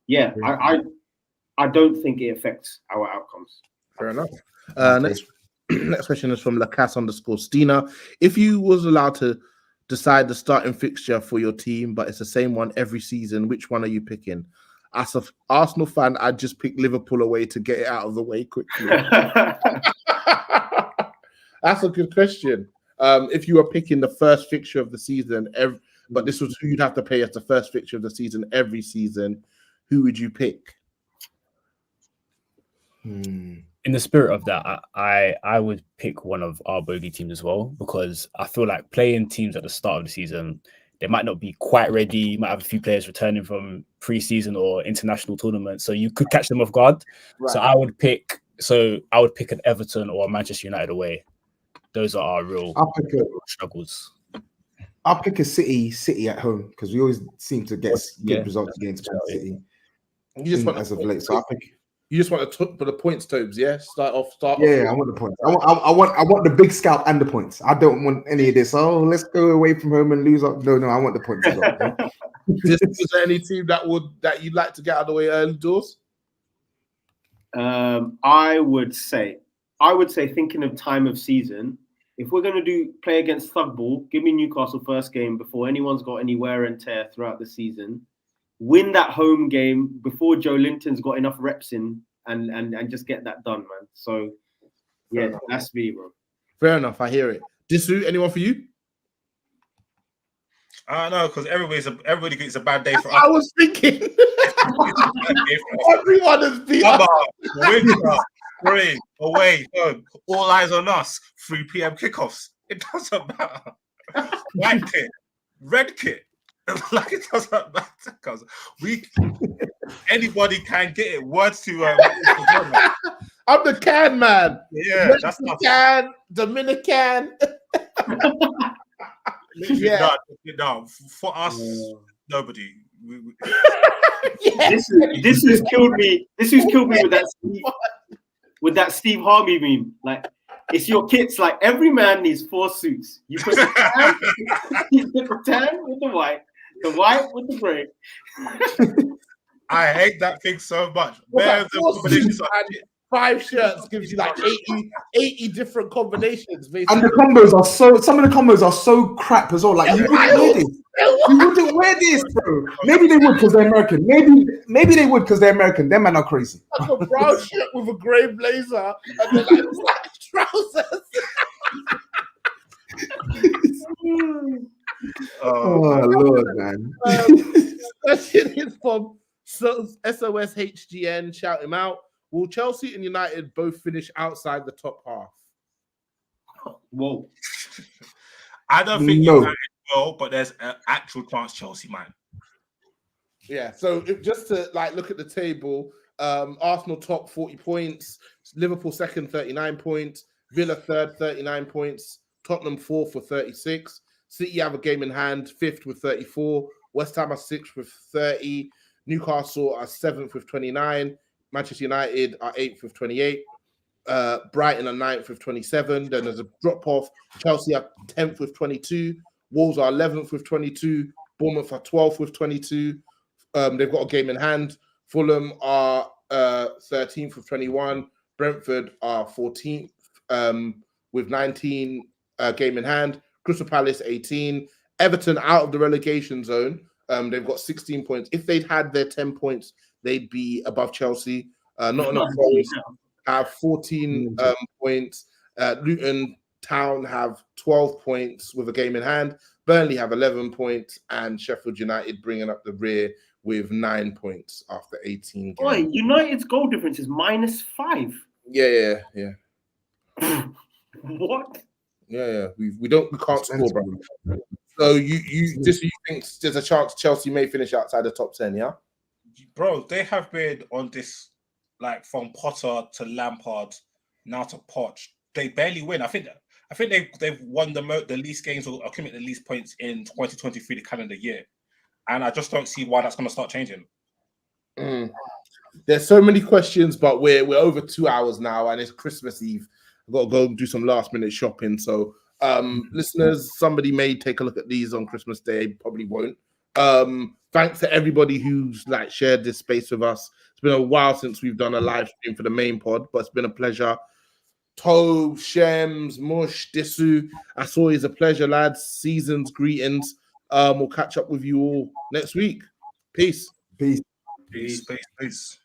yeah, I don't think it affects our outcomes. Fair enough. Next question is from Lacasse_Stina. If you was allowed to decide the starting fixture for your team, but it's the same one every season, which one are you picking? As an Arsenal fan, I'd just pick Liverpool away to get it out of the way quickly. That's a good question. If you were picking the first fixture of the season, but this was who you'd have to play as the first fixture of the season every season, who would you pick? In the spirit of that, I would pick one of our bogey teams as well, because I feel like playing teams at the start of the season, they might not be quite ready. You might have a few players returning from pre-season or international tournaments, so you could catch them off guard. Right. So I would pick an Everton or a Manchester United away. Those are our real struggles. I'll pick a City at home because we always seem to get good results against City. You just want as of late, so I think you just want to for the points, Tobes. Yeah, start off. Yeah, I want the points. I want the big scalp and the points. I don't want any of this. Oh, let's go away from home and lose. No, I want the points as well. Is there any team that you'd like to get out of the way early doors? I would say, thinking of time of season, if we're going to play against Thugball, give me Newcastle first game before anyone's got any wear and tear throughout the season. Win that home game before Joe Linton's got enough reps in and just get that done, man. So, yeah, that's me, bro. Fair enough. I hear it. Disu, anyone for you? I don't know, because everybody gets a bad day for us. I was thinking. Everyone has been winter, spring, away, home. All eyes on us. 3 p.m. kickoffs. It doesn't matter. White kit, red kit. Like it doesn't matter because anybody can get it. Words to I'm the can man. Yeah, that's the can Dominican. Yeah. No, for us, nobody. This who's killed me. This who's killed me with that Steve Harvey meme. Like, it's your kits. Like, every man needs 4 suits. You put the tan, you put the tan with the white with the grey. I hate that thing so much. What's Where that, the 4 combinations suits are and 5 shirts gives you like 80 different combinations. Basically. And the combos are some of the combos are so crap as well. Like you wouldn't wear this. You wouldn't wear this, bro. Maybe they would because they're American. Maybe they would because they're American. Them men are crazy. Like a brown shirt with a grey blazer and then like black trousers. Oh Lord, man. Question is from SOSHGN. Shout him out. Will Chelsea and United both finish outside the top half? Whoa. I don't think No. United will, but there's an actual chance Chelsea might. Yeah, so just to like look at the table, Arsenal top 40 points, Liverpool second 39 points, Villa third 39 points, Tottenham fourth for 36, City have a game in hand, fifth with 34, West Ham are sixth with 30, Newcastle are seventh with 29, Manchester United are eighth with 28, Brighton are ninth with 27. Then there's a drop off. Chelsea are 10th with 22, Wolves are 11th with 22, Bournemouth are 12th with 22. They've got a game in hand. Fulham are 13th with 21. Brentford are 14th with 19 game in hand. Crystal Palace 18. Everton out of the relegation zone. They've got 16 points. If they'd had their 10 points, they'd be above Chelsea. Nottingham Forest have 14 points. Luton Town have 12 points with a game in hand. Burnley have 11 points, and Sheffield United bringing up the rear with 9 points after 18 games. Boy, United's goal difference is -5. Yeah. What? Yeah. We can't score, bro. So you think there's a chance Chelsea may finish outside the top 10, yeah? Bro, they have been on this like from Potter to Lampard now to Poch. They barely win. I think they've won the least games or accumulated the least points in 2023, the calendar year. And I just don't see why that's going to start changing. There's so many questions, but we're over 2 hours now, and it's Christmas Eve. I've got to go do some last minute shopping. So, listeners, somebody may take a look at these on Christmas Day. Probably won't. Thanks to everybody who's like shared this space with us. It's been a while since we've done a live stream for the main pod, but it's been a pleasure. Toe, Semms, Mush, Disu, as always, a pleasure, lads. Season's greetings. We'll catch up with you all next week. Peace. Peace. Peace.